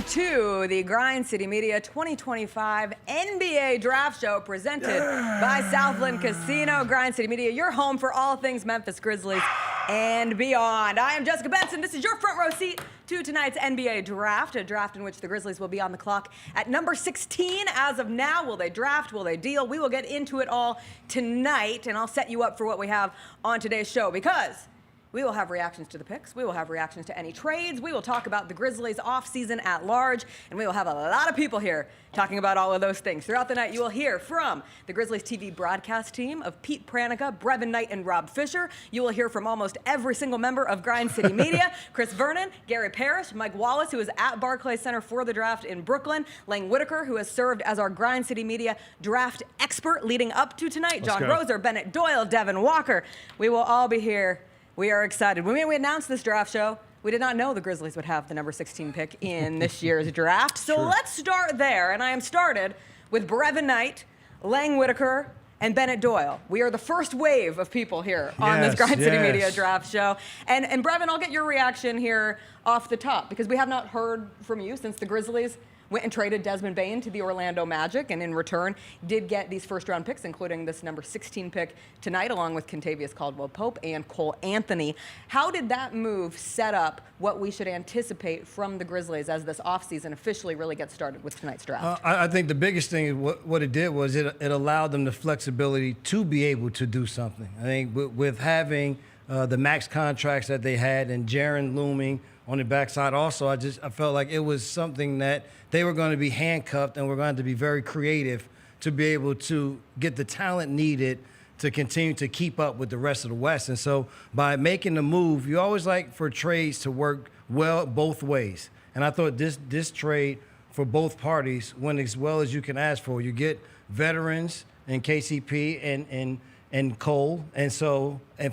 to the Grind City Media 2025 NBA Draft Show presented by Southland Casino. Grind City Media, your home for all things Memphis Grizzlies and beyond. I am Jessica Benson. This is your front row seat to tonight's NBA Draft, a draft in which the Grizzlies will be on the clock at number 16 as of now. Will they draft? Will they deal? We will get into it all tonight, and I'll set you up for what we have on today's show, because we will have reactions to the picks. We will have reactions to any trades. We will talk about the Grizzlies offseason at large, and we will have a lot of people here talking about all of those things. Throughout the night, you will hear from the Grizzlies TV broadcast team of Pete Pranica, Brevin Knight, and Rob Fisher. You will hear from almost every single member of Grind City Media, Chris Vernon, Gary Parrish, Mike Wallace, who is at Barclays Center for the draft in Brooklyn, Lang Whitaker, who has served as our Grind City Media draft expert leading up to tonight, John Roser, Bennett Doyle, Devin Walker. We will all be here. We are excited. When we announced this draft show, we did not know the Grizzlies would have the number 16 pick in this year's draft. So let's start there. And I am started with Brevin Knight, Lang Whitaker, and Bennett Doyle. We are the first wave of people here on this Grind City Media draft show. And Brevin, I'll get your reaction here off the top, because we have not heard from you since the Grizzlies went and traded Desmond Bane to the Orlando Magic, and in return did get these first-round picks, including this number 16 pick tonight, along with Kentavious Caldwell-Pope and Cole Anthony. How did that move set up what we should anticipate from the Grizzlies as this offseason officially really gets started with tonight's draft? I think the biggest thing is what it did was it allowed them the flexibility to be able to do something. I think with having the max contracts that they had and Jaren looming on the backside also, I felt like it was something that they were going to be handcuffed and were going to be very creative to be able to get the talent needed to continue to keep up with the rest of the West. And so by making the move, you always like for trades to work well both ways. And I thought this trade for both parties went as well as you can ask for. You get veterans in KCP and Cole. And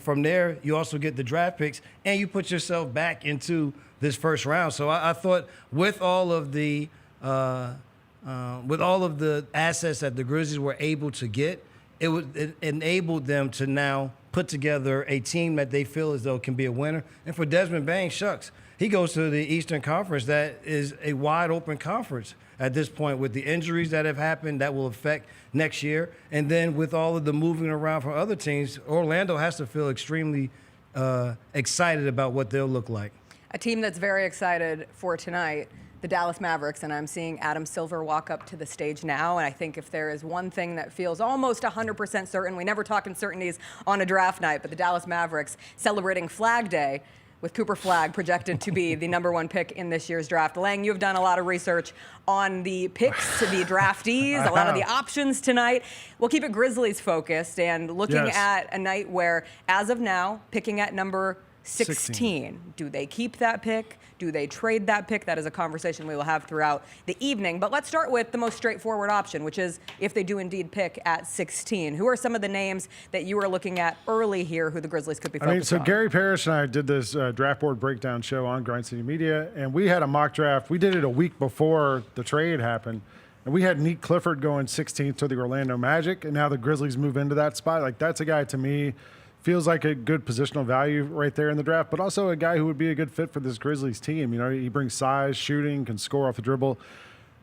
from there, you also get the draft picks, and you put yourself back into this first round. So I thought with all of the assets that the Grizzlies were able to get, it enabled them to now put together a team that they feel as though can be a winner. And for Desmond Bane, shucks, he goes to the Eastern Conference. That is a wide open conference at this point, with the injuries that have happened that will affect next year. And then with all of the moving around from other teams, Orlando has to feel extremely excited about what they'll look like. A team that's very excited for tonight, the Dallas Mavericks, and I'm seeing Adam Silver walk up to the stage now. And I think if there is one thing that feels almost 100% certain, we never talk uncertainties on a draft night, but the Dallas Mavericks celebrating Flagg Day with Cooper Flagg projected to be the number 1 pick in this year's draft. Lang, you have done a lot of research on the picks, the draftees, a lot of the options tonight. We'll keep it Grizzlies focused and looking at a night where, as of now, picking at number 16. Do they keep that pick? Do they trade that pick? That is a conversation we will have throughout the evening. But let's start with the most straightforward option, which is if they do indeed pick at 16. Who are some of the names that you are looking at early here who the Grizzlies could be focused on? Gary Parrish and I did this draft board breakdown show on Grind City Media, and we had a mock draft. We did it a week before the trade happened, and we had Nick Clifford going 16th to the Orlando Magic, and now the Grizzlies move into that spot. Like, that's a guy, to me, feels like a good positional value right there in the draft, but also a guy who would be a good fit for this Grizzlies team. You know, he brings size, shooting, can score off the dribble.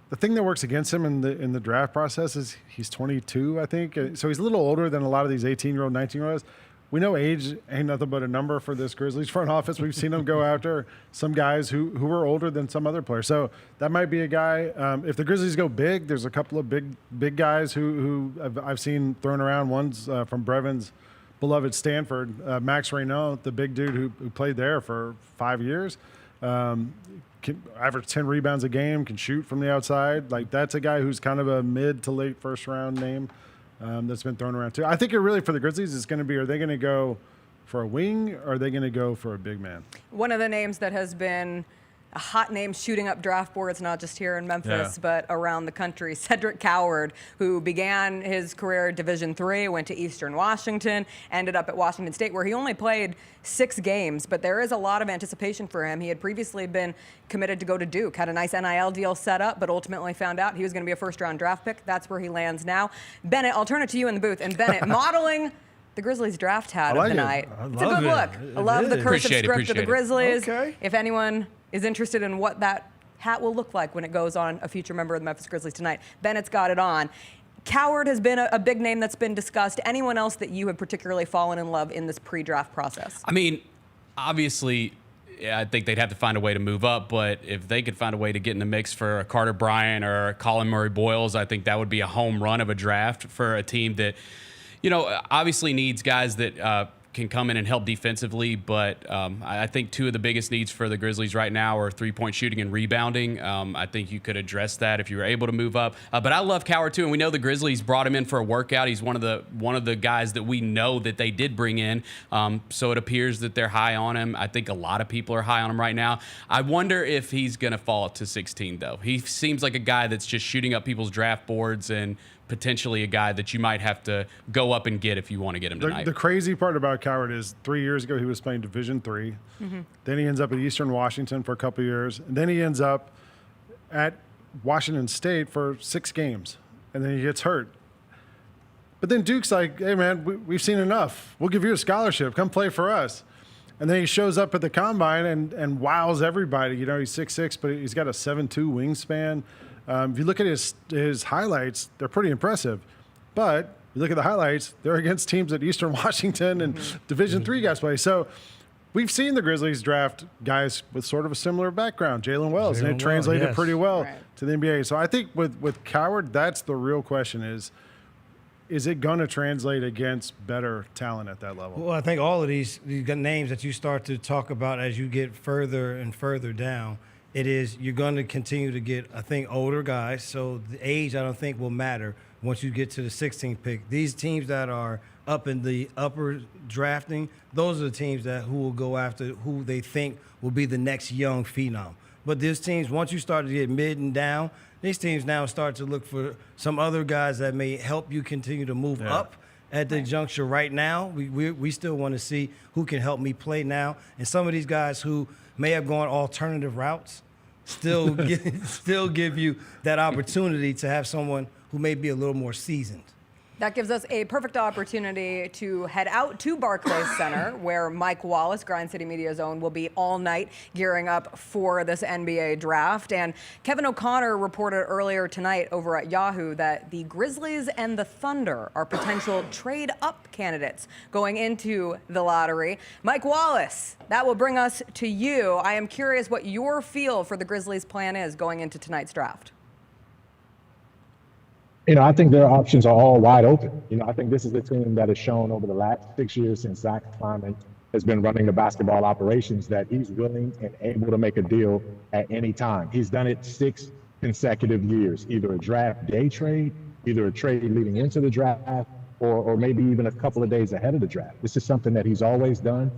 The thing that works against him in the draft process is he's 22, I think. So he's a little older than a lot of these 18-year-old, 19-year-olds. We know age ain't nothing but a number for this Grizzlies front office. We've seen them go after some guys who are older than some other players. So that might be a guy. If the Grizzlies go big, there's a couple of big guys who I've seen thrown around. One's from Brevin's beloved Stanford, Max Reynaud, the big dude who played there for 5 years, can average 10 rebounds a game, can shoot from the outside. Like, that's a guy who's kind of a mid to late first round name that's been thrown around too. I think it really, for the Grizzlies, is going to be, are they going to go for a wing or are they going to go for a big man? One of the names that has been a hot name shooting up draft boards, not just here in Memphis, but around the country. Cedric Coward, who began his career at Division III, went to Eastern Washington, ended up at Washington State, where he only played 6 games, but there is a lot of anticipation for him. He had previously been committed to go to Duke, had a nice NIL deal set up, but ultimately found out he was going to be a first-round draft pick. That's where he lands now. Bennett, I'll turn it to you in the booth. And Bennett, modeling the Grizzlies draft hat of the night. It's a good look. I love the cursive script of the Grizzlies. If anyone is interested in what that hat will look like when it goes on a future member of the Memphis Grizzlies tonight. Bennett's got it on. Coward has been a big name that's been discussed. Anyone else that you have particularly fallen in love in this pre-draft process? I mean, obviously, I think they'd have to find a way to move up, but if they could find a way to get in the mix for a Carter Bryant or a Collin Murray-Boyles, I think that would be a home run of a draft for a team that, obviously needs guys that can come in and help defensively, but I think two of the biggest needs for the Grizzlies right now are three-point shooting and rebounding. I think you could address that if you were able to move up. But I love Coward too, and we know the Grizzlies brought him in for a workout. He's one of the guys that we know that they did bring in. So it appears that they're high on him. I think a lot of people are high on him right now. I wonder if he's going to fall to 16 though. He seems like a guy that's just shooting up people's draft boards and potentially a guy that you might have to go up and get if you want to get him tonight. The crazy part about Coward is 3 years ago he was playing Division III. Then he ends up at Eastern Washington for a couple of years. And then he ends up at Washington State for 6 games. And then he gets hurt. But then Duke's like, hey, man, we've seen enough. We'll give you a scholarship. Come play for us. And then he shows up at the Combine and wows everybody. He's 6'6", but he's got a 7'2" wingspan. If you look at his highlights, they're pretty impressive. But you look at the highlights, they're against teams at Eastern Washington and Division III guys play. So we've seen the Grizzlies draft guys with sort of a similar background, Jalen Wells, and it translated pretty well to the NBA. So I think with Coward, that's the real question is it going to translate against better talent at that level? Well, I think all of these names that you start to talk about as you get further and further down, you're going to continue to get, I think, older guys. So the age, I don't think, will matter once you get to the 16th pick. These teams that are up in the upper drafting, those are the teams who will go after who they think will be the next young phenom. But these teams, once you start to get mid and down, these teams now start to look for some other guys that may help you continue to move up at the juncture. Right now, we still want to see who can help me play now. And some of these guys who may have gone alternative routes still give you that opportunity to have someone who may be a little more seasoned. That gives us a perfect opportunity to head out to Barclays Center, where Mike Wallace, Grind City Media's own, will be all night gearing up for this NBA draft. And Kevin O'Connor reported earlier tonight over at Yahoo that the Grizzlies and the Thunder are potential trade-up candidates going into the lottery. Mike Wallace, that will bring us to you. I am curious what your feel for the Grizzlies' plan is going into tonight's draft. I think their options are all wide open. I think this is a team that has shown over the last 6 years since Zach Khaman has been running the basketball operations that he's willing and able to make a deal at any time. He's done it 6 consecutive years, either a draft day trade, either a trade leading into the draft, or maybe even a couple of days ahead of the draft. This is something that he's always done.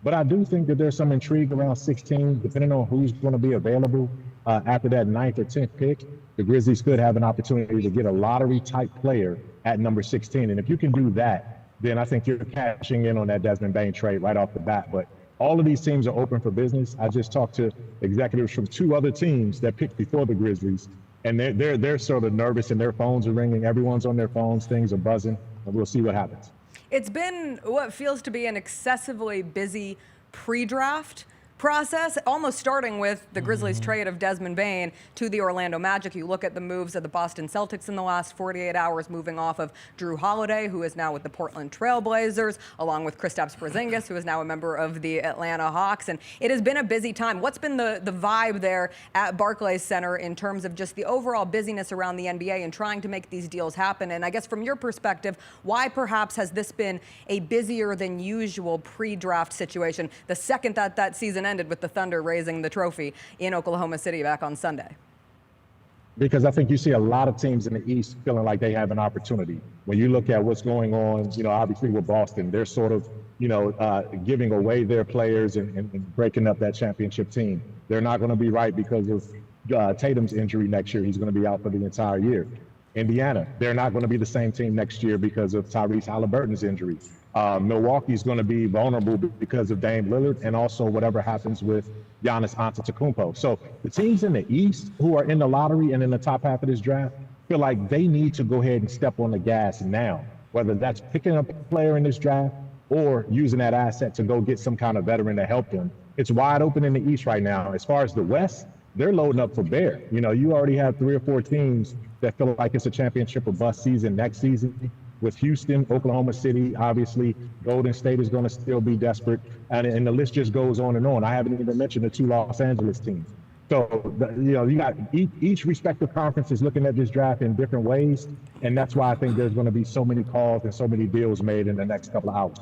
But I do think that there's some intrigue around 16, depending on who's going to be available after that 9th or 10th pick. The Grizzlies could have an opportunity to get a lottery-type player at number 16. And if you can do that, then I think you're cashing in on that Desmond Bane trade right off the bat. But all of these teams are open for business. I just talked to executives from 2 other teams that picked before the Grizzlies, and they're sort of nervous, and their phones are ringing. Everyone's on their phones. Things are buzzing, and we'll see what happens. It's been what feels to be an excessively busy pre-draft process, almost starting with the Grizzlies' trade of Desmond Bane to the Orlando Magic. You look at the moves of the Boston Celtics in the last 48 hours, moving off of Drew Holiday, who is now with the Portland Trail Blazers, along with Kristaps Porzingis, who is now a member of the Atlanta Hawks. And it has been a busy time. What's been the vibe there at Barclays Center in terms of just the overall busyness around the NBA and trying to make these deals happen? And I guess from your perspective, why perhaps has this been a busier than usual pre-draft situation the second that season ended with the Thunder raising the trophy in Oklahoma City back on Sunday? Because I think you see a lot of teams in the East feeling like they have an opportunity. When you look at what's going on, obviously with Boston, they're sort of, giving away their players and breaking up that championship team. They're not going to be right because of Tatum's injury next year. He's going to be out for the entire year. Indiana, they're not going to be the same team next year because of Tyrese Halliburton's injury. Milwaukee's going to be vulnerable because of Dame Lillard and also whatever happens with Giannis Antetokounmpo. So the teams in the East who are in the lottery and in the top half of this draft feel like they need to go ahead and step on the gas now, whether that's picking up a player in this draft or using that asset to go get some kind of veteran to help them. It's wide open in the East right now. As far as the West, they're loading up for bear. You know, you already have 3 or 4 teams that feel like it's a championship or bust season next season. With Houston, Oklahoma City, obviously, Golden State is going to still be desperate, and the list just goes on and on. I haven't even mentioned the 2 Los Angeles teams. So, you know, you got each respective conference is looking at this draft in different ways, and that's why I think there's going to be so many calls and so many deals made in the next couple of hours.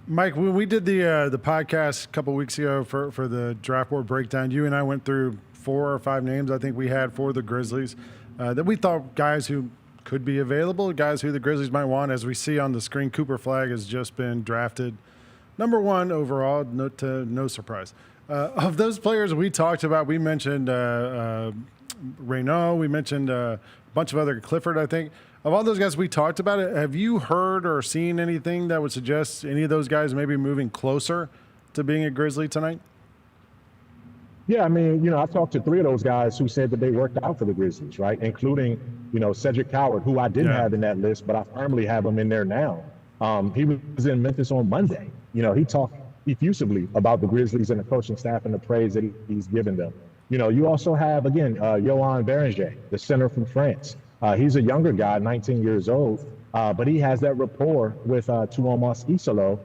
Mike, when we did the podcast a couple weeks ago for the draft board breakdown, you and I went through 4 or 5 names I think we had for the Grizzlies that we thought guys who could be available, guys who the Grizzlies might want. As we see on the screen, Cooper Flagg has just been drafted number 1 overall, no surprise. Of those players we talked about, we mentioned Reynaud, we mentioned a bunch of other, Clifford, I think. Of all those guys we talked about, have you heard or seen anything that would suggest any of those guys maybe moving closer to being a Grizzly tonight? Yeah, I mean, you know, I talked to 3 of those guys who said that they worked out for the Grizzlies, right? Including, you know, Cedric Coward, who I didn't have in that list, but I firmly have him in there now. He was in Memphis on Monday. You know, he talked effusively about the Grizzlies and the coaching staff and the praise that he's given them. You know, you also have, again, Joan Beringer, the center from France. He's a younger guy, 19 years old, but he has that rapport with Tuomas Isolo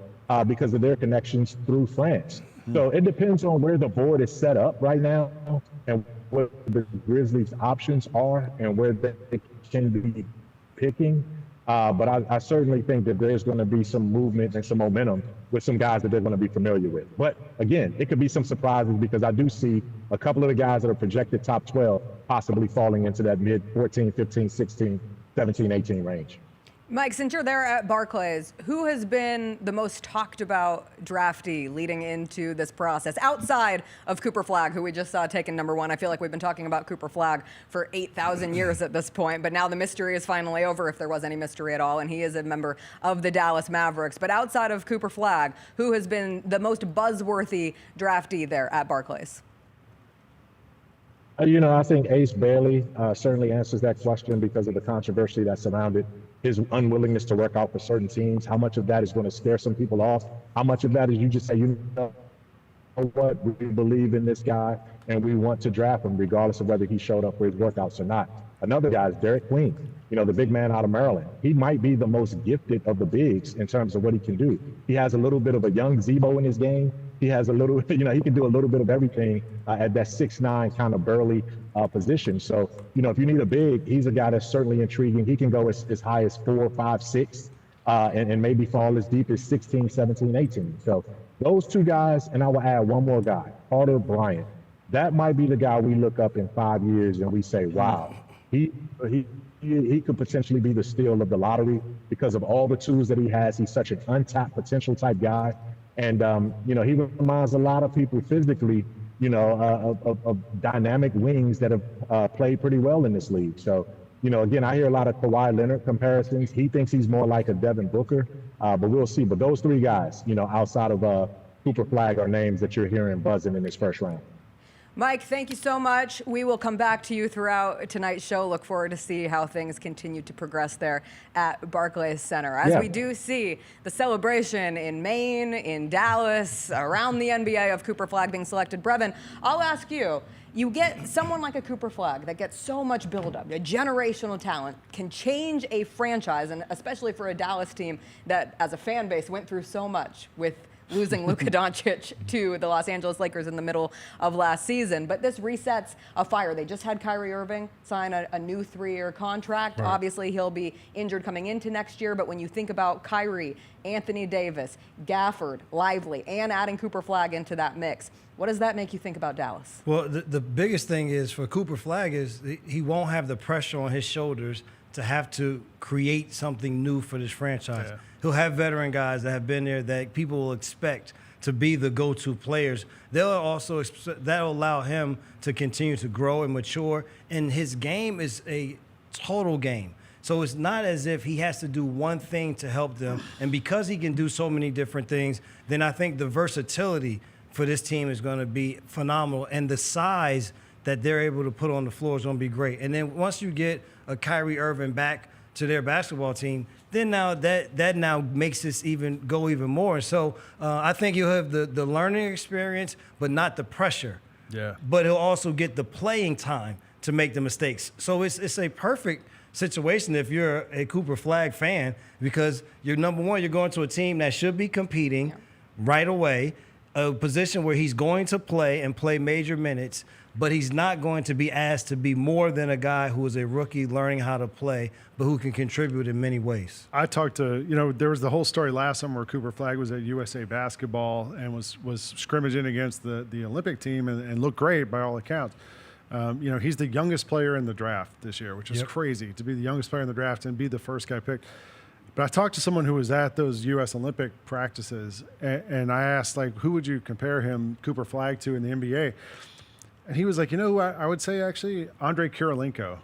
because of their connections through France. So it depends on where the board is set up right now and what the Grizzlies' options are and where they can be picking. But I certainly think that there's going to be some movement and some momentum with some guys that they're going to be familiar with. But again, it could be some surprises because I do see a couple of the guys that are projected top 12 possibly falling into that mid 14, 15, 16, 17, 18 range. Mike, since you're there at Barclays, who has been the most talked about draftee leading into this process outside of Cooper Flagg, who we just saw taken number 1? I feel like we've been talking about Cooper Flagg for 8,000 years at this point, but now the mystery is finally over, if there was any mystery at all, and he is a member of the Dallas Mavericks. But outside of Cooper Flagg, who has been the most buzzworthy draftee there at Barclays? You know, I think Ace Bailey certainly answers that question because of the controversy that surrounded his unwillingness to work out for certain teams. How much of that is going to scare some people off? How much of that is you just say, you know what, we believe in this guy and we want to draft him regardless of whether he showed up for his workouts or not. Another guy is Derik Queen, you know, the big man out of Maryland. He might be the most gifted of the bigs in terms of what he can do. He has a little bit of a young Zebo in his game. He has a little, you know, he can do a little bit of everything at that 6'9" kind of burly position. So, you know, if you need a big, he's a guy that's certainly intriguing. He can go as high as 4, 5, 6, and maybe fall as deep as 16, 17, 18. So those 2 guys, and I will add one more guy, Carter Bryant. That might be the guy we look up in 5 years and we say, wow, he could potentially be the steal of the lottery because of all the tools that he has. He's such an untapped potential type guy. And, you know, he reminds a lot of people physically, you know, of dynamic wings that have played pretty well in this league. So, you know, again, I hear a lot of Kawhi Leonard comparisons. He thinks he's more like a Devin Booker, but we'll see. But those 3 guys, you know, outside of Cooper Flagg are names that you're hearing buzzing in this first round. Mike, thank you so much. We will come back to you throughout tonight's show. Look forward to see how things continue to progress there at Barclays Center. As we do see the celebration in Maine, in Dallas, around the NBA of Cooper Flagg being selected. Brevin, I'll ask you, you get someone like a Cooper Flagg that gets so much buildup, a generational talent, can change a franchise, and especially for a Dallas team that, as a fan base, went through so much with losing Luka Doncic to the Los Angeles Lakers in the middle of last season. But this resets a fire. They just had Kyrie Irving sign a new 3-year contract. Right. Obviously, he'll be injured coming into next year. But when you think about Kyrie, Anthony Davis, Gafford, Lively, and adding Cooper Flagg into that mix, what does that make you think about Dallas? Well, the biggest thing is for Cooper Flagg is he won't have the pressure on his shoulders to have to create something new for this franchise. Yeah. He'll have veteran guys that have been there that people will expect to be the go-to players. That'll allow him to continue to grow and mature. And his game is a total game. So it's not as if he has to do one thing to help them. And because he can do so many different things, then I think the versatility for this team is going to be phenomenal. And the size that they're able to put on the floor is going to be great. And then once you get a Kyrie Irving back to their basketball team, then now that now makes this go even more. So I think you'll have the learning experience, but not the pressure Yeah. but he'll also get the playing time to make the mistakes. So it's a perfect situation if you're a Cooper Flagg fan, because you're number one, you're going to a team that should be competing right away, a position where he's going to play and play major minutes, but he's not going to be asked to be more than a guy who is a rookie learning how to play, but who can contribute in many ways. I talked to, there was the whole story last summer where Cooper Flagg was at USA Basketball and was scrimmaging against the Olympic team and looked great by all accounts. He's the youngest player in the draft this year, which is crazy to be the youngest player in the draft and be the first guy picked. But I talked to someone who was at those U.S. Olympic practices, and I asked, who would you compare him, Cooper Flagg, to in the NBA? And he was like, who I would say, actually, Andre Kirilenko.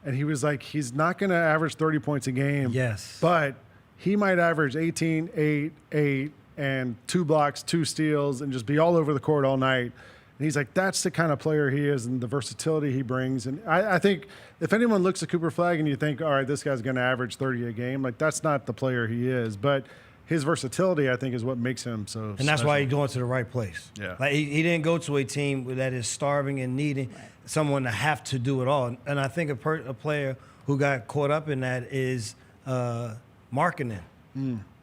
And he was like, he's not going to average 30 points a game. Yes. But he might average 18, 8, 8, and 2 blocks, 2 steals, and just be all over the court all night. And he's like, that's the kind of player he is and the versatility he brings. And I think if anyone looks at Cooper Flagg and you think, all right, this guy's going to average 30 a game, that's not the player he is. But his versatility, I think, is what makes him so And that's special. why he's going to the right place. Yeah. He didn't go to a team that is starving and needing someone to have to do it all. And I think a player who got caught up in that is Markkanen.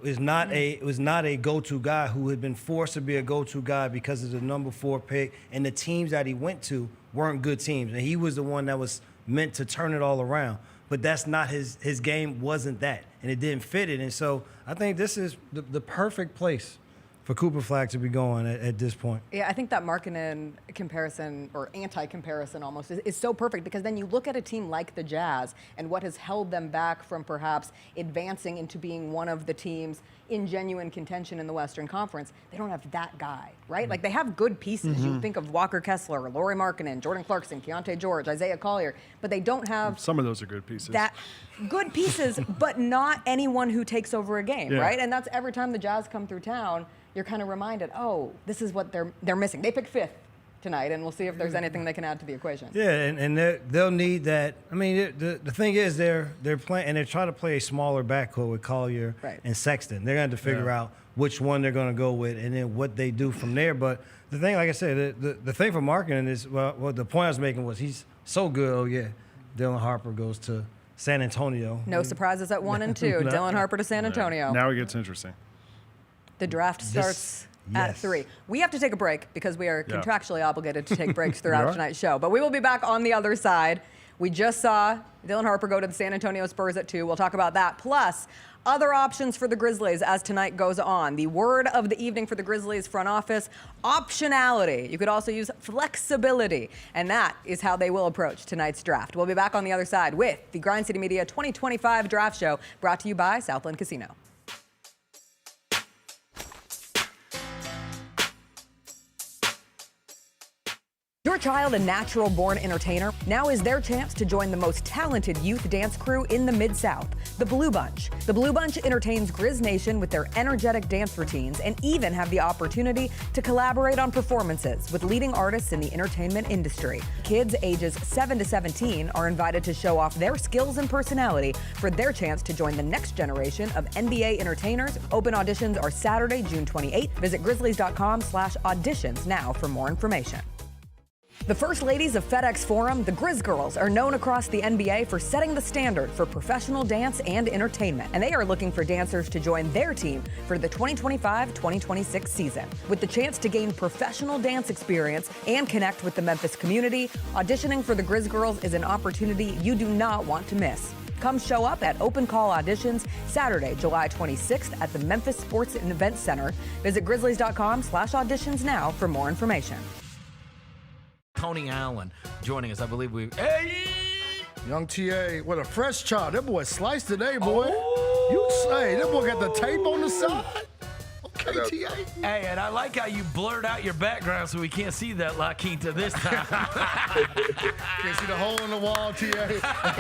Was not a go-to guy who had been forced to be a go-to guy because of the number 4 pick, and the teams that he went to weren't good teams. And he was the one that was meant to turn it all around. But that's not his game wasn't that, and it didn't fit it. And so I think this is the perfect place for Cooper Flagg to be going at this point. Yeah, I think that Markkanen comparison, or anti-comparison almost, is so perfect, because then you look at a team like the Jazz and what has held them back from perhaps advancing into being one of the teams in genuine contention in the Western Conference. They don't have that guy, right? Like, they have good pieces. You think of Walker Kessler, Lauri Markkanen, Jordan Clarkson, Keontae George, Isaiah Collier, but they don't have Some of those are good pieces. that good pieces, but not anyone who takes over a game, Yeah. right? And that's every time the Jazz come through town, you're kind of reminded, oh, this is what they're missing. They pick 5th tonight, and we'll see if there's anything they can add to the equation. Yeah, and they'll need that. I mean, the thing is they're playing, and they're trying to play a smaller backcourt with Collier and Sexton. They're going to have to figure out which one they're going to go with, and then what they do from there. But the thing, like I said, the thing for Markkanen is, well, the point I was making was he's so good. Oh yeah, Dylan Harper goes to San Antonio. No surprises at 1 and 2. No. Dylan Harper to San Antonio. Now it gets interesting. The draft starts at 3. We have to take a break because we are contractually obligated to take breaks throughout tonight's show. But we will be back on the other side. We just saw Dylan Harper go to the San Antonio Spurs at 2. We'll talk about that. Plus, other options for the Grizzlies as tonight goes on. The word of the evening for the Grizzlies front office, optionality. You could also use flexibility. And that is how they will approach tonight's draft. We'll be back on the other side with the Grind City Media 2025 Draft Show, brought to you by Southland Casino. Your child a natural-born entertainer? Now is their chance to join the most talented youth dance crew in the Mid-South, the Blue Bunch. The Blue Bunch entertains Grizz Nation with their energetic dance routines and even have the opportunity to collaborate on performances with leading artists in the entertainment industry. Kids ages 7 to 17 are invited to show off their skills and personality for their chance to join the next generation of NBA entertainers. Open auditions are Saturday, June 28th. Visit grizzlies.com/auditions now for more information. The First Ladies of FedEx Forum, the Grizz Girls, are known across the NBA for setting the standard for professional dance and entertainment, and they are looking for dancers to join their team for the 2025-2026 season. With the chance to gain professional dance experience and connect with the Memphis community, auditioning for the Grizz Girls is an opportunity you do not want to miss. Come show up at Open Call Auditions Saturday, July 26th at the Memphis Sports and Events Center. Visit grizzlies.com/auditions now for more information. Tony Allen joining us. I believe Hey! Young TA with a fresh chop. That boy sliced today, boy. You say, that boy got the tape on the side? Okay, TA. Hey, and I like how you blurred out your background so we can't see that La Quinta this time. Can't see the hole in the wall, TA.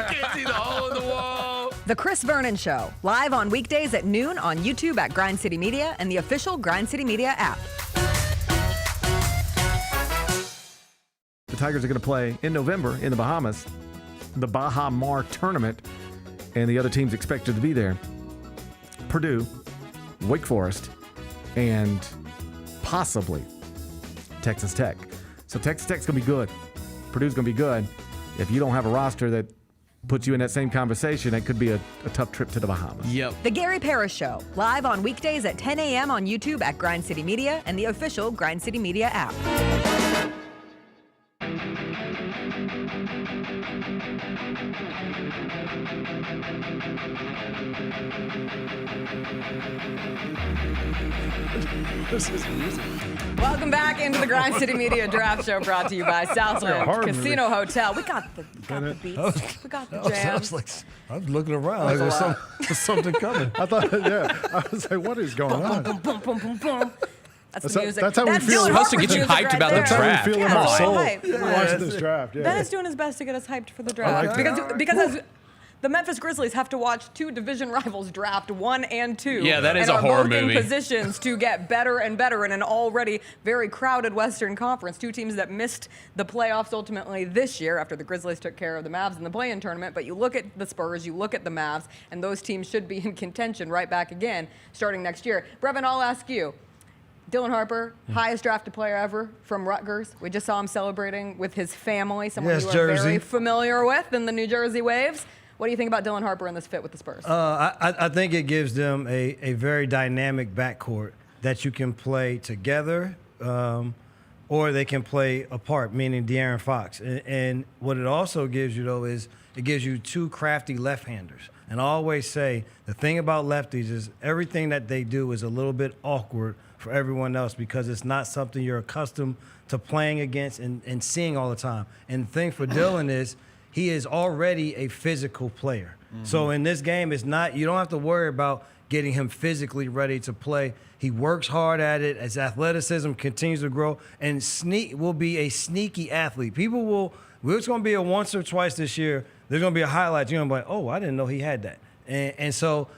Can't see the hole in the wall. The Chris Vernon Show, live on weekdays at noon on YouTube at Grind City Media and the official Grind City Media app. The Tigers are going to play in November in the Bahamas, the Baha Mar tournament, and the other teams expected to be there. Purdue, Wake Forest, and possibly Texas Tech. So Texas Tech's going to be good. Purdue's going to be good. If you don't have a roster that puts you in that same conversation, it could be a tough trip to the Bahamas. Yep. The Gary Parrish Show, live on weekdays at 10 a.m. on YouTube at Grind City Media and the official Grind City Media app. Welcome back into the Grind City Media Draft Show, brought to you by Southland horror Casino Hotel. We got the beats. We got the jams. I was looking around like there's something coming. I thought, yeah. I was like, what is going on? Boom, boom, boom, boom, boom. That's the music. That's how we feel. Dylan Supposed to Harper get you music hyped right about the there. That's how draft. we feel in Yeah, our it's soul. hype. We're watching this draft. Yeah. Ben is doing his best to get us hyped for the like draft. that. Because as the Memphis Grizzlies have to watch two division rivals draft 1 and 2. Yeah, that is and a are horror both movie. in positions to get better and better in an already very crowded Western Conference. Two teams that missed the playoffs ultimately this year after the Grizzlies took care of the Mavs in the play-in tournament. But you look at the Spurs, you look at the Mavs, and those teams should be in contention right back again starting next year. Brevin, I'll ask you. Dylan Harper, highest drafted player ever from Rutgers. We just saw him celebrating with his family, someone Yes, you are Jersey. very familiar with in the New Jersey Waves. What do you think about Dylan Harper and this fit with the Spurs? I think it gives them a very dynamic backcourt that you can play together or they can play apart, meaning De'Aaron Fox. And what it also gives you, though, is it gives you two crafty left-handers. And I always say the thing about lefties is everything that they do is a little bit awkward for everyone else because it's not something you're accustomed to playing against and seeing all the time. And the thing for Dylan is he is already a physical player. So in this game, it's not, you don't have to worry about getting him physically ready to play. He works hard at it as athleticism continues to grow and will be a sneaky athlete. It's going to be a once or twice this year. There's going to be a highlight. You're going to be like, oh, I didn't know he had that. And so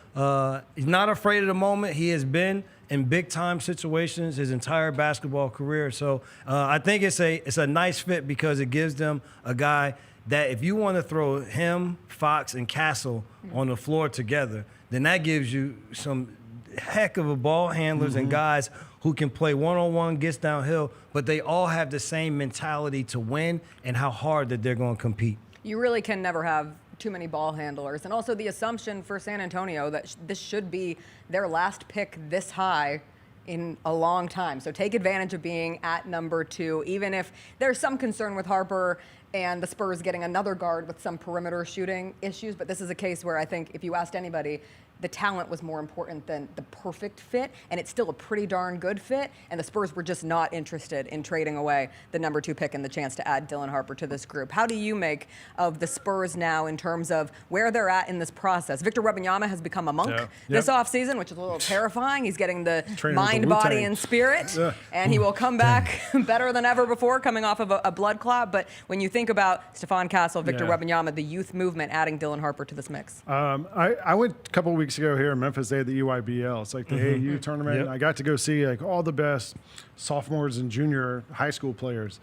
he's not afraid of the moment. He has been in big-time situations his entire basketball career. So I think it's a nice fit because it gives them a guy that if you want to throw him, Fox, and Castle on the floor together, then that gives you some heck of a ball handlers and guys who can play one-on-one, gets downhill, but they all have the same mentality to win and how hard that they're going to compete. You really can never have too many ball handlers. And also the assumption for San Antonio that this should be their last pick this high in a long time. So take advantage of being at number 2, even if there's some concern with Harper and the Spurs getting another guard with some perimeter shooting issues. But this is a case where I think if you asked anybody, the talent was more important than the perfect fit, and it's still a pretty darn good fit, and the Spurs were just not interested in trading away the number 2 pick and the chance to add Dylan Harper to this group. How do you make of the Spurs now in terms of where they're at in this process? Victor Wembanyama has become a monk this offseason, which is a little terrifying. He's getting the mind, body, and spirit, and he will come back better than ever before, coming off of a blood clot. But when you think about Stephon Castle, Victor Wembanyama, the youth movement, adding Dylan Harper to this mix. I went a couple of weeks ago here in Memphis. They had the EYBL. It's like the AAU tournament. Yep. I got to go see like all the best sophomores and junior high school players.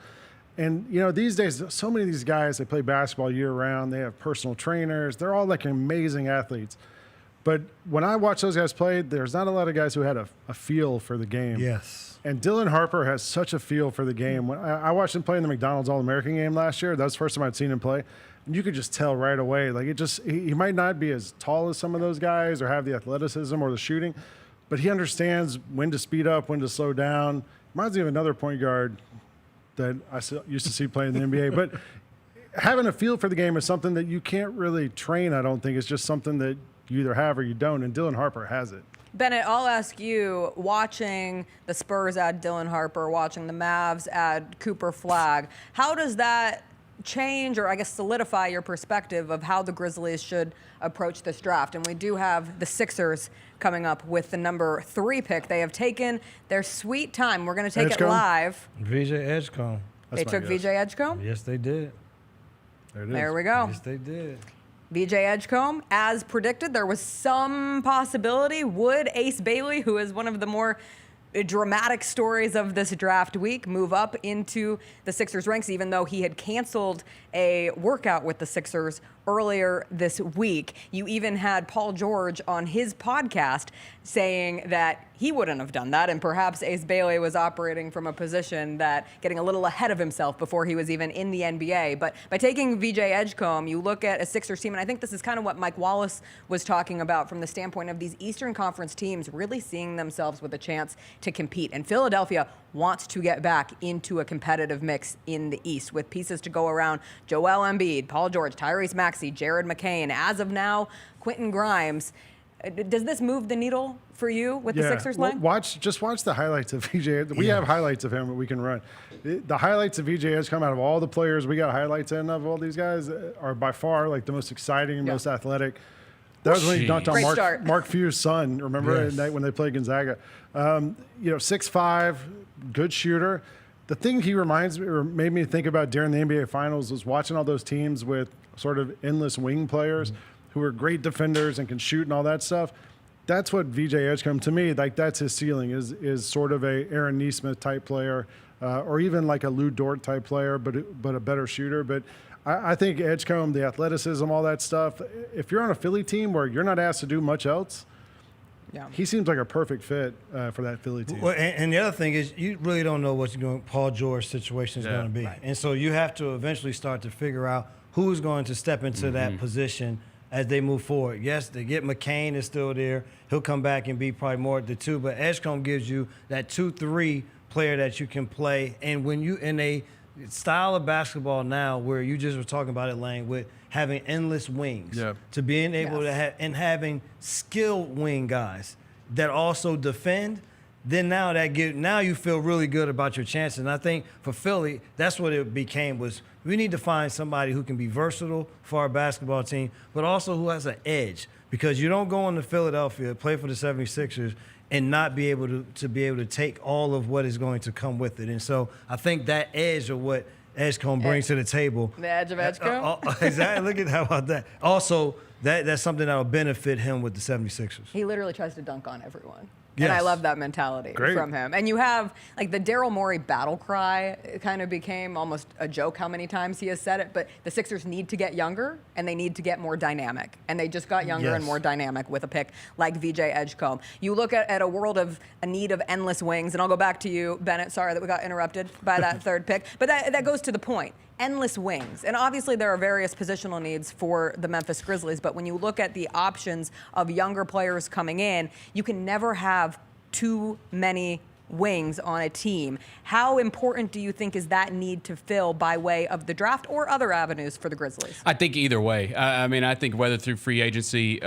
And, you know, these days, so many of these guys, they play basketball year round. They have personal trainers. They're all like amazing athletes. But when I watch those guys play, there's not a lot of guys who had a feel for the game. Yes. And Dylan Harper has such a feel for the game. When I watched him play in the McDonald's All-American game last year. That was the first time I'd seen him play. And you could just tell right away, like he might not be as tall as some of those guys or have the athleticism or the shooting, but he understands when to speed up, when to slow down. Reminds me of another point guard that I used to see play in the NBA. But having a feel for the game is something that you can't really train, I don't think. It's just something that you either have or you don't, and Dylan Harper has it. Bennett, I'll ask you, watching the Spurs add Dylan Harper, watching the Mavs add Cooper Flagg, how does that change or I guess solidify your perspective of how the Grizzlies should approach this draft? And we do have the Sixers coming up with the number 3 pick. They have taken their sweet time. We're going to take Edgecombe? it live. VJ Edgecombe. They took VJ Edgecombe? Yes, they did. There it is. There we go. Yes, they did. VJ Edgecombe, as predicted, there was some possibility. Would Ace Bailey, who is one of the more dramatic stories of this draft week move up into the Sixers ranks, even though he had canceled a workout with the Sixers earlier this week. You even had Paul George on his podcast saying that he wouldn't have done that, and perhaps Ace Bailey was operating from a position that getting a little ahead of himself before he was even in the NBA. But by taking VJ Edgecombe, you look at a Sixers team, and I think this is kind of what Mike Wallace was talking about from the standpoint of these Eastern Conference teams really seeing themselves with a chance to compete. And Philadelphia wants to get back into a competitive mix in the East with pieces to go around. Joel Embiid, Paul George, Tyrese Maxey, Jared McCain. As of now, Quentin Grimes. Does this move the needle for you with the Sixers line? Just watch the highlights of VJ. We have highlights of him that we can run. The highlights of VJ has come out of all the players we got highlights in of all these guys are by far like the most exciting and most athletic. That was when he dunked on Mark Few's son, remember, at night when they played Gonzaga. 6'5", good shooter. The thing he reminds me or made me think about during the NBA Finals was watching all those teams with sort of endless wing players who are great defenders and can shoot and all that stuff. That's what VJ Edgecombe, to me, like that's his ceiling, is sort of a Aaron Nesmith type player, or even like a Lou Dort type player, but a better shooter. But I think Edgecombe, the athleticism, all that stuff, if you're on a Philly team where you're not asked to do much else, he seems like a perfect fit for that Philly team. Well, and the other thing is you really don't know what Paul George's situation is going to be. Right. And so you have to eventually start to figure out who's going to step into that position as they move forward. Yes, they get McCain is still there. He'll come back and be probably more at the 2, but Edgecombe gives you that 2-3 player that you can play. And when you in a style of basketball now where you just were talking about it, Lane, with having endless wings, to being able to have and having skilled wing guys that also defend, then now you feel really good about your chances. And I think for Philly, that's what it became was we need to find somebody who can be versatile for our basketball team, but also who has an edge. Because you don't go into Philadelphia, play for the 76ers, and not be able to take all of what is going to come with it. And so I think that edge of what Edgecombe brings to the table. The edge of Edgecombe? Exactly. Look at how about that. Also, that's something that will benefit him with the 76ers. He literally tries to dunk on everyone. Yes. And I love that mentality from him. And you have, like, the Daryl Morey battle cry kind of became almost a joke how many times he has said it, but the Sixers need to get younger, and they need to get more dynamic. And they just got younger and more dynamic with a pick like VJ Edgecombe. You look at a world of a need of endless wings, and I'll go back to you, Bennett. Sorry that we got interrupted by that third pick. But that goes to the point. Endless wings. And obviously there are various positional needs for the Memphis Grizzlies, but when you look at the options of younger players coming in, you can never have too many wings on a team. How important do you think is that need to fill by way of the draft or other avenues for the Grizzlies? I think either way. I mean, I think whether through free agency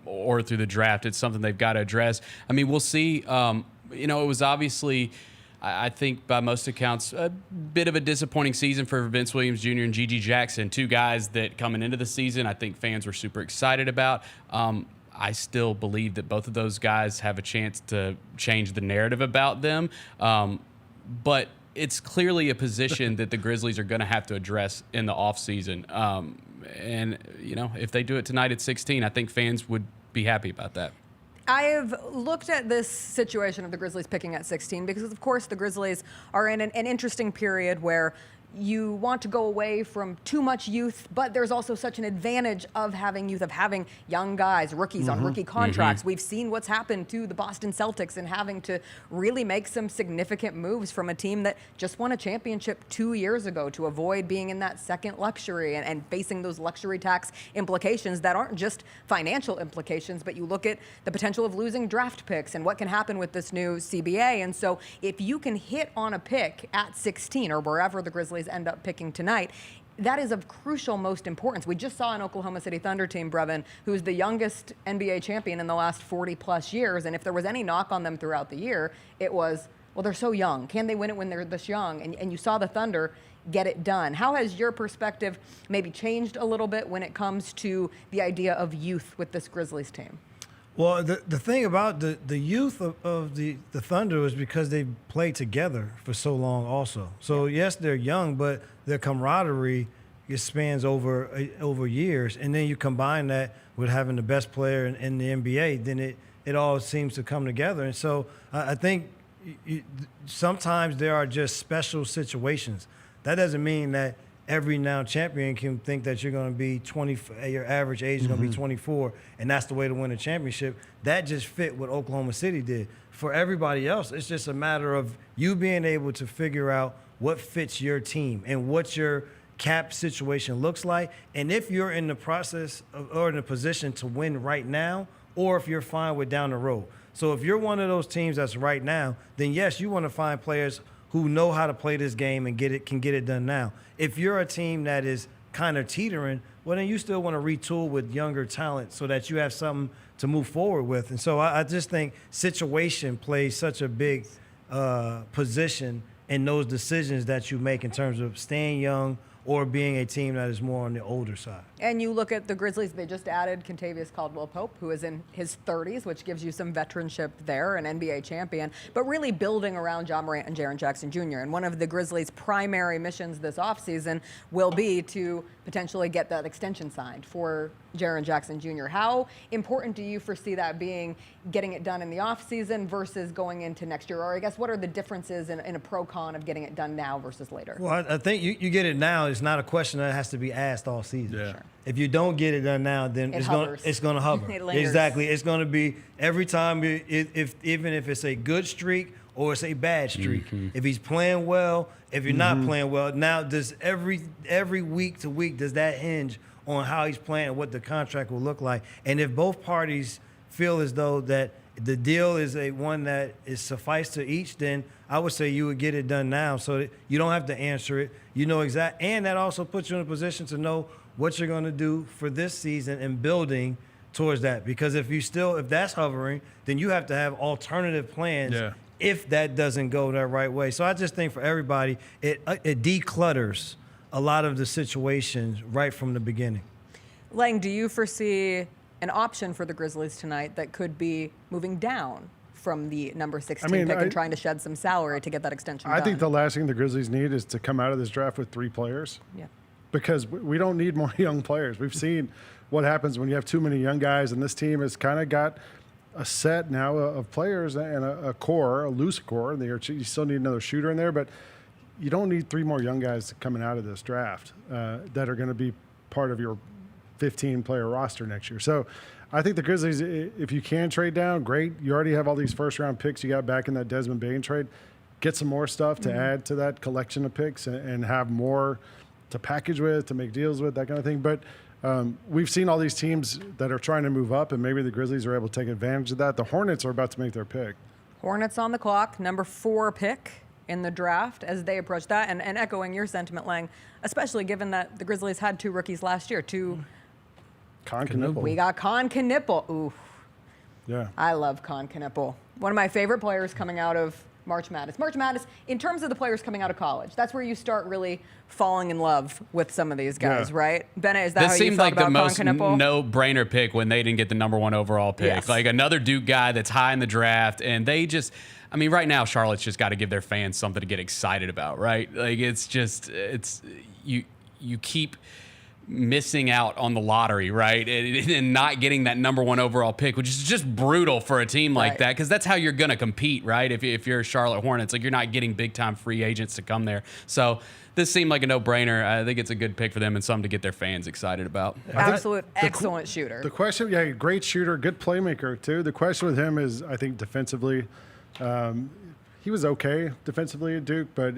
or through the draft, it's something they've got to address. I mean, we'll see. It was obviously, I think by most accounts, a bit of a disappointing season for Vince Williams Jr. and Gigi Jackson, two guys that coming into the season I think fans were super excited about. I still believe that both of those guys have a chance to change the narrative about them. But it's clearly a position that the Grizzlies are going to have to address in the offseason. And, if they do it tonight at 16, I think fans would be happy about that. I have looked at this situation of the Grizzlies picking at 16 because, of course, the Grizzlies are in an interesting period where you want to go away from too much youth, but there's also such an advantage of having youth, of having young guys, rookies on rookie contracts. We've seen what's happened to the Boston Celtics and having to really make some significant moves from a team that just won a championship 2 years ago to avoid being in that second luxury and facing those luxury tax implications that aren't just financial implications, but you look at the potential of losing draft picks and what can happen with this new CBA. And so if you can hit on a pick at 16 or wherever the Grizzlies end up picking tonight, that is of crucial most importance. We just saw an Oklahoma City Thunder team, Brevin, who's the youngest NBA champion in the last 40 plus years. And if there was any knock on them throughout the year, it was, well, they're so young. Can they win it when they're this young? And you saw the Thunder get it done. How has your perspective maybe changed a little bit when it comes to the idea of youth with this Grizzlies team? Well, the thing about the youth of the Thunder is because they've played together for so long also. So, yes, they're young, but their camaraderie spans over years. And then you combine that with having the best player in the NBA, then it all seems to come together. And so I think sometimes there are just special situations. That doesn't mean that every now champion can think that you're going to be 20, your average age is going to be 24, and that's the way to win a championship. That just fit what Oklahoma City did. For everybody else, it's just a matter of you being able to figure out what fits your team and what your cap situation looks like, and if you're in the process of, or in a position to win right now, or if you're fine with down the road. So if you're one of those teams that's right now, then yes, you want to find players who know how to play this game and can get it done now. If you're a team that is kind of teetering, well, then you still want to retool with younger talent so that you have something to move forward with. And so I just think situation plays such a big position in those decisions that you make in terms of staying young or being a team that is more on the older side. And you look at the Grizzlies, they just added Kentavious Caldwell-Pope, who is in his 30s, which gives you some veteranship there, an NBA champion, but really building around John Morant and Jaren Jackson Jr. And one of the Grizzlies' primary missions this offseason will be to potentially get that extension signed for Jaren Jackson Jr. How important do you foresee that being, getting it done in the offseason versus going into next year? Or I guess what are the differences in a pro-con of getting it done now versus later? Well, I think you get it now. It's not a question that has to be asked all season. Yeah. Sure. If you don't get it done now, then it's going to hover. It lingers. Exactly. It's going to be every time, even if it's a good streak or it's a bad streak. If he's playing well, if you're not playing well, now does every week to week, does that hinge on how he's playing and what the contract will look like? And if both parties feel as though that the deal is one that is suffice to each, then I would say you would get it done now so that you don't have to answer it. You know exact, and that also puts you in a position to know what you're going to do for this season and building towards that. Because if that's hovering, then you have to have alternative plans if that doesn't go that right way. So I just think for everybody, it declutters a lot of the situations right from the beginning. Lang, do you foresee an option for the Grizzlies tonight that could be moving down from the number 16 pick and trying to shed some salary to get that extension done? I think the last thing the Grizzlies need is to come out of this draft with 3 players. Yeah. Because we don't need more young players. We've seen what happens when you have too many young guys, and this team has kind of got a set now of players and a core, a loose core. You still need another shooter in there, but you don't need 3 more young guys coming out of this draft that are going to be part of your 15-player roster next year. So I think the Grizzlies, if you can trade down, great. You already have all these first-round picks you got back in that Desmond Bane trade. Get some more stuff to add to that collection of picks and have more to package with, to make deals with, that kind of thing. But we've seen all these teams that are trying to move up, and maybe the Grizzlies are able to take advantage of that. The Hornets are about to make their pick. Hornets on the clock, number 4 pick in the draft as they approach that. And echoing your sentiment, Lang, especially given that the Grizzlies had 2 rookies last year. Knueppel. We got Knueppel. Ooh. Yeah. I love Knueppel. One of my favorite players coming out of March Madness. March Madness, in terms of the players coming out of college, that's where you start really falling in love with some of these guys, right? Bennett, is that how you felt about Knueppel? This seemed like the most no-brainer pick when they didn't get the number 1 overall pick. Yes. Like another Duke guy that's high in the draft, and they just, I mean, right now Charlotte's just got to give their fans something to get excited about, right? Like you keep missing out on the lottery, right? And not getting that number 1 overall pick, which is just brutal for a team like that, because that's how you're going to compete, right? If you're Charlotte Hornets, like you're not getting big-time free agents to come there. So this seemed like a no-brainer. I think it's a good pick for them and something to get their fans excited about. Absolute excellent shooter. The question, great shooter, good playmaker too. The question with him is, I think defensively, he was okay defensively at Duke, but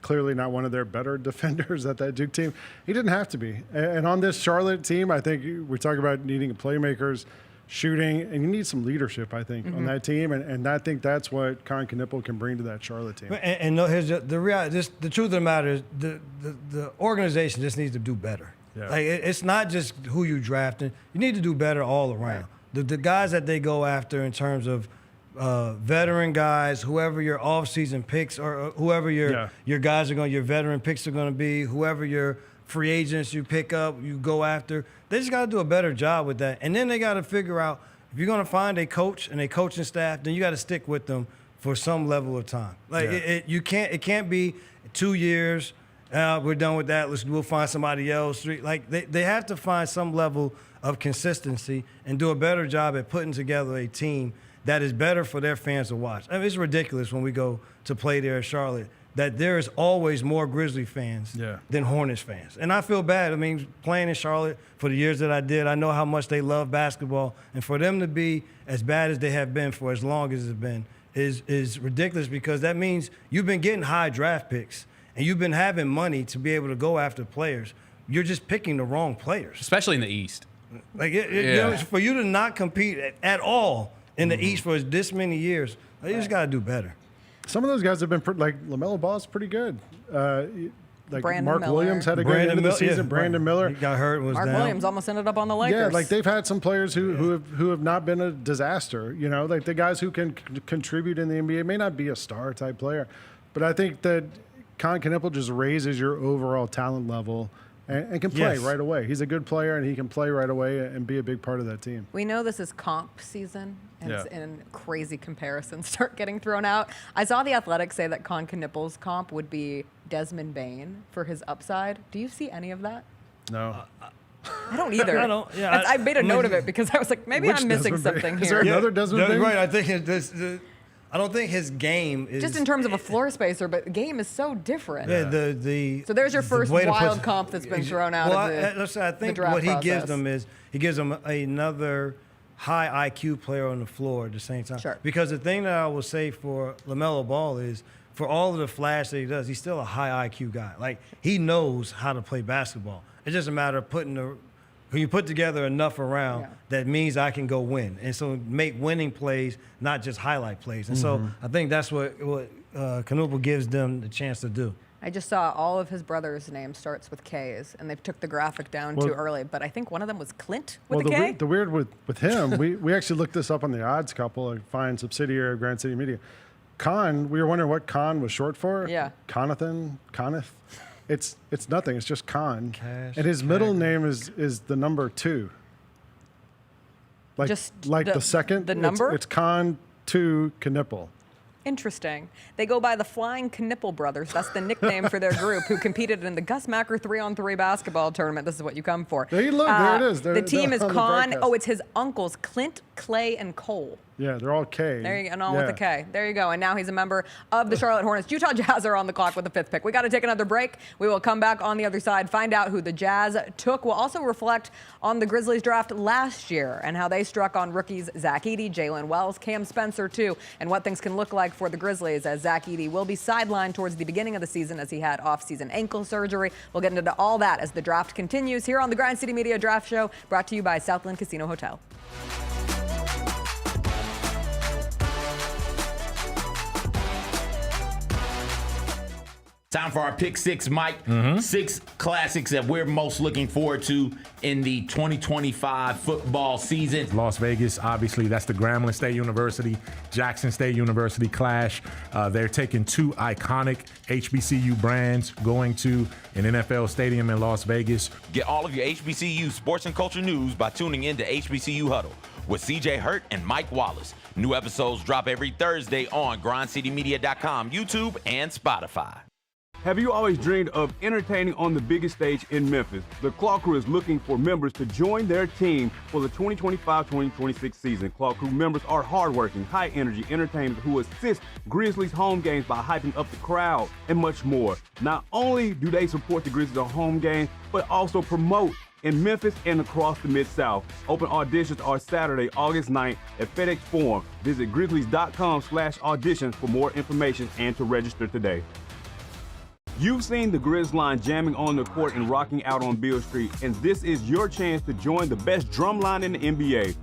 clearly not one of their better defenders at that Duke team. He didn't have to be. And on this Charlotte team, I think we talk about needing playmakers, shooting, and you need some leadership, I think, on that team. And I think that's what Knueppel can bring to that Charlotte team. And no, here's the reality. The truth of the matter is the organization just needs to do better. Yeah. Like it's not just who you drafting. You need to do better all around. Right. The guys that they go after in terms of veteran guys, whoever your off-season picks or whoever your guys are going, your veteran picks are going to be, whoever your free agents you pick up, you go after. They just got to do a better job with that. And then they got to figure out if you're going to find a coach and a coaching staff, then you got to stick with them for some level of time. Like it can't be 2 years. We're done with that. We'll find somebody else. Like they have to find some level of consistency and do a better job at putting together a team that is better for their fans to watch. I mean, it's ridiculous when we go to play there in Charlotte that there is always more Grizzly fans than Hornets fans. And I feel bad. I mean, playing in Charlotte for the years that I did, I know how much they love basketball. And for them to be as bad as they have been for as long as it's been is ridiculous, because that means you've been getting high draft picks and you've been having money to be able to go after players. You're just picking the wrong players. Especially in the East. Like, you know, for you to not compete at all in the East for this many years, you just got to do better. Some of those guys have been like LaMelo Ball is pretty good. Like Brandon Mark Miller. Williams had a good end of the season. Brandon Miller He got hurt. Was Mark down. Williams almost ended up on the Lakers. Yeah, like they've had some players who have not been a disaster. You know, like the guys who can contribute in the NBA may not be a star type player, but I think that Knueppel just raises your overall talent level and can play right away. He's a good player and he can play right away and be a big part of that team. We know this is comp season, and crazy comparisons start getting thrown out. I saw The Athletic say that Knueppel's comp would be Desmond Bane for his upside. Do you see any of that? No. I don't either. I don't. Yeah, I made a note of it because I was like, maybe I'm missing something Is here. there another Desmond Bane? Right. I think I don't think his game is Just in terms of a floor spacer, but the game is so different. Yeah, So there's your first way to wild put- comp that's been thrown out Well, of I the think draft what he gives process. them is he gives them another high IQ player on the floor at the same time. Sure. Because the thing that I will say for LaMelo Ball is, for all of the flash that he does, he's still a high IQ guy. Like, he knows how to play basketball. It's just a matter of when you put together enough around, that means I can go win. And so make winning plays, not just highlight plays. And so I think that's what Knueppel gives them the chance to do. I just saw all of his brothers' name starts with K's, and they took the graphic down too early. But I think one of them was Clint with a K. The weird with him, we actually looked this up on the odds couple, a fine subsidiary of Grand City Media. Khan, we were wondering what Khan was short for. Yeah. Coneth. It's nothing. It's just Khan. Cash, and his middle name is the number 2. Like the second. The number? It's Khan 2 Knueppel. Interesting. They go by the Flying Knueppel Brothers. That's the nickname for their group, who competed in the Gus Macker 3-on-3 basketball tournament. This is what you come for. There you look. There it is. The team is on the Con. broadcast. Oh, it's his uncles, Clint, Clay, and Cole. Yeah, they're all K. There you go, and all with a K. There you go. And now he's a member of the Charlotte Hornets. Utah Jazz are on the clock with the 5th pick. We got to take another break. We will come back on the other side, find out who the Jazz took. We'll also reflect on the Grizzlies draft last year and how they struck on rookies Zach Edey, Jalen Wells, Cam Spencer too, and what things can look like for the Grizzlies, as Zach Edey will be sidelined towards the beginning of the season as he had off-season ankle surgery. We'll get into all that as the draft continues here on the Grind City Media Draft Show, brought to you by Southland Casino Hotel. Time for our Pick Six, Mike. 6 classics that we're most looking forward to in the 2025 football season. Las Vegas, obviously, that's the Grambling State University, Jackson State University clash. They're taking 2 iconic HBCU brands going to an NFL stadium in Las Vegas. Get all of your HBCU sports and culture news by tuning in to HBCU Huddle with CJ Hurt and Mike Wallace. New episodes drop every Thursday on grindcitymedia.com, YouTube, and Spotify. Have you always dreamed of entertaining on the biggest stage in Memphis? The Claw Crew is looking for members to join their team for the 2025-2026 season. Claw Crew members are hardworking, high-energy entertainers who assist Grizzlies home games by hyping up the crowd and much more. Not only do they support the Grizzlies on home games, but also promote in Memphis and across the Mid-South. Open auditions are Saturday, August 9th at FedEx Forum. Visit grizzlies.com/auditions for more information and to register today. You've seen the Grizz line jamming on the court and rocking out on Beale Street, and this is your chance to join the best drum line in the NBA.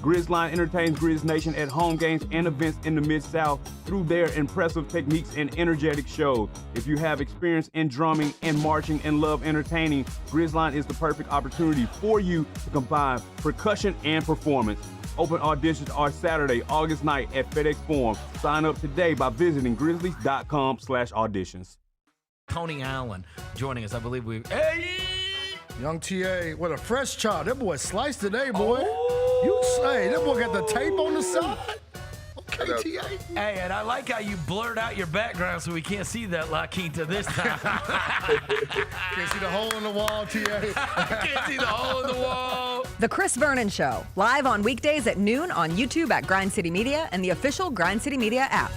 Grizz line entertains Grizz Nation at home games and events in the Mid-South through their impressive techniques and energetic shows. If you have experience in drumming and marching and love entertaining, Grizz line is the perfect opportunity for you to combine percussion and performance. Open auditions are Saturday, August 9th at FedEx Forum. Sign up today by visiting grizzlies.com/auditions. Tony Allen joining us. I believe Young TA with a fresh chop. That boy sliced today, boy. You say that boy got the tape on the side. Okay, TA. Hey, and I like how you blurred out your background so we can't see that La Quinta this time. Can't see the hole in the wall, TA. Can't see the hole in the wall. The Chris Vernon Show, live on weekdays at noon on YouTube at Grind City Media and the official Grind City Media app.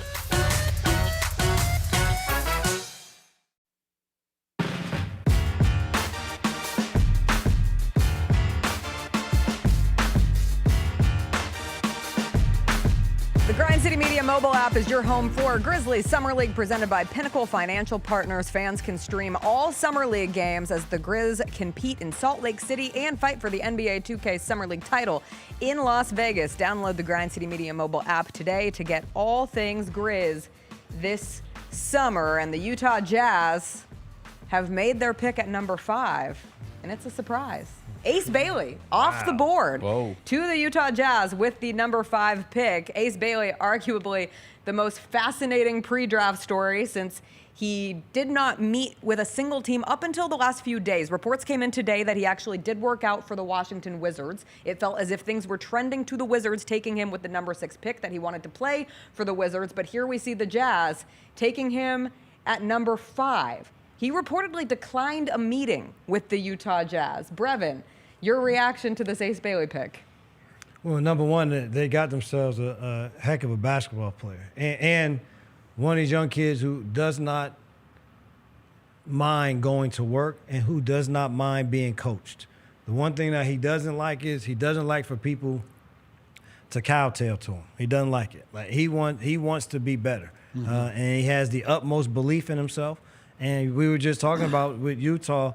The Grind City Media mobile app is your home for Grizzlies Summer League presented by Pinnacle Financial Partners. Fans can stream all Summer League games as the Grizz compete in Salt Lake City and fight for the NBA 2K Summer League title in Las Vegas. Download the Grind City Media mobile app today to get all things Grizz this summer. And the Utah Jazz have made their pick at number 5, and it's a surprise. Ace Bailey off the board to the Utah Jazz with the number 5 pick. Ace Bailey, arguably the most fascinating pre-draft story since he did not meet with a single team up until the last few days. Reports came in today that he actually did work out for the Washington Wizards. It felt as if things were trending to the Wizards, taking him with the number 6 pick, that he wanted to play for the Wizards. But here we see the Jazz taking him at number 5. He reportedly declined a meeting with the Utah Jazz. Brevin, your reaction to this Ace Bailey pick? Well, number one, they got themselves a heck of a basketball player. And one of these young kids who does not mind going to work and who does not mind being coached. The one thing that he doesn't like is he doesn't like for people to cowtail to him. He doesn't like it. Like he wants to be better. And he has the utmost belief in himself. And we were just talking about with Utah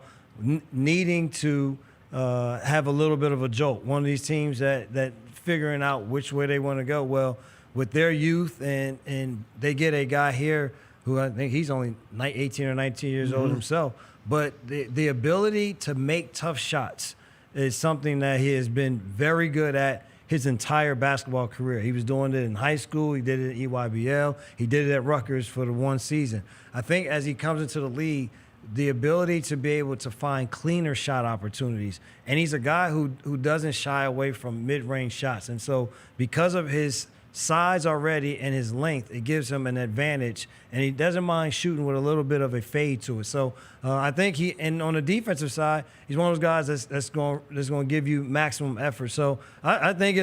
needing to have a little bit of a jolt. One of these teams that figuring out which way they want to go. Well, with their youth and they get a guy here who I think he's only 18 or 19 years old himself. But the ability to make tough shots is something that he has been very good at his entire basketball career. He was doing it in high school. He did it at EYBL. He did it at Rutgers for the one season. I think as he comes into the league, the ability to be able to find cleaner shot opportunities. And he's a guy who doesn't shy away from mid-range shots. And so because of his size already and his length, it gives him an advantage. And he doesn't mind shooting with a little bit of a fade to it. So I think and on the defensive side, he's one of those guys that's going to give you maximum effort. So I think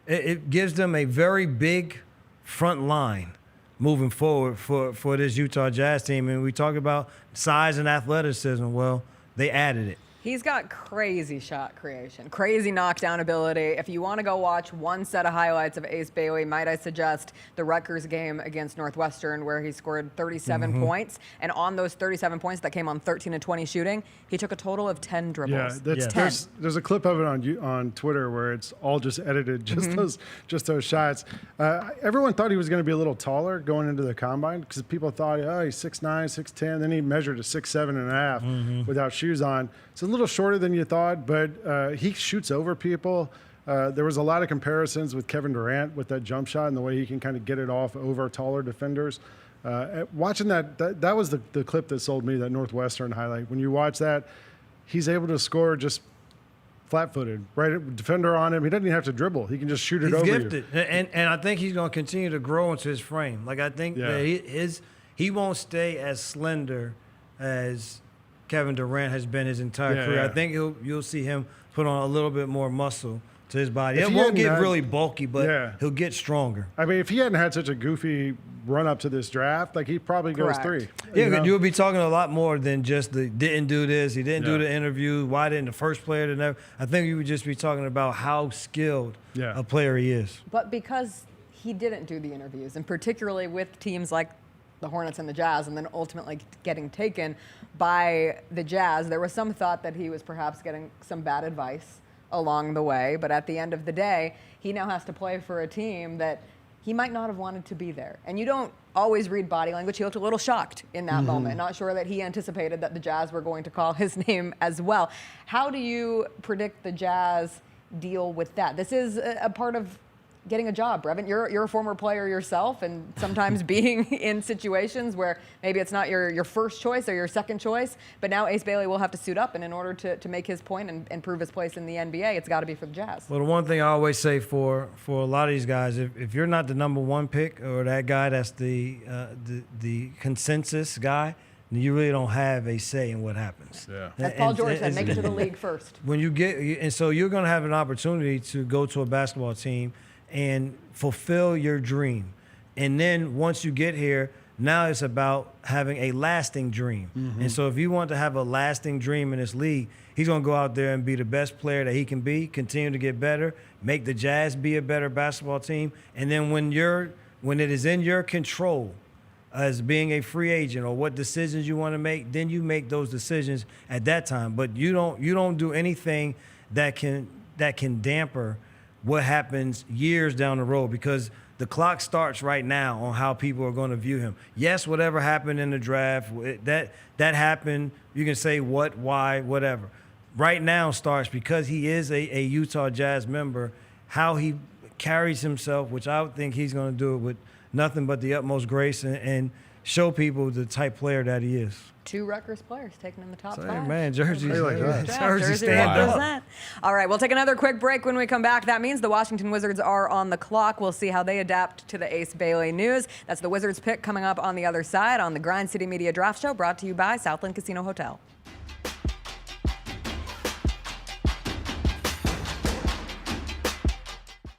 it gives them a very big front line moving forward for this Utah Jazz team. And we talk about size and athleticism. Well, they added it. He's got crazy shot creation, crazy knockdown ability. If you want to go watch one set of highlights of Ace Bailey, might I suggest the Rutgers game against Northwestern where he scored 37 points. And on those 37 points that came on 13 of 20 shooting, he took a total of 10 dribbles. Yeah, 10. There's a clip of it on Twitter where it's all just edited, just those shots. Everyone thought he was going to be a little taller going into the combine because people thought, oh, he's 6'9", 6'10". Then he measured a 6'7.5" without shoes on. It's a little shorter than you thought, but he shoots over people. There was a lot of comparisons with Kevin Durant with that jump shot and the way he can kind of get it off over taller defenders. Watching that was the clip that sold me, that Northwestern highlight. When you watch that, he's able to score just flat-footed, right? Defender on him. He doesn't even have to dribble. He can just shoot it over you. He's gifted, and I think he's going to continue to grow into his frame. Like I think that he won't stay as slender as Kevin Durant has been his entire career. I think you'll see him put on a little bit more muscle to his body. It won't get really bulky, but he'll get stronger. I mean, if he hadn't had such a goofy run up to this draft, like he probably goes 3. Yeah, you would be talking a lot more than just the didn't do this, he didn't do the interview, why didn't the first player to never. I think you would just be talking about how skilled a player he is. But because he didn't do the interviews, and particularly with teams like the Hornets and the Jazz, and then ultimately getting taken by the Jazz, there was some thought that he was perhaps getting some bad advice along the way. But at the end of the day, he now has to play for a team that he might not have wanted to be there. And you don't always read body language. He looked a little shocked in that moment, not sure that he anticipated that the Jazz were going to call his name as well. How do you predict the Jazz deal with that? This is a part of getting a job, Brevin. You're a former player yourself, and sometimes being in situations where maybe it's not your first choice or your second choice, but now Ace Bailey will have to suit up, and in order to make his point and prove his place in the NBA, it's got to be for the Jazz. Well, the one thing I always say for a lot of these guys, if you're not the number 1 pick or that guy that's the consensus guy, you really don't have a say in what happens. Yeah. As Paul George said, make it to the league first. When you get, and so you're going to have an opportunity to go to a basketball team and fulfill your dream. And then once you get here, now it's about having a lasting dream. And so if you want to have a lasting dream in this league, he's going to go out there and be the best player that he can be, continue to get better, make the Jazz be a better basketball team. And then when it is in your control as being a free agent or what decisions you want to make, then you make those decisions at that time. But you don't do anything that can damper what happens years down the road, because the clock starts right now on how people are going to view him. Yes, whatever happened in the draft, that happened. You can say what, why, whatever. Right now starts because he is a Utah Jazz member, how he carries himself, which I would think he's going to do it with nothing but the utmost grace and show people the type player that he is. 2 Rutgers players taken in the top 5. Hey, man, Jersey Jersey stand up. represent. All right, we'll take another quick break. When we come back, that means the Washington Wizards are on the clock. We'll see how they adapt to the Ace Bailey news. That's the Wizards pick coming up on the other side on the Grind City Media Draft Show, brought to you by Southland Casino Hotel.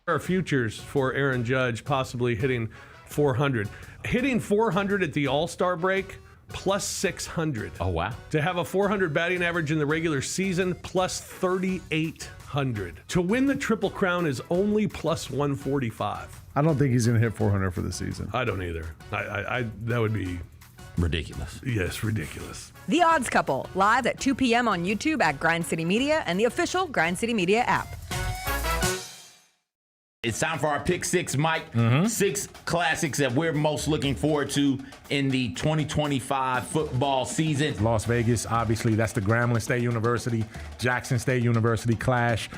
Our futures for Aaron Judge possibly hitting 400. Hitting 400 at the All-Star break, plus 600. Oh, wow. To have a 400 batting average in the regular season, plus 3,800. To win the Triple Crown is only plus 145. I don't think he's going to hit 400 for the season. I don't either. I that would be ridiculous. Yes, ridiculous. The Odds Couple, live at 2 p.m. on YouTube at Grind City Media and the official Grind City Media app. It's time for our Pick 6, Mike. 6 classics that we're most looking forward to in the 2025 football season. Las Vegas, obviously, that's the Grambling State University, Jackson State University clash.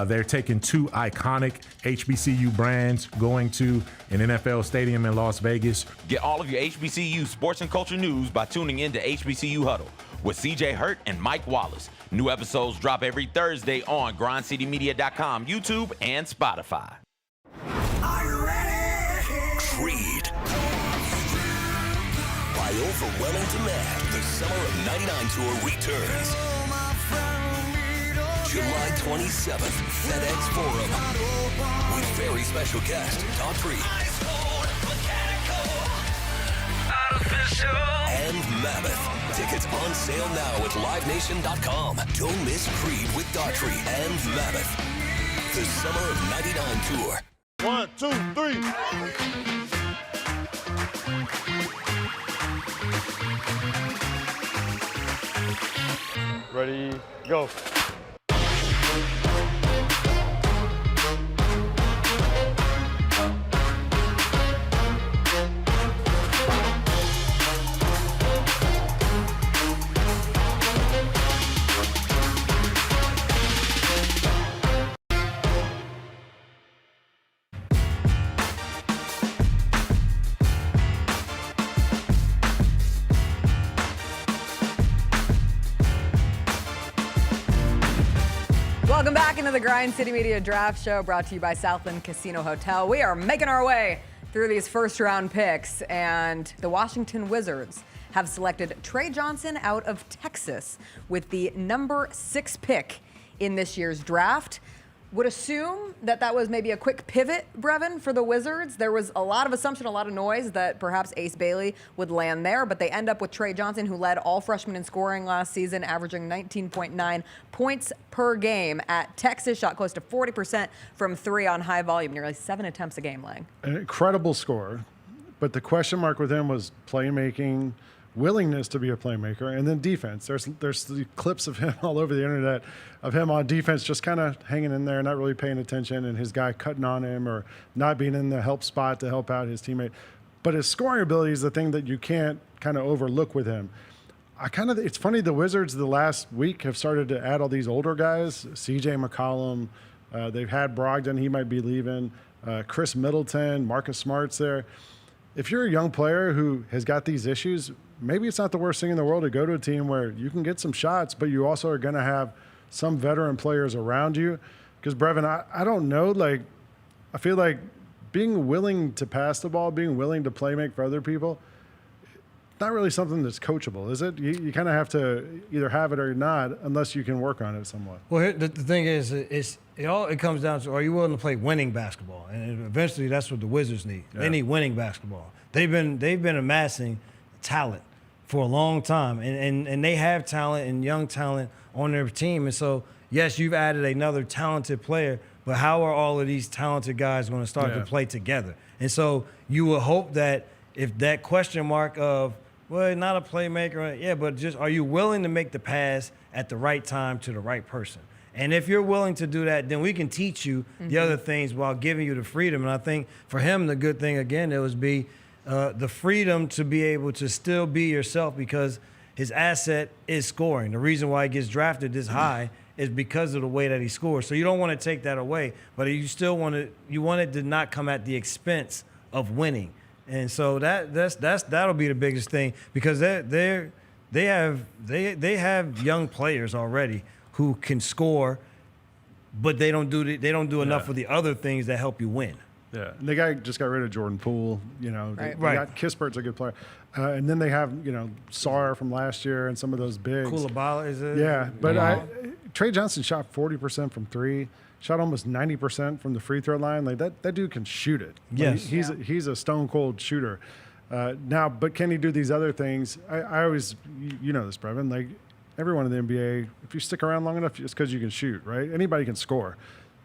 They're taking 2 iconic HBCU brands going to an NFL stadium in Las Vegas. Get all of your HBCU sports and culture news by tuning in to HBCU Huddle with CJ Hurt and Mike Wallace. New episodes drop every Thursday on grindcitymedia.com, YouTube, and Spotify. Are you ready? Creed. By overwhelming demand, the Summer of '99 tour returns. July 27th, FedEx Forum. With very special guest, Daughtry. And Mammoth. Tickets on sale now at livenation.com. Don't miss Creed with Daughtry and Mammoth. The Summer of '99 tour. 1, 2, 3. Ready, go. Welcome back into the Grind City Media Draft Show, brought to you by Southland Casino Hotel. We are making our way through these first-round picks, and the Washington Wizards have selected Trey Johnson out of Texas with the number 6 pick in this year's draft. Would assume that was maybe a quick pivot, Brevin, for the Wizards. There was a lot of assumption, a lot of noise that perhaps Ace Bailey would land there, but they end up with Trey Johnson, who led all freshmen in scoring last season, averaging 19.9 points per game at Texas, shot close to 40% from 3 on high volume, nearly 7 attempts a game, Lang. An incredible score, but the question mark with him was playmaking, willingness to be a playmaker, and then defense. There's the clips of him all over the internet of him on defense just kind of hanging in there, not really paying attention, and his guy cutting on him or not being in the help spot to help out his teammate. But his scoring ability is the thing that you can't kind of overlook with him. It's funny, the Wizards the last week have started to add all these older guys, CJ McCollum, they've had Brogdon, he might be leaving, Chris Middleton, Marcus Smart's there. If you're a young player who has got these issues, maybe it's not the worst thing in the world to go to a team where you can get some shots, but you also are going to have some veteran players around you. Because, Brevin, I don't know, I feel like being willing to pass the ball, being willing to play make for other people, not really something that's coachable, is it? You kind of have to either have it or not, unless you can work on it somewhat. Well, the thing is, it comes down to, are you willing to play winning basketball? And eventually, that's what the Wizards need. Yeah. They need winning basketball. They've been amassing talent for a long time, and they have talent and young talent on their team. And so, yes, you've added another talented player, but how are all of these talented guys going to start to play together? And so you would hope that if that question mark of, well, not a playmaker, but just are you willing to make the pass at the right time to the right person? And if you're willing to do that, then we can teach you the other things while giving you the freedom. And I think for him, the good thing, again, it was the freedom to be able to still be yourself, because his asset is scoring. The reason why he gets drafted this high is because of the way that he scores. So you don't want to take that away, but you still want it to not come at the expense of winning. And so that'll be the biggest thing, because they have young players already who can score, but they don't do enough of the other things that help you win. Yeah, and they just got rid of Jordan Poole. You know, they got Kispert's a good player, and then they have Sar from last year and some of those bigs. Koulibaly is it? Yeah, but Trey Johnson shot 40% from three, shot almost 90% from the free throw line. Like that dude can shoot it. Yes, he's a stone cold shooter. Now, but can he do these other things? I always, you know this, Brevin. Like everyone in the NBA, if you stick around long enough, it's because you can shoot, right? Anybody can score.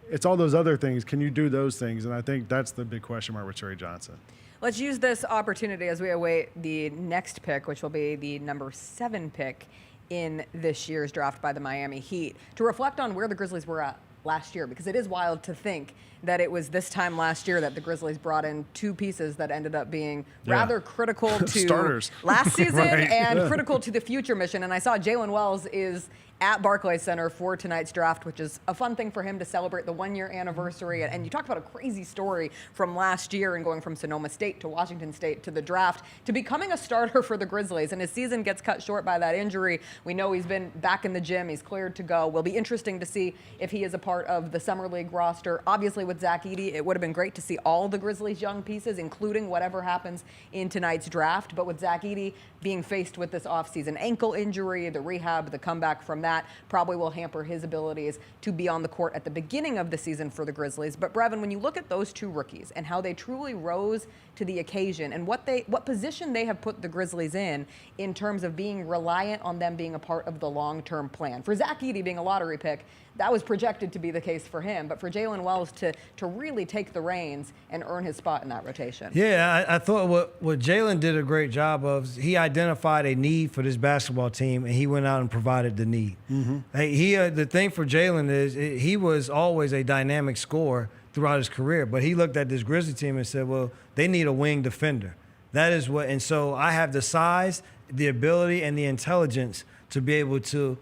It's all those other things. Can you do those things? And I think that's the big question mark with Trey Johnson. Let's use this opportunity as we await the next pick, which will be the number 7 pick in this year's draft by the Miami Heat, to reflect on where the Grizzlies were at last year, because it is wild to think that it was this time last year that the Grizzlies brought in 2 pieces that ended up being rather critical to starters last season right. and critical to the future mission. And I saw Jalen Wells is at Barclays Center for tonight's draft, which is a fun thing for him to celebrate the 1-year anniversary. And you talked about a crazy story from last year and going from Sonoma State to Washington State to the draft to becoming a starter for the Grizzlies. And his season gets cut short by that injury. We know he's been back in the gym. He's cleared to go. Will be interesting to see if he is a part of the Summer League roster. Obviously, with Zach Edey, it would have been great to see all the Grizzlies' young pieces, including whatever happens in tonight's draft. But with Zach Edey being faced with this offseason ankle injury, the rehab, the comeback from that probably will hamper his abilities to be on the court at the beginning of the season for the Grizzlies. But Brevin, when you look at those 2 rookies and how they truly rose to the occasion and what position they have put the Grizzlies in terms of being reliant on them being a part of the long-term plan. For Zach Edey being a lottery pick, that was projected to be the case for him. But for Jalen Wells to really take the reins and earn his spot in that rotation. Yeah, I thought what Jalen did a great job of, he identified a need for this basketball team, and he went out and provided the need. The thing for Jalen is he was always a dynamic scorer throughout his career, but he looked at this Grizzly team and said, well, they need a wing defender. That is what, and so I have the size, the ability, and the intelligence to be able to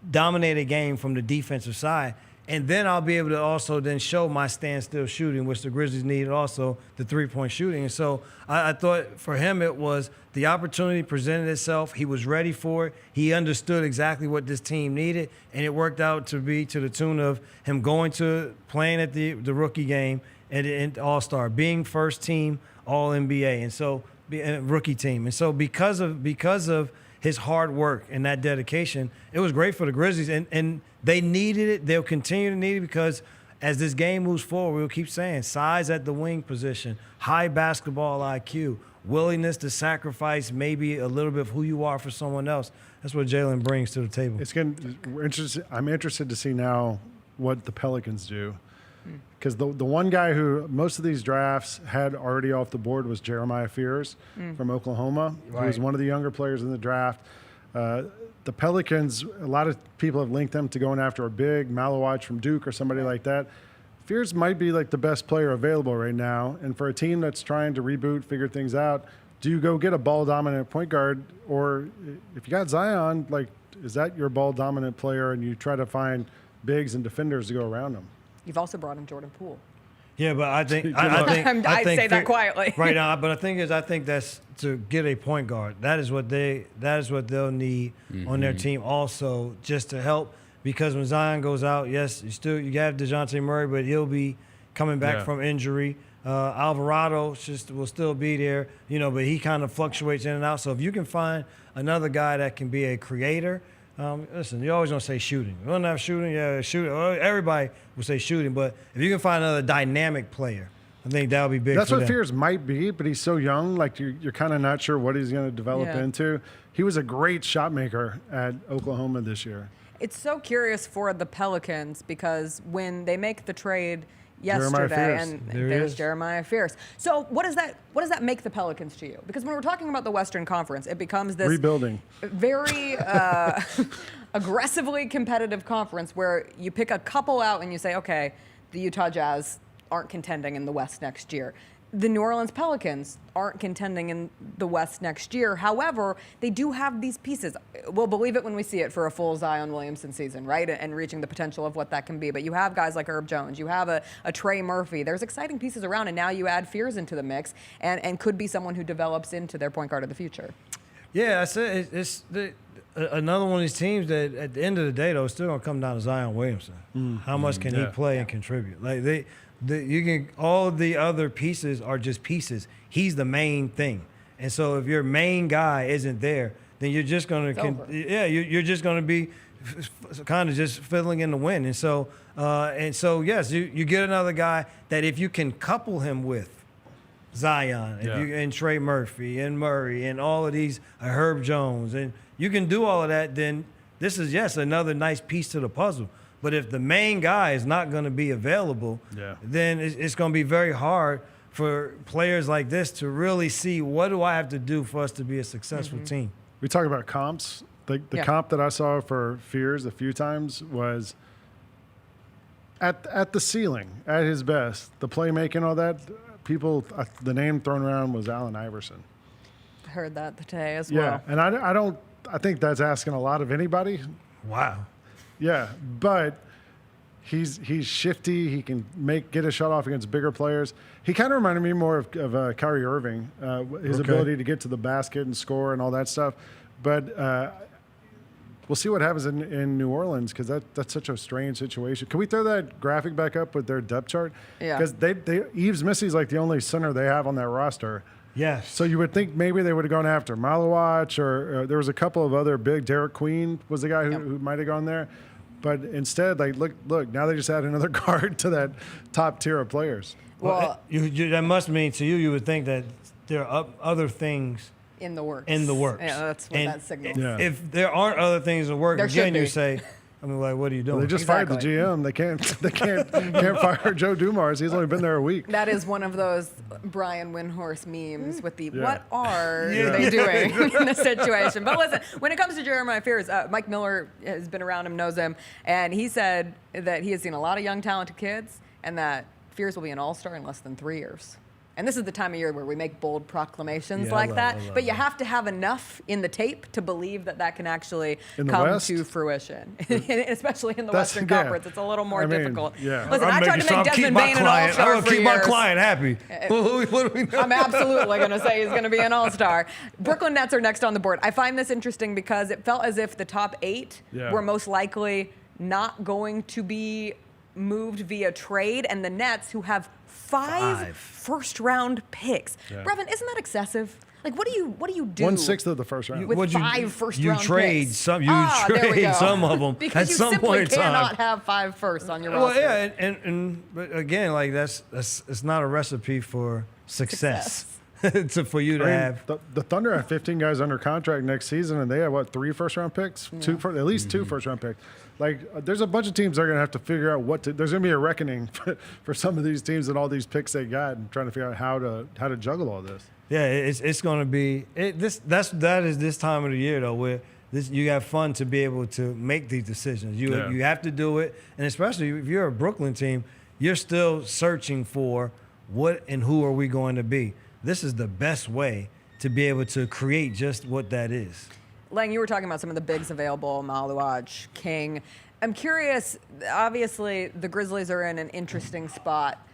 dominate a game from the defensive side. And then I'll be able to also then show my standstill shooting, which the Grizzlies needed also, the 3-point shooting. And so I thought for him it was the opportunity presented itself. He was ready for it. He understood exactly what this team needed, and it worked out to be to the tune of him playing at the rookie game and All-Star, being first team All-NBA, and so rookie team. And so because of his hard work and that dedication, it was great for the Grizzlies, and they needed it. They'll continue to need it because as this game moves forward, we'll keep saying size at the wing position, high basketball IQ, willingness to sacrifice maybe a little bit of who you are for someone else. That's what Jalen brings to the table. I'm interested to see now what the Pelicans do. Because the one guy who most of these drafts had already off the board was Jeremiah Fears from Oklahoma, who was one of the younger players in the draft. The Pelicans, a lot of people have linked them to going after a big Maluach from Duke or somebody like that. Fears might be like the best player available right now. And for a team that's trying to reboot, figure things out, do you go get a ball-dominant point guard? Or if you got Zion, like, is that your ball-dominant player and you try to find bigs and defenders to go around them? You've also brought in Jordan Poole. Yeah, but I think I say that quietly. Right now, but the thing is, I think that's to get a point guard. That is what they'll need on their team also, just to help. Because when Zion goes out, yes, you have DeJounte Murray, but he'll be coming back from injury. Alvarado will still be there, but he kind of fluctuates in and out. So if you can find another guy that can be a creator, listen, you always don't say shooting. We don't have shooting, shooting. Everybody will say shooting, but if you can find another dynamic player, I think that'll be big. That's for what them. Fears might be, but he's so young. Like you're kind of not sure what he's going to develop into. He was a great shot maker at Oklahoma this year. It's so curious for the Pelicans because when they make the trade yesterday, and there's Jeremiah Fears. So what does that make the Pelicans to you? Because when we're talking about the Western Conference, it becomes this rebuilding, very aggressively competitive conference where you pick a couple out and you say, okay, the Utah Jazz aren't contending in the West next year. The New Orleans Pelicans aren't contending in the West next year. However, they do have these pieces. We'll believe it when we see it for a full Zion Williamson season, right? And reaching the potential of what that can be. But you have guys like Herb Jones. You have a Trey Murphy. There's exciting pieces around, and now you add Fears into the mix and could be someone who develops into their point guard of the future. Yeah, I said it's another one of these teams that at the end of the day, though, it's still going to come down to Zion Williamson. How much can he play and contribute? Like all the other pieces are just pieces. He's the main thing, and so if your main guy isn't there, then you're just going to you're just going to be kind of just fiddling in the wind. And so yes, you get another guy that if you can couple him with Zion and Trey Murphy and Murray and all of these Herb Jones, and you can do all of that, then this is another nice piece to the puzzle. But if the main guy is not going to be available, then it's going to be very hard for players like this to really see what do I have to do for us to be a successful team. We talk about comps. The comp that I saw for Fears a few times was at the ceiling, at his best. The playmaking, all that, the name thrown around was Allen Iverson. I heard that today as well. Yeah, and I think that's asking a lot of anybody. Wow. Yeah, but he's shifty. He can get a shot off against bigger players. He kind of reminded me more of Kyrie Irving, his ability to get to the basket and score and all that stuff. But we'll see what happens in New Orleans because that's such a strange situation. Can we throw that graphic back up with their depth chart? Yeah. Because Yves Missy's like the only center they have on that roster. Yes. So you would think maybe they would have gone after Maluach or there was a couple of other big. Derik Queen was the guy who might have gone there. But instead, look, now they just add another guard to that top tier of players. Well, that must mean to you would think that there are other things in the works. Yeah, that's what that signals. Yeah. If there aren't other things in the works, again, you say, what are you doing? Well, they just fired the GM. They can't fire Joe Dumars. He's only been there a week. That is one of those Brian Windhorst memes with the what are they doing in this situation? But listen, when it comes to Jeremiah Fears, Mike Miller has been around him, knows him, and he said that he has seen a lot of young, talented kids, and that Fears will be an all-star in less than 3 years. And this is the time of year where we make bold proclamations like that. But you have to have enough in the tape to believe that can actually come to fruition, especially in the Western Conference. It's a little more difficult. Yeah. Listen, I tried to make Desmond Bain an all-star I'm going to keep my client happy. I'm absolutely going to say he's going to be an all-star. Brooklyn Nets are next on the board. I find this interesting because it felt as if the top 8 were most likely not going to be moved via trade, and the Nets, who have 5 first-round picks. Brevin, isn't that excessive? Like, what do you do? 1/6 of the first round with 5 first-round picks. You trade some of them because you simply cannot have 5 firsts on your roster. Well, yeah, and again, like that's it's not a recipe for success. For you to have the Thunder have 15 guys under contract next season, and they have 3 first-round picks, at least 2 first-round picks. Like, there's a bunch of teams that are going to have to figure out there's going to be a reckoning for some of these teams and all these picks they got, and trying to figure out how to juggle all this. Yeah, it's going to be that is this time of the year though where you have fun to be able to make these decisions. You have to do it, and especially if you're a Brooklyn team, you're still searching for what and who are we going to be. This is the best way to be able to create just what that is. Lang, you were talking about some of the bigs available, Maluach, King. I'm curious, obviously, the Grizzlies are in an interesting spot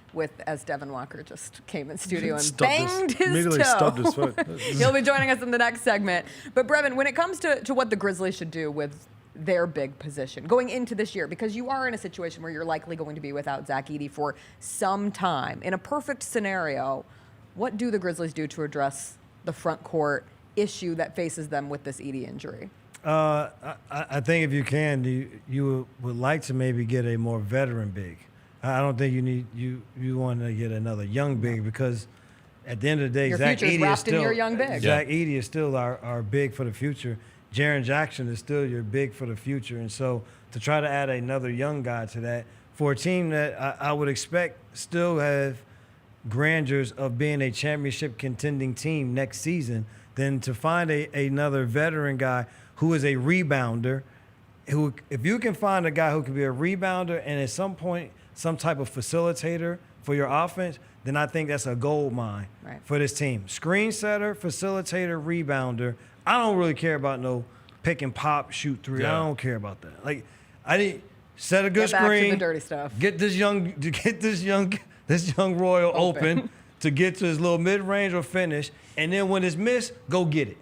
as Devin Walker just came in studio and banged his toe. Stubbed his foot. He'll be joining us in the next segment. But Brevin, when it comes to what the Grizzlies should do with their big position going into this year? Because you are in a situation where you're likely going to be without Zach Edey for some time. In a perfect scenario, what do the Grizzlies do to address the front court issue that faces them with this Edey injury? I think if you can, you would like to maybe get a more veteran big. I don't think you want to get another young big, because at the end of the day, Your Zach future's Edey wrapped is still in your young big. Zach Edey is still our big for the future. Jaren Jackson is still your big for the future, and so to try to add another young guy to that for a team that I would expect still have grandeurs of being a championship contending team next season, then to find another veteran guy who is a rebounder, who, if you can find a guy who can be a rebounder and at some point some type of facilitator for your offense, then I think that's a gold mine for this team. Screen setter, facilitator, rebounder. I don't really care about no pick and pop, shoot three. I don't care about that. Like, I need set a good Get back screen. to the dirty stuff. Get this young Royal open to get to his little mid range or finish, and then when it's missed, go get it.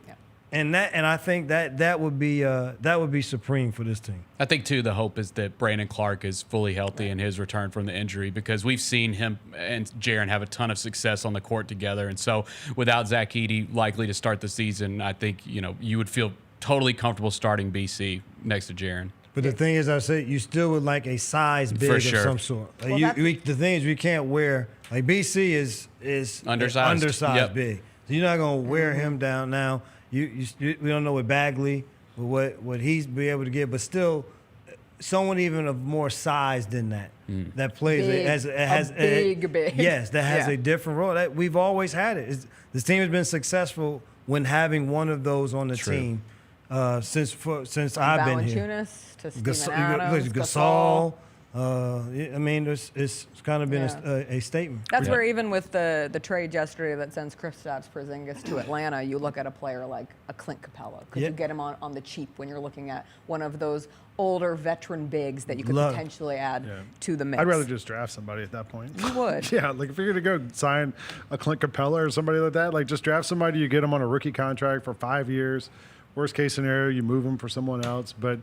And I think that would be supreme for this team. I think too the hope is that Brandon Clark is fully healthy in his return from the injury, because we've seen him and Jaren have a ton of success on the court together, and so without Zach Edey likely to start the season, I think you would feel totally comfortable starting BC next to Jaren. But the thing is, I say you still would like a size big of some sort. Like the thing is, we can't wear, like, BC is undersized big. So you're not gonna wear him down now. We don't know what Bagley, what he's be able to get, but still, someone even of more size than that that plays big. Yes, that has a different role. That we've always had it. This team has been successful when having one of those on the team since I've been here. Valanciunas to Steven Adams, Gasol. I mean, it's kind of been a statement. That's where even with the trade yesterday that sends Kristaps Porzingis to Atlanta, you look at a player like a Clint Capella. Could you get him on the cheap when you're looking at one of those older veteran bigs that you could potentially add to the mix? I'd rather just draft somebody at that point. You would. Yeah, like if you're going to go sign a Clint Capella or somebody like that, like just draft somebody, you get them on a rookie contract for 5 years. Worst case scenario, you move them for someone else, but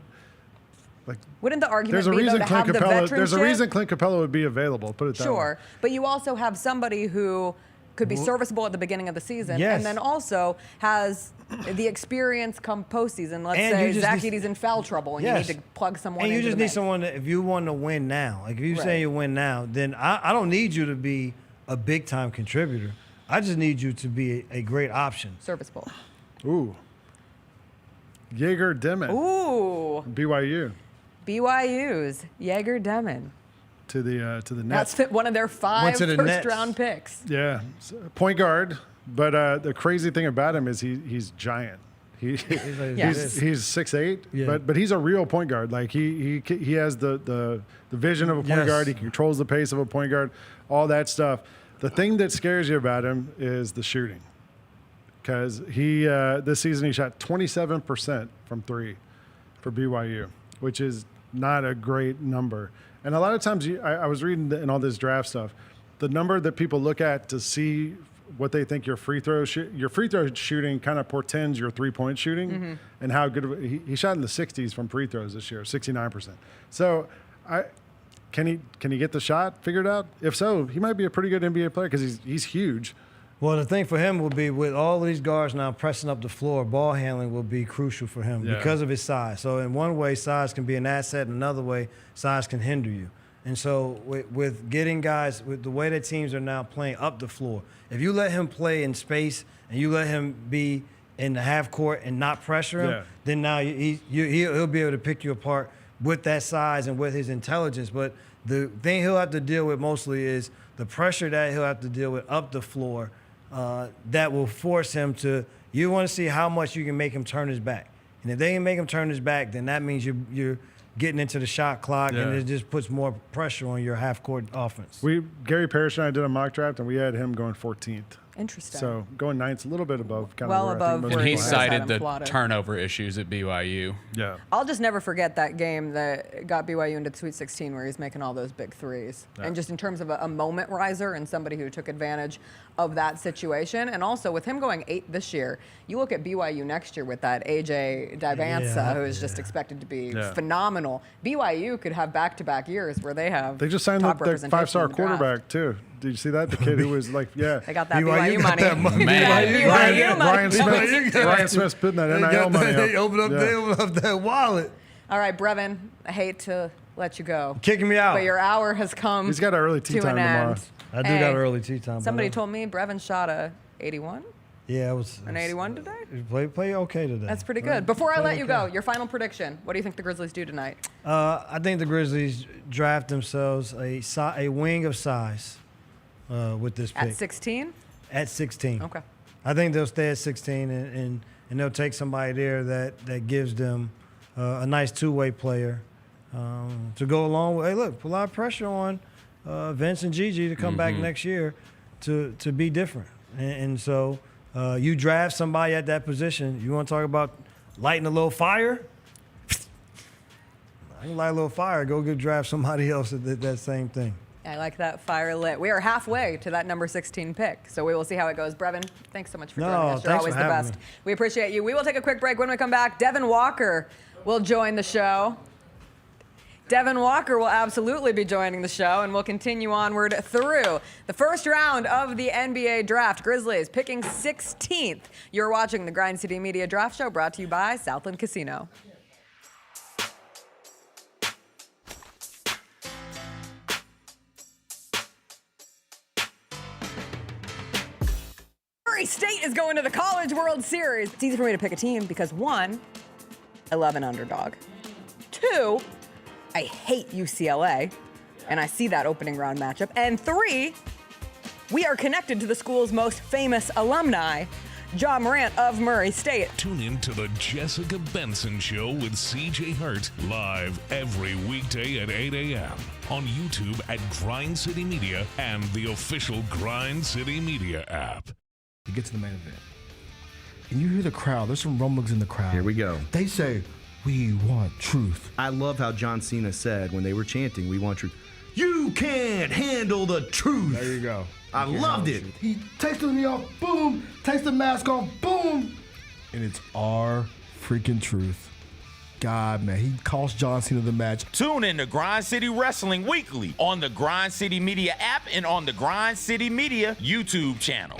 wouldn't the argument there's a be reason though, to have the veteranship? There's a reason Clint Capella would be available. Put it that way. Sure, but you also have somebody who could be serviceable at the beginning of the season, and then also has the experience come postseason. Let's say Zach Edey's in foul trouble, and you need to plug someone in. And you just need someone that, if you want to win now, like if you say you win now, then I don't need you to be a big time contributor. I just need you to be a great option. Serviceable. Ooh. Egor Demin. Ooh. BYU's Egor Demin. To the Nets. That's one of their 5 first-round picks. Yeah, point guard. But the crazy thing about him is he's giant. He's 6'8", but he's a real point guard. Like he has the vision of a point guard. He controls the pace of a point guard. All that stuff. The thing that scares you about him is the shooting. Because this season he shot 27% from three for BYU, which is not a great number. And a lot of times, I was reading in all this draft stuff, the number that people look at to see what they think your free throw shooting kind of portends your 3-point shooting and how good he shot in the 60s from free throws this year, 69%. So can he get the shot figured out? If so, he might be a pretty good NBA player because he's huge. Well, the thing for him will be, with all of these guards now pressing up the floor, ball handling will be crucial for him because of his size. So in one way, size can be an asset. In another way, size can hinder you. And so with getting guys, with the way that teams are now playing up the floor, if you let him play in space and you let him be in the half court and not pressure him, then now he'll be able to pick you apart with that size and with his intelligence. But the thing he'll have to deal with mostly is the pressure that he'll have to deal with up the floor. That will force him to. You want to see how much you can make him turn his back, and if they can make him turn his back, then that means you're getting into the shot clock, and it just puts more pressure on your half-court offense. Gary Parrish and I did a mock draft, and we had him going 14th. Interesting. So going ninth's a little bit above kind Well of where I above think most And he people have. cited the plotted. turnover issues at BYU. Yeah. I'll just never forget that game that got BYU into the Sweet 16 where he's making all those big threes. Yeah. And just in terms of a moment riser and somebody who took advantage of that situation. And also with him going 8 this year, you look at BYU next year with that AJ Divansa, who is just expected to be phenomenal. BYU could have back-to-back years where they have They just signed top the representation 5-star in the draft. quarterback too. Did you see that? The kid who was like, yeah. They got that BYU money. got that money. That BYU money. Brian Smith's putting that NIL money They up. opened up that wallet. All right, Brevin, I hate to let you go. Kicking me out. But your hour has come. He's got an early tea to time an tomorrow. end. I do Hey, got early tea time. Somebody told me Brevin shot a 81. Yeah, it was An 81 today? Play okay today. That's pretty good. Before I let you go, your final prediction. What do you think the Grizzlies do tonight? I think the Grizzlies draft themselves a wing of size with this pick. At 16? At 16. Okay. I think they'll stay at 16 and they'll take somebody there that gives them a nice two-way player to go along with. Hey, look, put a lot of pressure on Vince and Gigi to come back next year to be different. And so you draft somebody at that position. You want to talk about lighting a little fire? I can light a little fire. Go draft somebody else that did that same thing. I like that fire lit. We are halfway to that number 16 pick, so we will see how it goes. Brevin, thanks so much for joining us. You're thanks always for the having best. me. We appreciate you. We will take a quick break. When we come back, Devin Walker will join the show. Devin Walker will absolutely be joining the show, and we'll continue onward through the first round of the NBA draft. Grizzlies picking 16th. You're watching the Grind City Media Draft Show, brought to you by Southland Casino. Murray State is going to the College World Series. It's easy for me to pick a team because 1, I love an underdog. 2, I hate UCLA, and I see that opening round matchup. And 3, we are connected to the school's most famous alumni, Ja Morant of Murray State. Tune in to the Jessica Benson Show with CJ Hurt live every weekday at 8 a.m. on YouTube at Grind City Media and the official Grind City Media app. To get to the main event, and you hear the crowd. There's some rumblings in the crowd. Here we go. They say, "We want truth." I love how John Cena said when they were chanting, "We want truth." You can't handle the truth. There you go. I loved it. He takes me off, boom. Takes the mask off, boom. And it's our freaking truth. God, man, he cost John Cena the match. Tune in to Grind City Wrestling weekly on the Grind City Media app and on the Grind City Media YouTube channel.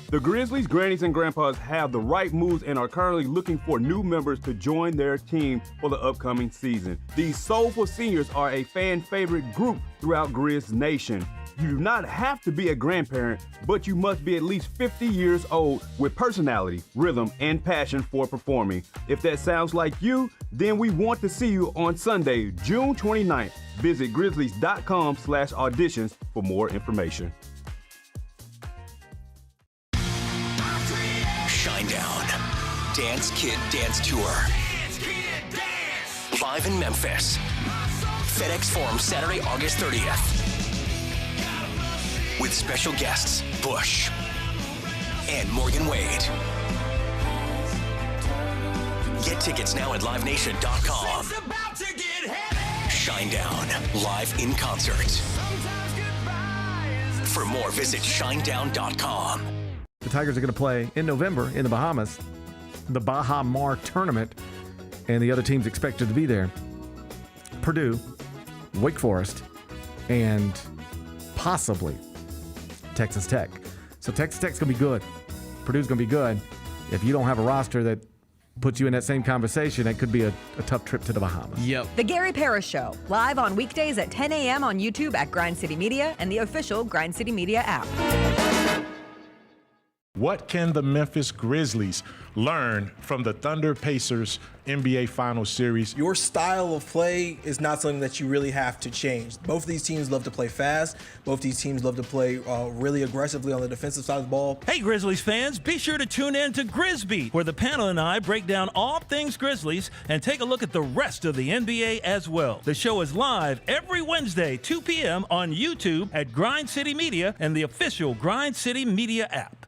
The Grizzlies, grannies, and grandpas have the right moves and are currently looking for new members to join their team for the upcoming season. These soulful seniors are a fan favorite group throughout Grizz Nation. You do not have to be a grandparent, but you must be at least 50 years old with personality, rhythm, and passion for performing. If that sounds like you, then we want to see you on Sunday, June 29th. Visit grizzlies.com/auditions for more information. Shinedown. Dance Kid Dance Tour. Live in Memphis. FedEx Forum, Saturday, August 30th. With special guests, Bush and Morgan Wade. Get tickets now at livenation.com. Shinedown, live in concert. For more, visit shinedown.com. The Tigers are going to play in November in the Bahamas, the Baha Mar tournament, and the other teams expected to be there. Purdue, Wake Forest, and possibly Texas Tech. So Texas Tech's going to be good. Purdue's going to be good. If you don't have a roster that puts you in that same conversation, that could be a tough trip to the Bahamas. Yep. The Gary Parrish Show, live on weekdays at 10 a.m. on YouTube at Grind City Media and the official Grind City Media app. What can the Memphis Grizzlies learn from the Thunder Pacers NBA Finals series? Your style of play is not something that you really have to change. Both of these teams love to play fast. Both these teams love to play really aggressively on the defensive side of the ball. Hey, Grizzlies fans, be sure to tune in to Grizzbeat, where the panel and I break down all things Grizzlies and take a look at the rest of the NBA as well. The show is live every Wednesday, 2 p.m. on YouTube at Grind City Media and the official Grind City Media app.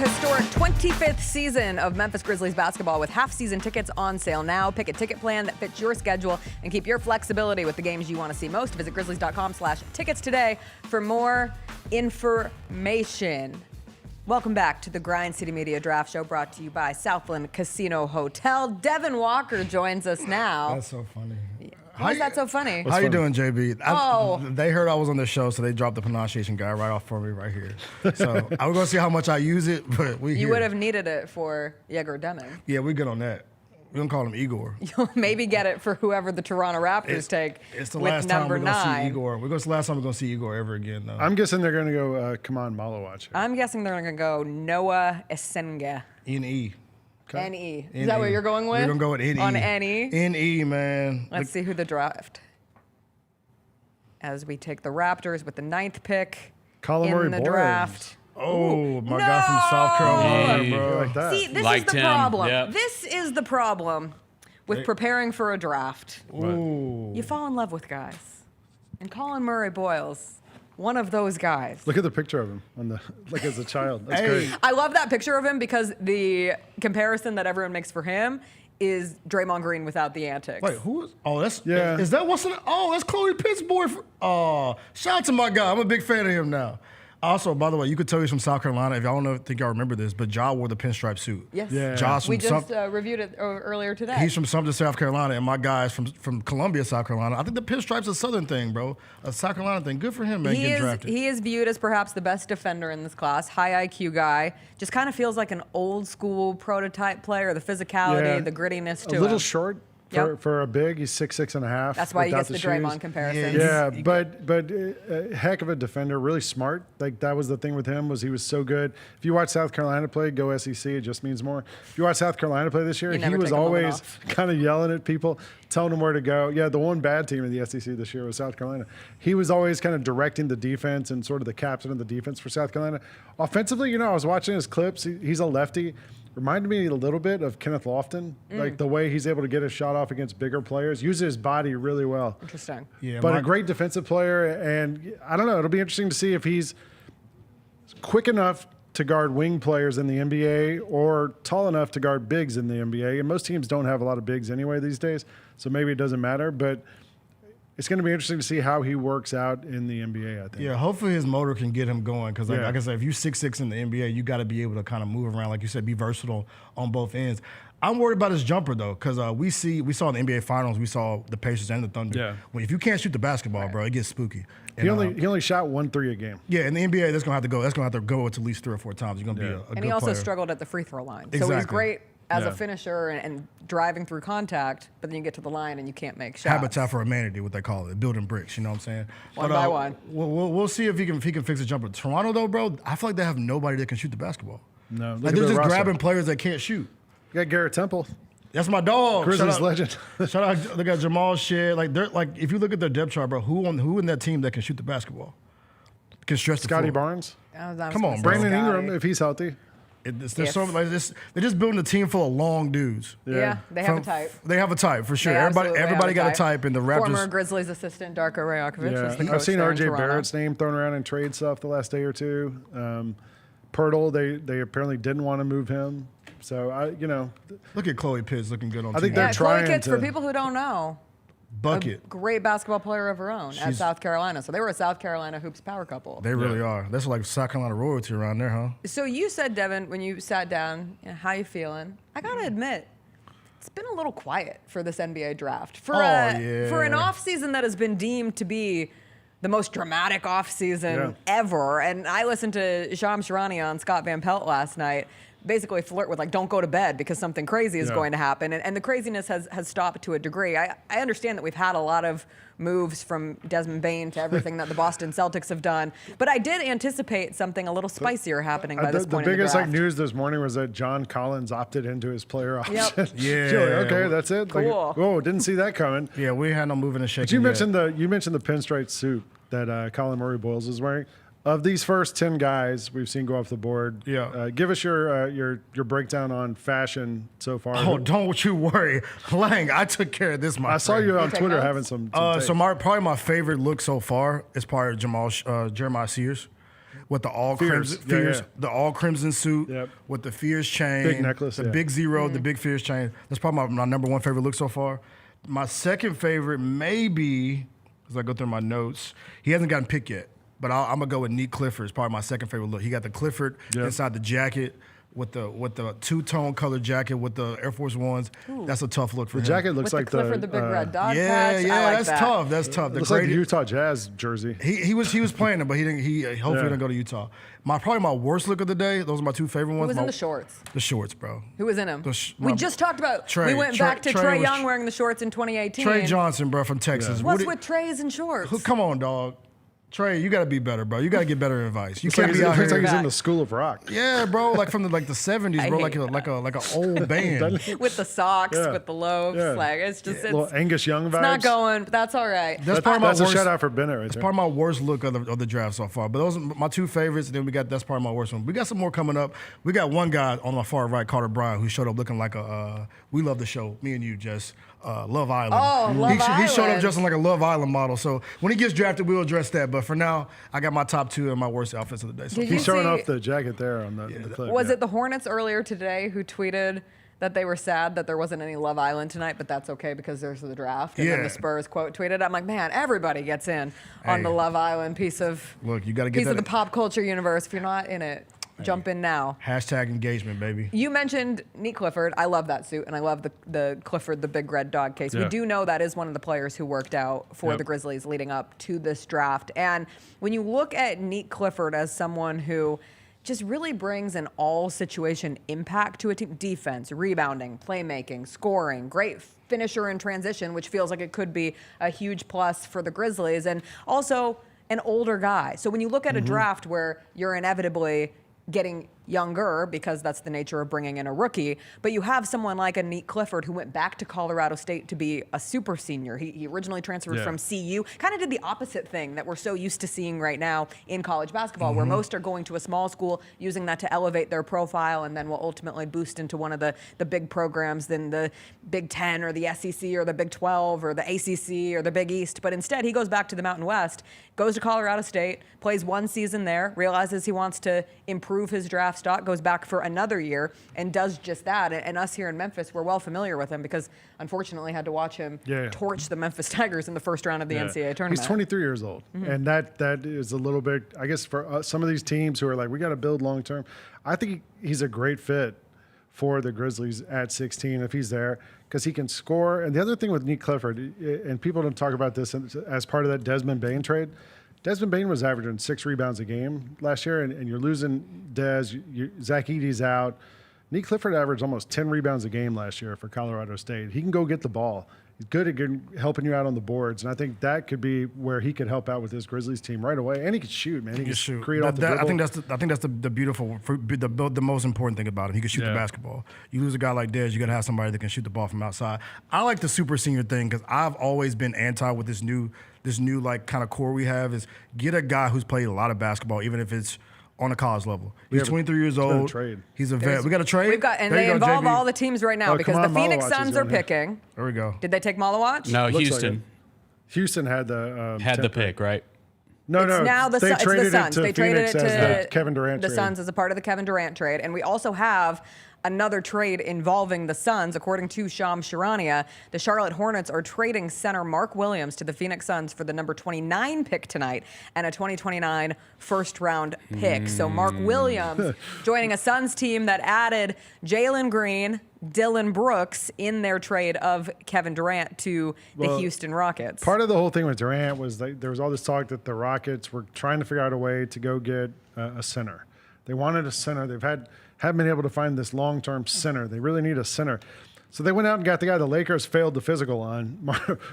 Historic 25th season of Memphis Grizzlies basketball with half-season tickets on sale now. Pick a ticket plan that fits your schedule and keep your flexibility with the games you want to see most. Visit grizzlies.com/tickets today for more information. Welcome back to the Grind City Media Draft Show, brought to you by Southland Casino Hotel. Devin Walker joins us now. That's so funny. Why is that so funny? How you doing, JB? Oh. They heard I was on the show, so they dropped the pronunciation guy right off for me right here. So I was going to see how much I use it, but You would have needed it for Egor Demin. Yeah, we're good on that. We're going to call him Egor. You'll maybe get it for whoever the Toronto Raptors take It's the with last time number we're going to 9. see Egor. It's the last time we're going to see Egor ever again, though. I'm guessing they're going to go Khaman Maluach. I'm guessing they're going to go Noah Essengue. N-E. N-E. Is that what you're going with? We're going to go with N-E. On N-E? N-E, man. Let's see who the draft. As we take the Raptors with the 9th pick Collin in the Murray-Boyles. draft. Oh, my guy from South Carolina, bro. Like that. See, this Liked is the him. problem. Yep. This is the problem with preparing for a draft. Ooh. You fall in love with guys. And Collin Murray-Boyles, one of those guys. Look at the picture of him on the like as a child. That's Hey. great. I love that picture of him because the comparison that everyone makes for him is Draymond Green without the antics. Wait, who is? Oh, that's Yeah. Is that what's in? Oh, that's Chloe Pitt's boy. Oh, shout out to my guy. I'm a big fan of him now. Also, by the way, you could tell he's from South Carolina. If y'all don't think y'all remember this, but Ja wore the pinstripe suit. Yes. Yeah. Josh We from just reviewed it earlier today. He's from Sumter, South Carolina, and my guy's from Columbia, South Carolina. I think the pinstripe's a Southern thing, bro. A South Carolina thing. Good for him, man, getting drafted. He is viewed as perhaps the best defender in this class. High IQ guy. Just kind of feels like an old school prototype player. The physicality, Yeah. the grittiness to A little him. short Yep. for a big. He's 6'6.5". That's why he without gets the Draymond shoes. comparison. Yeah, but a heck of a defender, really smart. Like that was the thing with him was he was so good. If you watch South Carolina play, go SEC. It just means more. If you watch South Carolina play this year, You he never was take a moment always off. kind of yelling at people, telling them where to go. Yeah, the one bad team in the SEC this year was South Carolina. He was always kind of directing the defense and sort of the captain of the defense for South Carolina. Offensively, I was watching his clips. He's a lefty. Reminded me a little bit of Kenneth Lofton, like the way he's able to get his shot off against bigger players, uses his body really well. Interesting. Yeah, But a great defensive player, and I don't know, it'll be interesting to see if he's quick enough to guard wing players in the NBA or tall enough to guard bigs in the NBA. And most teams don't have a lot of bigs anyway these days, so maybe it doesn't matter. But it's going to be interesting to see how he works out in the NBA, I think. Yeah, hopefully his motor can get him going because, like Yeah. I said, if you're 6'6" in the NBA, you got to be able to kind of move around, like you said, be versatile on both ends. I'm worried about his jumper though, because we saw in the NBA Finals, we saw the Pacers and the Thunder. Yeah. Well, if you can't shoot the basketball, bro, it gets spooky. He And, only shot 1-3 a game. yeah, in the NBA, that's gonna have to go. That's gonna have to go at least 3 or 4 times. You're gonna be a good And he also player. struggled at the free throw line. So he's Exactly. great as Yeah. a finisher and driving through contact, but then you get to the line and you can't make shots. Habitat for humanity, what they call it, building bricks. You know what I'm saying? One by one. We'll see if he can fix a jumper. Toronto though, bro, I feel like they have nobody that can shoot the basketball. No, Like they're just grabbing players that can't shoot. You got Garrett Temple. That's my dog. Grizzlies Shout out- legend. Shout out, they got Jamal Shead. Like they're like, if you look at their depth chart, bro, who in that team that can shoot the basketball? Can stretch the Scotty floor? Barnes. Come on, bro. Brandon Ingram, if he's healthy. There's so like this. They're just building a team full of long dudes. Yeah, they have a type. They have a type for sure. They absolutely Everybody have got a type in the Raptors. Former Grizzlies assistant Darko Rajakovic is the Yeah, coach I've seen there in RJ Toronto. Barrett's name thrown around in trade stuff the last day or two. Pirtle, they apparently didn't want to move him. So look at Chloe Pitts looking good on. I think TV. they're trying Chloe Kitts, to. for people who don't know, bucket. a great basketball player of her own at She's- South Carolina. So they were a South Carolina hoops power couple. They really are. That's like South Carolina royalty around there, huh? So you said, Devin, when you sat down, how you feeling? I gotta admit, it's been a little quiet for this NBA draft. For an offseason that has been deemed to be the most dramatic offseason ever. And I listened to Shams Charania on Scott Van Pelt last night. basically flirt with, like, don't go to bed because something crazy is going to happen. And the craziness has stopped to a degree. I understand that we've had a lot of moves from Desmond Bane to everything that the Boston Celtics have done, but I did anticipate something a little spicier happening by this point the in the biggest draft. news this morning was that John Collins opted into his player option. Yep. Yeah. Okay, that's it. Cool. Like, didn't see that coming. Yeah, we had no moving and shaking. But you mentioned the pinstripe suit that Collin Murray-Boyles is wearing. Of these first 10 guys we've seen go off the board, give us your breakdown on fashion so far. Oh, don't you worry, Lang. I took care of this. I saw you on Twitter having some. So probably my favorite look so far is probably Jeremiah Sears with the all crimson suit with the Fears chain, big necklace, the big zero, the big Fears chain. That's probably my number one favorite look so far. My second favorite maybe, as I go through my notes, he hasn't gotten picked yet. But I'm gonna go with Nick Clifford. It's probably my second favorite look. He got the Clifford inside the jacket with the two-tone color jacket with the Air Force Ones. Ooh. That's a tough look for him. The jacket looks like Clifford, the big red dog patch. Yeah, I like that's that. tough. That's tough. Looks like the Utah Jazz jersey. He was playing it, but he didn't. Hopefully didn't go to Utah. Probably my worst look of the day. Those are my two favorite ones. Who was in the shorts? The shorts, bro. Who was in them? We just talked about. Trey. We went back to Trey Trae was- Young wearing the shorts in 2018. Trey Johnson, bro, from Texas. What's with Trays and shorts? Come on, dog. Trey, you got to be better, bro. You got to get better advice. You It's can't like be out he's here. in the School of Rock. Yeah, bro, like from the 70s, bro, like an old band. With the socks, with the loaves, like it's just little Angus Young vibes. It's not going, but that's all right. That's part of my a worst. shout out for Bennett right It's there. part of my worst look of the draft so far. But those are my two favorites. And then that's part of my worst one. We got some more coming up. We got one guy on my far right, Carter Bryant, who showed up looking like a. We love the show, me and you, Jess. Love Island. Oh, Love He showed up Island. dressing like a Love Island model. So when he gets drafted, we'll address that. But for now, I got my top two and my worst outfits of the day. So Did you He's showing see- off the jacket there on the clip. Was it the Hornets earlier today who tweeted that they were sad that there wasn't any Love Island tonight, but that's okay because there's the draft? And then Yeah. the Spurs quote tweeted, I'm like, man, everybody gets in on Hey. the Love Island piece of Look, you got to get piece of that the pop culture universe. If you're not in it, jump in now. hashtag engagement, baby. You mentioned Nick Clifford. I love that suit, and I love the Clifford, the big red dog case. We Yeah. do know that is one of the players who worked out for the Grizzlies leading up to this draft. And when you look at Nick Clifford as someone who just really brings an all-situation impact to a team, defense, rebounding, playmaking, scoring, great finisher in transition, which feels like it could be a huge plus for the Grizzlies, and also an older guy. So when you look at a draft where you're inevitably getting younger because that's the nature of bringing in a rookie, but you have someone like a Nick Clifford who went back to Colorado State to be a super senior. He originally transferred from CU, kind of did the opposite thing that we're so used to seeing right now in college basketball, where most are going to a small school, using that to elevate their profile, and then will ultimately boost into one of the big programs in the Big 10 or the SEC or the Big 12 or the ACC or the Big East. But instead, he goes back to the Mountain West, goes to Colorado State, plays one season there, realizes he wants to improve his draft stock, goes back for another year, and does just that. And us here in Memphis, we're well familiar with him because unfortunately had to watch him torch the Memphis Tigers in the first round of the NCAA tournament. He's 23 years old, and that is a little bit, I guess, for some of these teams who are like, we got to build long term. I think he's a great fit for the Grizzlies at 16 if he's there, because he can score. And the other thing with Nick Clifford, and people don't talk about this as part of that Desmond Bane trade. Desmond Bane was averaging 6 rebounds a game last year, and you're losing Des. Zach Edey's out. Nick Clifford averaged almost 10 rebounds a game last year for Colorado State. He can go get the ball. He's good at helping you out on the boards, and I think that could be where he could help out with this Grizzlies team right away. And he can shoot, man. He can shoot. Create off the dribble. I think that's the beautiful, the most important thing about him. He can shoot the basketball. You lose a guy like Dez, you got to have somebody that can shoot the ball from outside. I like the super senior thing because I've always been anti with this new like kind of core we have is get a guy who's played a lot of basketball, even if it's on a college level. He's 23 years old. Trade. He's a vet. We got a trade. We've got, and There they you go, involve JB. all the teams right now because come the on, Phoenix Maluach is Suns are on here. picking. There we go. Did they take Maluach? No, Looks like Houston it. Houston had the had the pick, right? No, It's now the, they it's the traded Suns. it to They traded Phoenix it as to the Kevin Durant the trade. Suns as a part of the Kevin Durant trade. And we also have another trade involving the Suns. According to Shams Charania, the Charlotte Hornets are trading center Mark Williams to the Phoenix Suns for the number 29 pick tonight and a 2029 first-round pick. So Mark Williams joining a Suns team that added Jalen Green, Dylan Brooks in their trade of Kevin Durant to the Houston Rockets. Part of the whole thing with Durant was there was all this talk that the Rockets were trying to figure out a way to go get a center. They wanted a center. Haven't been able to find this long-term center. They really need a center. So they went out and got the guy the Lakers failed the physical on,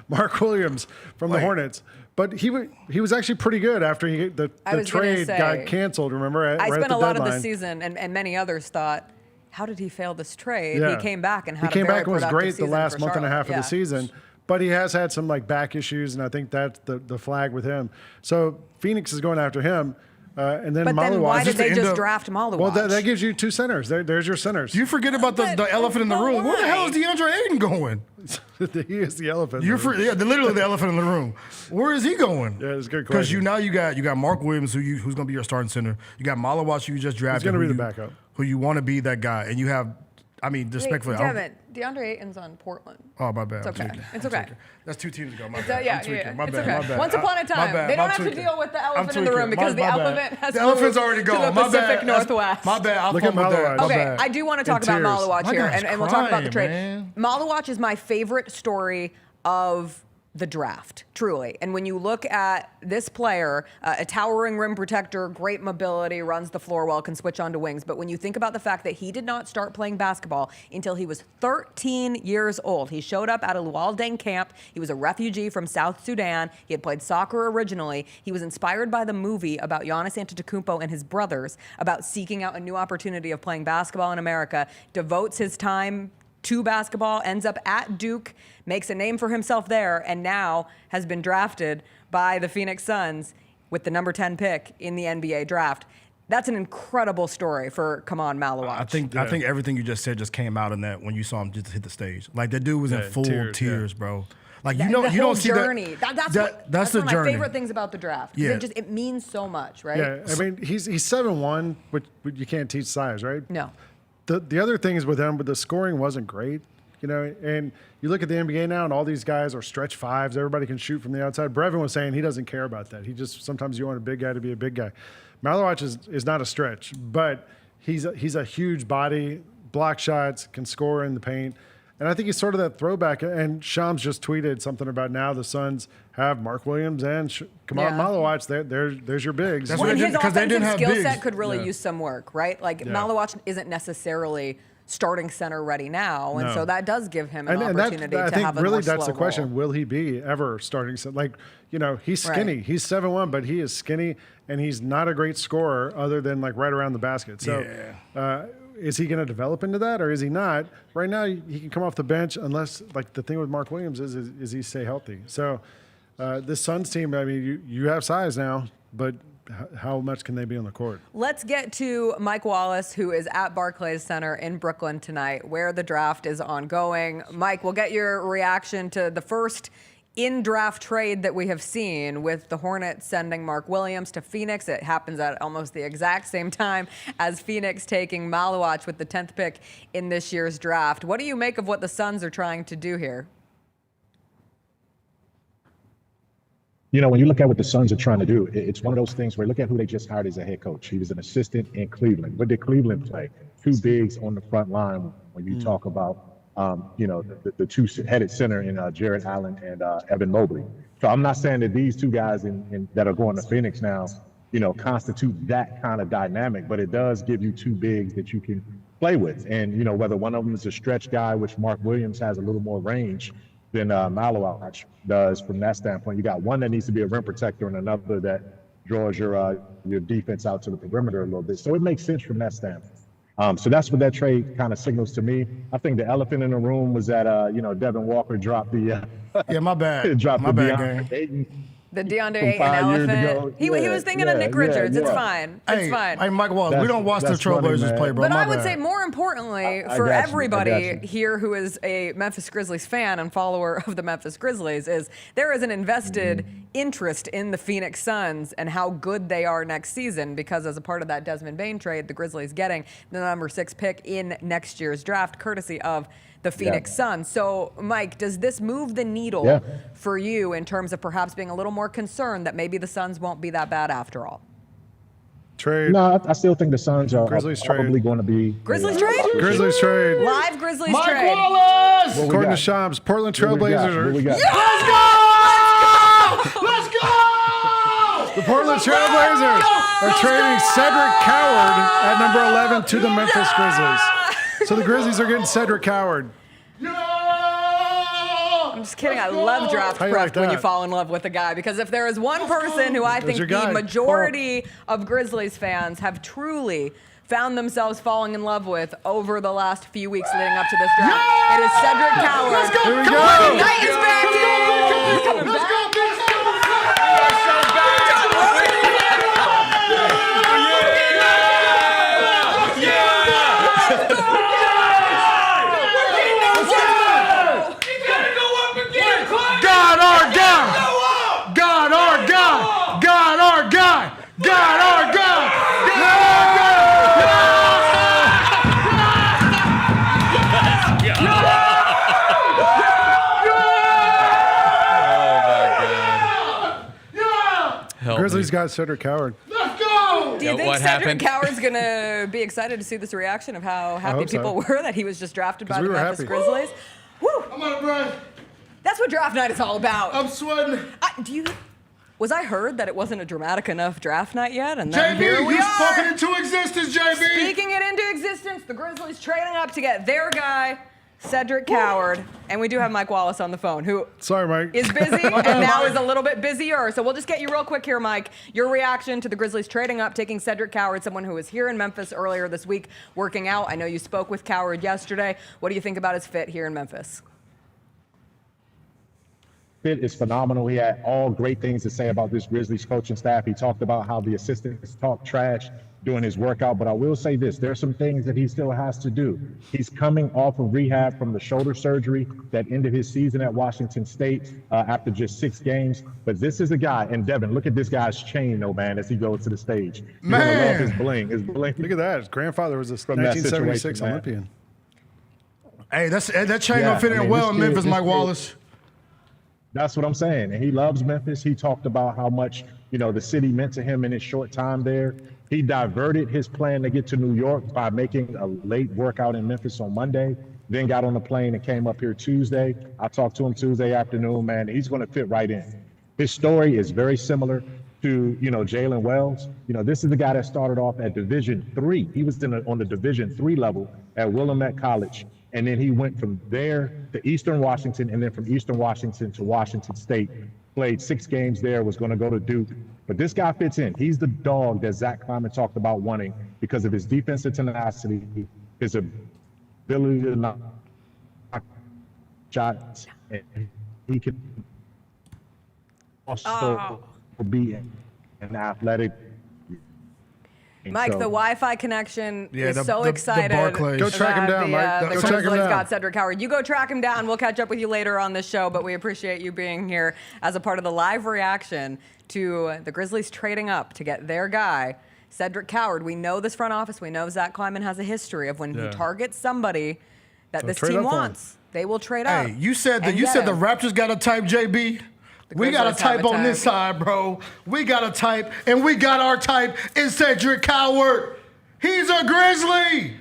Mark Williams from the Hornets. But he was actually pretty good after the trade got canceled, remember? I spent a lot of the season, and many others thought, how did he fail this trade? Yeah. He came back and had He came a very back and was productive great the season last for month and a half Charlotte. of the season. But he has had some like back issues, and I think that's the flag with him. So Phoenix is going after him. And then But Maluach. then why did they just draft Maluach? Well, that gives you two centers. There's your centers. You forget about the elephant in the room. Where the hell is DeAndre Ayton going? He is the elephant. Literally the elephant in the room. Where is he going? Yeah, it's a good Because question. you got Mark Williams, who's going to be your starting center. You got Maluach, who you just drafted. He's going to be the backup. Who you want to be that guy. And you have, respectfully. Demin, DeAndre Ayton's on Portland. Oh, my bad. It's okay. It's okay. That's 2 teams ago. My It's, bad. yeah, I'm tweaking. yeah. My It's bad. okay. My bad. Once upon a My time, bad. they don't I'm have to tweaking. deal with the I'm elephant in the room tweaking. because the elephant has the elephant's moved already gone. to the My Pacific bad. Northwest. My bad. I'll Look at Maluach. Okay, I do want to talk about Maluach here, guy's and we'll talk about the trade. crying, man. Maluach is my favorite story of the draft, truly. And when you look at this player, a towering rim protector, great mobility, runs the floor well, can switch onto wings. But when you think about the fact that he did not start playing basketball until he was 13 years old. He showed up at a Luolden camp. He was a refugee from South Sudan. He had played soccer originally. He was inspired by the movie about Giannis Antetokounmpo and his brothers, about seeking out a new opportunity of playing basketball in America, devotes his time to basketball, ends up at Duke, makes a name for himself there, and now has been drafted by the Phoenix Suns with the number 10 pick in the NBA draft. That's an incredible story for Khaman Maluach. I think everything you just said just came out in that when you saw him just hit the stage. Like that dude was in full tears, bro. Like the you whole don't see journey. That's the one of my journey. favorite things about the draft. Yeah. It means so much, right? Yeah, I mean, he's 7'1", but you can't teach size, right? No. The other thing is with him, but the scoring wasn't great, and you look at the NBA now, and all these guys are stretch fives. Everybody can shoot from the outside. Brevin was saying he doesn't care about that. Sometimes you want a big guy to be a big guy. Maluach is not a stretch, but he's a huge body, block shots, can score in the paint. And I think he's sort of that throwback. And Shams just tweeted something about now the Suns have Mark Williams and Khaman Maluach. There's your bigs. His offensive skill set could really use some work, right? Like Maluach isn't necessarily starting center ready now, and so that does give him an opportunity to have a more slow that's the question. role. Will he be ever starting center? Like, he's skinny. Right. He's 7'1", but he is skinny, and he's not a great scorer other than like right around the basket. So is he going to develop into that, or is he not? Right now, he can come off the bench unless, like, the thing with Mark Williams is he stay healthy. So this Suns team, I mean, you have size now, but how much can they be on the court? Let's get to Mike Wallace, who is at Barclays Center in Brooklyn tonight, where the draft is ongoing. Mike, we'll get your reaction to the first in-draft trade that we have seen with the Hornets sending Mark Williams to Phoenix. It happens at almost the exact same time as Phoenix taking Maluach with the 10th pick in this year's draft. What do you make of what the Suns are trying to do here? When you look at what the Suns are trying to do, it's one of those things where look at who they just hired as a head coach. He was an assistant in Cleveland. What did Cleveland play? Two bigs on the front line when you talk about, the two-headed center in Jared Allen and Evan Mobley. So I'm not saying that these two guys that are going to Phoenix now, constitute that kind of dynamic, but it does give you two bigs that you can play with. And, whether one of them is a stretch guy, which Mark Williams has a little more range than Maluach does from that standpoint. You got one that needs to be a rim protector and another that draws your defense out to the perimeter a little bit. So it makes sense from that standpoint. So that's what that trade kind of signals to me. I think the elephant in the room was that, Devin Walker dropped the my bad. dropped my the bad game. The DeAndre From Ayton 5 years elephant. ago. He was thinking of Nick Richards. It's fine. It's fine. Hey, Mike Wallace, we don't watch the Trailblazers play, bro. But I would say more importantly for I everybody here who is a Memphis Grizzlies fan and follower of the Memphis Grizzlies is there is an invested interest in the Phoenix Suns and how good they are next season because as a part of that Desmond Bane trade, the Grizzlies getting the number 6 pick in next year's draft courtesy of the Phoenix Suns. So, Mike, does this move the needle for you in terms of perhaps being a little more concerned that maybe the Suns won't be that bad after all? Trade. No, I still think the Suns are Grizzlies probably going to be. Grizzlies trade? Grizzlies trade. Live Grizzlies Mike trade. Wallace! According to Shams, Portland Trailblazers are. Let's go! Let's go! The Portland Trailblazers are trading Cedric Coward at number 11 to the Memphis Grizzlies. So the Grizzlies are getting Cedric Coward. I'm just kidding. I love draft prep when you fall in love with a guy, because if there is one person who I think the majority of Grizzlies fans have truly found themselves falling in love with over the last few weeks leading up to this draft, it is Cedric Coward. Let's go. Here we go. Knight is back in. Let's go. Grizzlies got Cedric Coward. Let's go! Do you think Cedric Coward's going to be excited to see this reaction of how happy people were that he was just drafted by the Memphis Grizzlies? Woo! I'm out of breath. That's what draft night is all about. I'm sweating. Was I heard that it wasn't a dramatic enough draft night yet? And then JB, here we you are. spoken into existence, JB. Speaking it into existence, the Grizzlies trading up to get their guy, Cedric Coward. And we do have Mike Wallace on the phone, who is busy and now is a little bit busier. So we'll just get you real quick here, Mike. Your reaction to the Grizzlies trading up, taking Cedric Coward, someone who was here in Memphis earlier this week working out. I know you spoke with Coward yesterday. What do you think about his fit here in Memphis? Fit is phenomenal. He had all great things to say about this Grizzlies coaching staff. He talked about how the assistants talk trash during his workout, but I will say this, there are some things that he still has to do. He's coming off of rehab from the shoulder surgery that ended his season at Washington State after just 6 games. But this is a guy, and Devin, look at this guy's chain, though, man, as he goes to the stage. You're gonna love his bling. His bling. Look at that. His grandfather was a 1976 Olympian. Hey, that chain don't fit in well in Memphis, Mike Wallace. That's what I'm saying. And he loves Memphis. He talked about how much, the city meant to him in his short time there. He diverted his plan to get to New York by making a late workout in Memphis on Monday, then got on the plane and came up here Tuesday. I talked to him Tuesday afternoon, man. He's going to fit right in. His story is very similar to, Jalen Wells. This is the guy that started off at Division III. He was on the Division III level at Willamette College. And then he went from there to Eastern Washington, and then from Eastern Washington to Washington State. Played 6 games there, was going to go to Duke. But this guy fits in. He's the dog that Zach Khaman talked about wanting because of his defensive tenacity, his ability to knock shots, and he can also be an athletic. Mike, the Wi-Fi connection is so excited. Go track him down, Mike. The Grizzlies got Cedric Coward. You go track him down. We'll catch up with you later on this show, but we appreciate you being here as a part of the live reaction to the Grizzlies trading up to get their guy, Cedric Coward. We know this front office. We know Zach Kleiman has a history of when he targets somebody that this team wants, they will trade up. Hey, you said the Raptors got a type, JB. We got a type on this side, bro. We got a type, and we got our type in Cedric Coward. He's a Grizzly.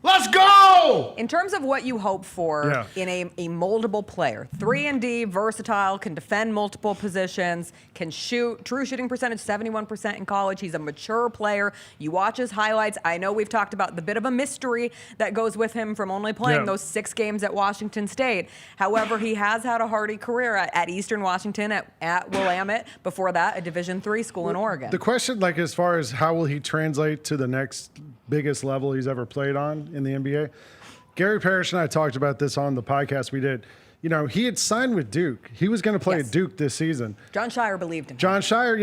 Let's go! In terms of what you hope for in a moldable player, 3-and-D, versatile, can defend multiple positions, can shoot, true shooting percentage 71% in college. He's a mature player. You watch his highlights. I know we've talked about the bit of a mystery that goes with him from only playing those 6 games at Washington State. However, he has had a hardy career at Eastern Washington, at Willamette. Before that, a Division III school in Oregon. The question, as far as how will he translate to the next biggest level he's ever played on in the NBA. Gary Parrish and I talked about this on the podcast we did. He had signed with Duke. He was going to play at Duke this season. John Shire believed in him. John Shire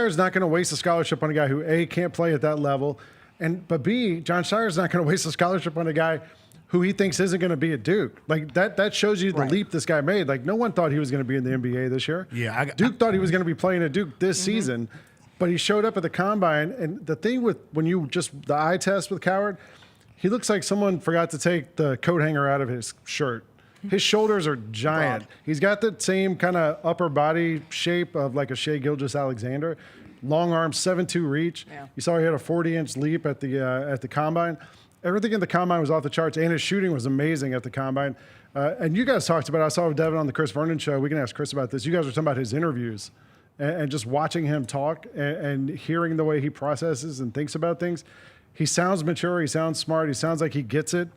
is not going to waste a scholarship on a guy who A, can't play at that level, but B, John Shire is not going to waste a scholarship on a guy who he thinks isn't going to be at Duke. That shows you the leap this guy made. No one thought he was going to be in the NBA this year. Yeah, Duke thought he was going to be playing at Duke this season. But he showed up at the combine, and the thing with the eye test with Coward, he looks like someone forgot to take the coat hanger out of his shirt. His shoulders are giant. Broad. He's got the same kind of upper body shape of like a Shai Gilgeous-Alexander. Long arms, 7'2" reach. Yeah. You saw he had a 40-inch leap at the combine. Everything in the combine was off the charts, and his shooting was amazing at the combine. And you guys talked about it. I saw Devin on the Chris Vernon show. We can ask Chris about this. You guys were talking about his interviews and just watching him talk and hearing the way he processes and thinks about things, he sounds mature. He sounds smart. He sounds like he gets it.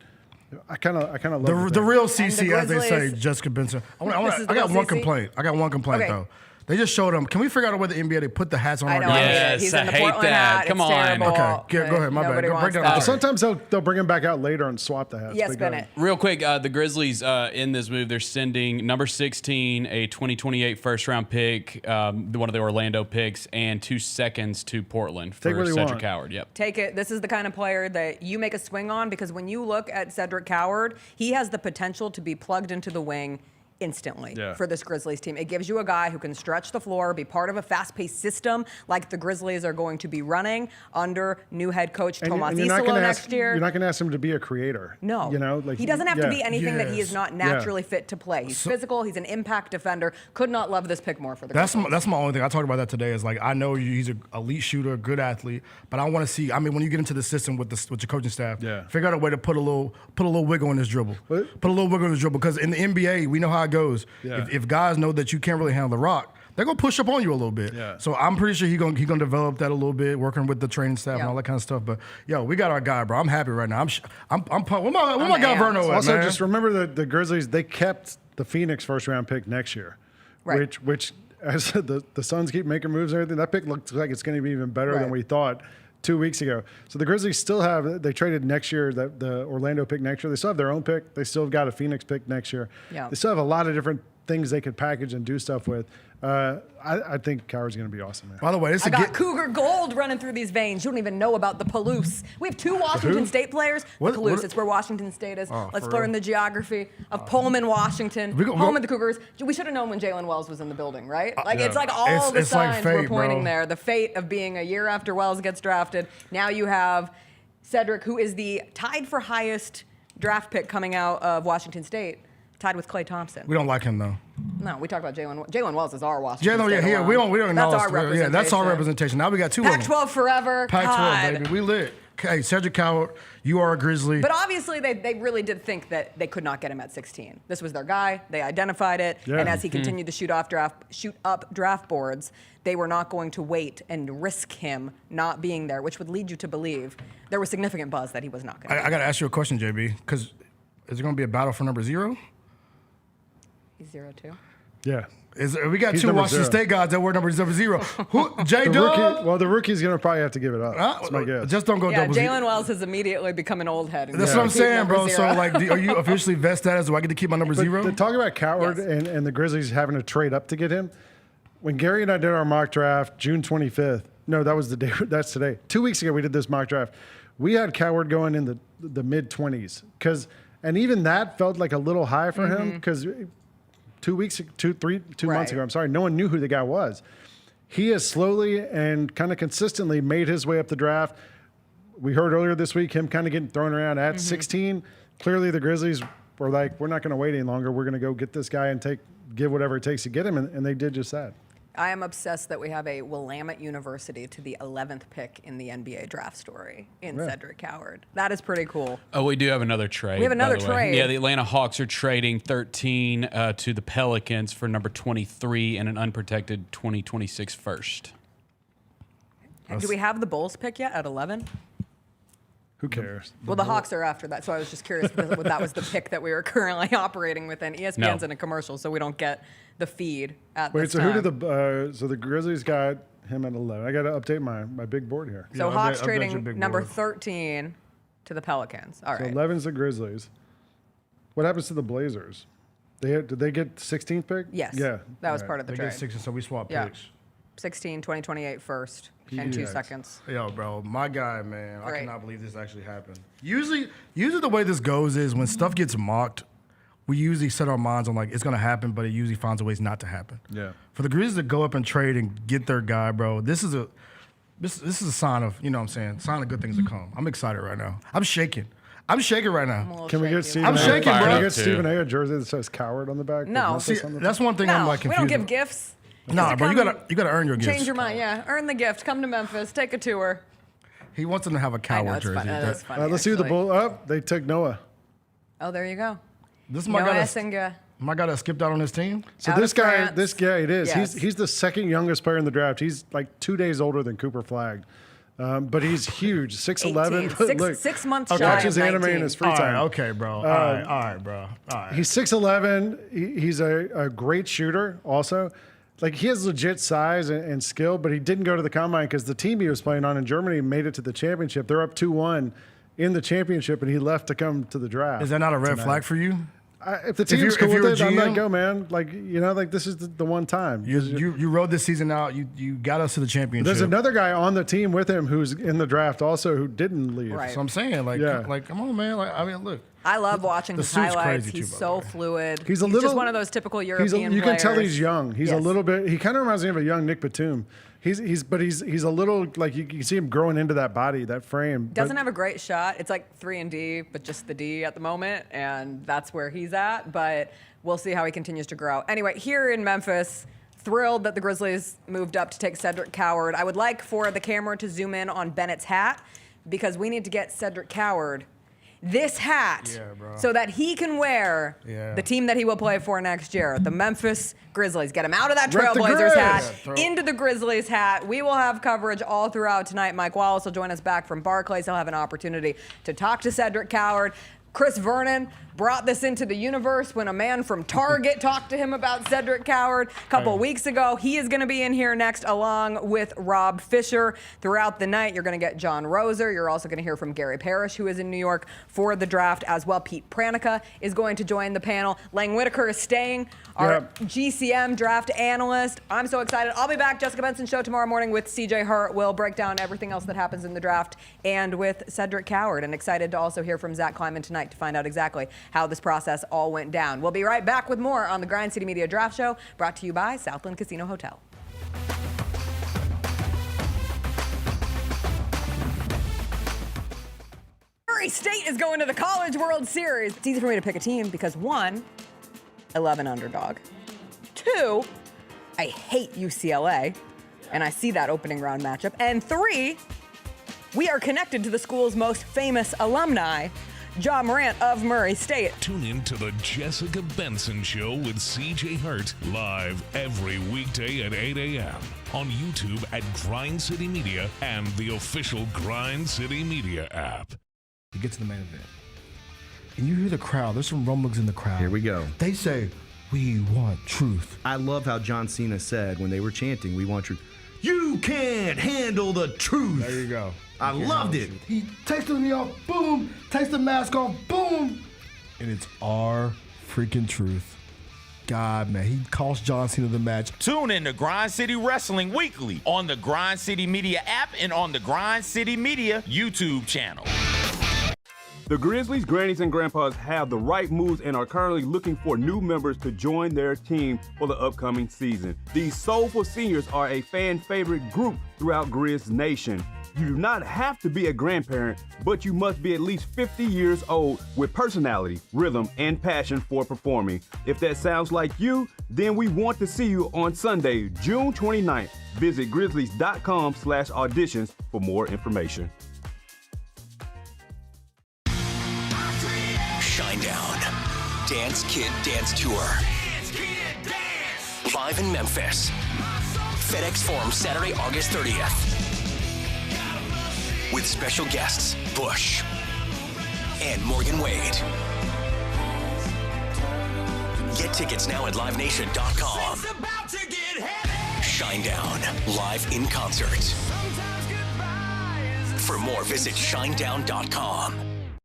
I kind of love the real CC, the as they say, Grizzlies- Jessica Benson. I This is the got real one CC? complaint. Okay. Though. They just showed him. Can we figure out a way the NBA they put the hats on I our know. guys? I hate it. Yes, He's I in the hate Portland that. hat. Come It's on. terrible. Okay, go ahead. My bad. Nobody Go wants break down that. the Sometimes they'll bring him back out later and swap the hats. Yes, but go ahead. Bennett. Real quick, the Grizzlies in this move, they're sending number 16, a 2028 first-round pick, one of the Orlando picks, and 2 seconds to Portland Take for what you Cedric want. Coward. Yep. Take it. This is the kind of player that you make a swing on, because when you look at Cedric Coward, he has the potential to be plugged into the wing instantly for this Grizzlies team. It gives you a guy who can stretch the floor, be part of a fast-paced system like the Grizzlies are going to be running under new head coach Tomas Isolo next year. You're not going to ask him to be a creator. No. You know, like he doesn't have to be anything that he is Yes. not naturally fit to play. He's physical. He's an impact defender. Could not love this pick more for the Grizzlies. That's my only thing. I talked about that today. Is like, I know he's an elite shooter, good athlete, but I want to see. I mean, when you get into the system with your coaching staff, figure out a way to put a little wiggle in this dribble. Put a little wiggle in this dribble, because in the NBA we know how it goes. Yeah. If guys know that you can't really handle the rock, they're gonna push up on you a little bit. Yeah. So I'm pretty sure he gonna develop that a little bit, working with the training staff and all that kind of stuff. But yo, we got our guy, bro. I'm happy right now. I'm pumped. Where my guy Verno at, Also, man? just remember that the Grizzlies, they kept the Phoenix first-round pick next year, which as the Suns keep making moves and everything, that pick looks like it's going to be even better than we thought 2 weeks ago. So the Grizzlies still have, they traded next year, the Orlando pick next year. They still have their own pick. They still got a Phoenix pick next year. Yeah. They still have a lot of different things they could package and do stuff with. I think Coward's going to be awesome, man. By the way, I got Cougar gold running through these veins. You don't even know about the Palouse. We have 2 Washington State players. What- The Palouse, what- it's where Washington State is. Oh, Let's for learn real? the geography of Pullman, Washington. Home of the Cougars. We should have known when Jalen Wells was in the building, right? Like, it's like all the It's like signs fate, were pointing bro. there. The fate of being a year after Wells gets drafted. Now you have Cedric, who is the tied for highest draft pick coming out of Washington State, tied with Klay Thompson. We don't like him though. No, we talk about Jalen Wells is our Washington Jalen, State yeah, alum. we don't That's know. our representation. Yeah, that's our representation. Now we got 2 of them. Pac-12 forever. Pac-12, God. baby. We lit. Hey, Cedric Coward, you are a Grizzly. But obviously, they really did think that they could not get him at 16. This was their guy. They identified it. Yeah. And as he continued to shoot up draft boards, they were not going to wait and risk him not being there, which would lead you to believe there was significant buzz that he was not going to. I got to ask you a question, JB, because is it going to be a battle for number 0? He's 0-2. Yeah. We got He's 2 number Washington 0. State guys that were number 0. Who? J The Dub? rookie, the rookie's going to probably have to give it up. That's my guess. Just don't go Yeah, double 0. Jalen Wells has immediately become an old head. That's what I'm saying, bro. So, like, are you officially vet status? Do I get to keep my number 0? To talk about Coward and the Grizzlies having to trade up to get him, when Gary and I did our mock draft, June 25th, no, that was the day, that's today. 2 weeks ago, we did this mock draft. We had Coward going in the mid-20s. And even that felt like a little high for him, because 2 months ago, no one knew who the guy was. He has slowly and kind of consistently made his way up the draft. We heard earlier this week him kind of getting thrown around at 16. Clearly, the Grizzlies were like, we're not going to wait any longer. We're going to go get this guy and give whatever it takes to get him, and they did just that. I am obsessed that we have a Willamette University to the 11th pick in the NBA draft story in Cedric Coward. That is pretty cool. Oh, we do have another trade. We have another by the way. trade. Yeah, the Atlanta Hawks are trading 13 to the Pelicans for number 23 and an unprotected 2026 first. Do we have the Bulls pick yet at 11? Who cares? Well, the Hawks are after that, so I was just curious if that was the pick that we were currently operating within. ESPN's in a commercial, so we don't get the feed at this time. Who did so the Grizzlies got him at 11. I got to update my big board here. So Hawks trading number 13 to the Pelicans. All right. So 11's the Grizzlies. What happens to the Blazers? Did they get 16th pick? Yes. Yeah. That was part of the They trade. get 16, so we swap Yeah. picks. 16, 2028 first, and 2 seconds. Yo, bro, my guy, man, I Right. cannot believe this actually happened. Usually the way this goes is when stuff gets mocked, we usually set our minds on like it's gonna happen, but it usually finds a ways not to happen. Yeah. For the Grizzlies to go up and trade and get their guy, bro, this is a sign of, you know what I'm saying, sign of good things to come. I'm excited right now. I'm shaking right now. Can we get Stephen I'm A? shaking, Can bro. we get Stephen A. a jersey that says Coward on the back? No. With See, Memphis on the that's back? one thing No, I'm like we confused. don't give about. gifts. Nah, bro, you Come- gotta earn your gifts. Change your mind, yeah. Earn the gift. Come to Memphis. Take a tour. He wants them to have a Coward it's jersey. fun. That is funny, Let's see who the actually. Bull. They took Noah. Oh, there you go. This is my Noah guy. Essengue. My guy that skipped out on his team. So this guy, it is. Yes. He's the second youngest player in the draft. He's like 2 days older than Cooper Flagg. But he's huge, 6'11". 18. Look, 6 months I'll shy watch his of anime 19. in his free All time. right, okay, bro. All right, bro. All right. He's 6'11". He's a great shooter also. Like, he has legit size and skill, but he didn't go to the combine because the team he was playing on in Germany made it to the championship. They're up 2-1 in the championship, and he left to come to the draft. Is that not a red tonight. flag for you? If the team's cool you're with a it, I'm GM, like, go, man. Like, like this is the one time. You rode this season out. You got us to the championship. There's another guy on the team with him who's in the draft also who didn't leave. Right. So I'm saying, like, come on, man. Like, I mean, look. I love watching The his suit's highlights. crazy, He's too, by so fluid. He's a just little- one of those typical European You can tell players. he's young. He's a Yes. little bit. He kind of reminds me of a young Nick Batum. He's a little like you can see him growing into that body, that frame. Doesn't have a great shot. It's like 3 and D, but just the D at the moment, and that's where he's at. But we'll see how he continues to grow. Anyway, here in Memphis, thrilled that the Grizzlies moved up to take Cedric Coward. I would like for the camera to zoom in on Bennett's hat because we need to get Cedric Coward this hat so that he can wear the team that he will play for next year, the Memphis Grizzlies. Get him out of that Rep the Trailblazers Grizz. hat, into the Grizzlies hat. We will have coverage all throughout tonight. Mike Wallace will join us back from Barclays. He'll have an opportunity to talk to Cedric Coward. Chris Vernon brought this into the universe when a man from Target talked to him about Cedric Coward a couple weeks ago. He is going to be in here next along with Rob Fisher. Throughout the night, you're going to get John Roser. You're also going to hear from Gary Parrish, who is in New York for the draft as well. Pete Pranica is going to join the panel. Lang Whitaker is staying, our GCM draft analyst. I'm so excited. I'll be back. Jessica Benson Show tomorrow morning with CJ Hurt. We'll break down everything else that happens in the draft and with Cedric Coward. And excited to also hear from Zach Kleiman tonight to find out exactly how this process all went down. We'll be right back with more on the Grind City Media Draft Show, brought to you by Southland Casino Hotel. Murray State is going to the College World Series. It's easy for me to pick a team because 1, I love an underdog. 2, I hate UCLA, and I see that opening round matchup. And 3, we are connected to the school's most famous alumni, John Morant of Murray State. Tune in to the Jessica Benson Show with CJ Hurt live every weekday at 8 a.m. on YouTube at Grind City Media and the official Grind City Media app. You get to the main event, and you hear the crowd. There's some rumblings in the crowd. Here we go. They say, "We want truth." I love how John Cena said when they were chanting, "We want truth." You can't handle the truth. There you go. I loved it. He takes the knee off, boom. Takes the mask off, boom. And it's our freaking truth. God, man, he cost John Cena the match. Tune in to Grind City Wrestling weekly on the Grind City Media app and on the Grind City Media YouTube channel. The Grizzlies, grannies, and grandpas have the right moves and are currently looking for new members to join their team for the upcoming season. These soulful seniors are a fan favorite group throughout Grizz Nation. You do not have to be a grandparent, but you must be at least 50 years old with personality, rhythm, and passion for performing. If that sounds like you, then we want to see you on Sunday, June 29th. Visit grizzlies.com/auditions for more information. Shinedown. Dance Kid Dance Tour. Live in Memphis. FedEx Forum, Saturday, August 30th. With special guests, Bush and Morgan Wade. Get tickets now at livenation.com. Shinedown, live in concert. For more, visit shinedown.com.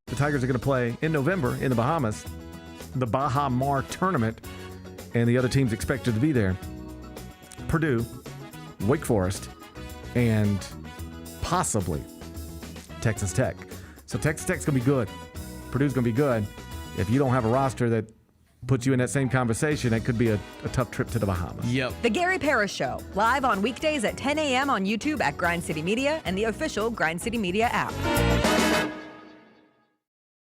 The Tigers are going to play in November in the Bahamas, the Baha Mar tournament, and the other teams expected to be there. Purdue, Wake Forest, and possibly Texas Tech. So Texas Tech's going to be good. Purdue's going to be good. If you don't have a roster that puts you in that same conversation, it could be a tough trip to the Bahamas. Yep. The Gary Parrish Show, live on weekdays at 10 a.m. on YouTube at Grind City Media and the official Grind City Media app.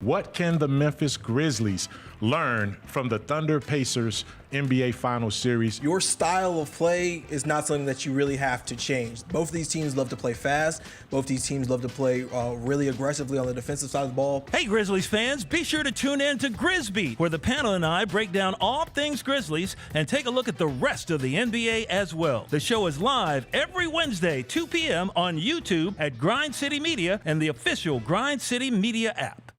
What can the Memphis Grizzlies learn from the Thunder Pacers NBA Finals series? Your style of play is not something that you really have to change. Both of these teams love to play fast. Both these teams love to play really aggressively on the defensive side of the ball. Hey, Grizzlies fans, be sure to tune in to Grizzbeat, where the panel and I break down all things Grizzlies and take a look at the rest of the NBA as well. The show is live every Wednesday, 2 p.m. on YouTube at Grind City Media and the official Grind City Media app.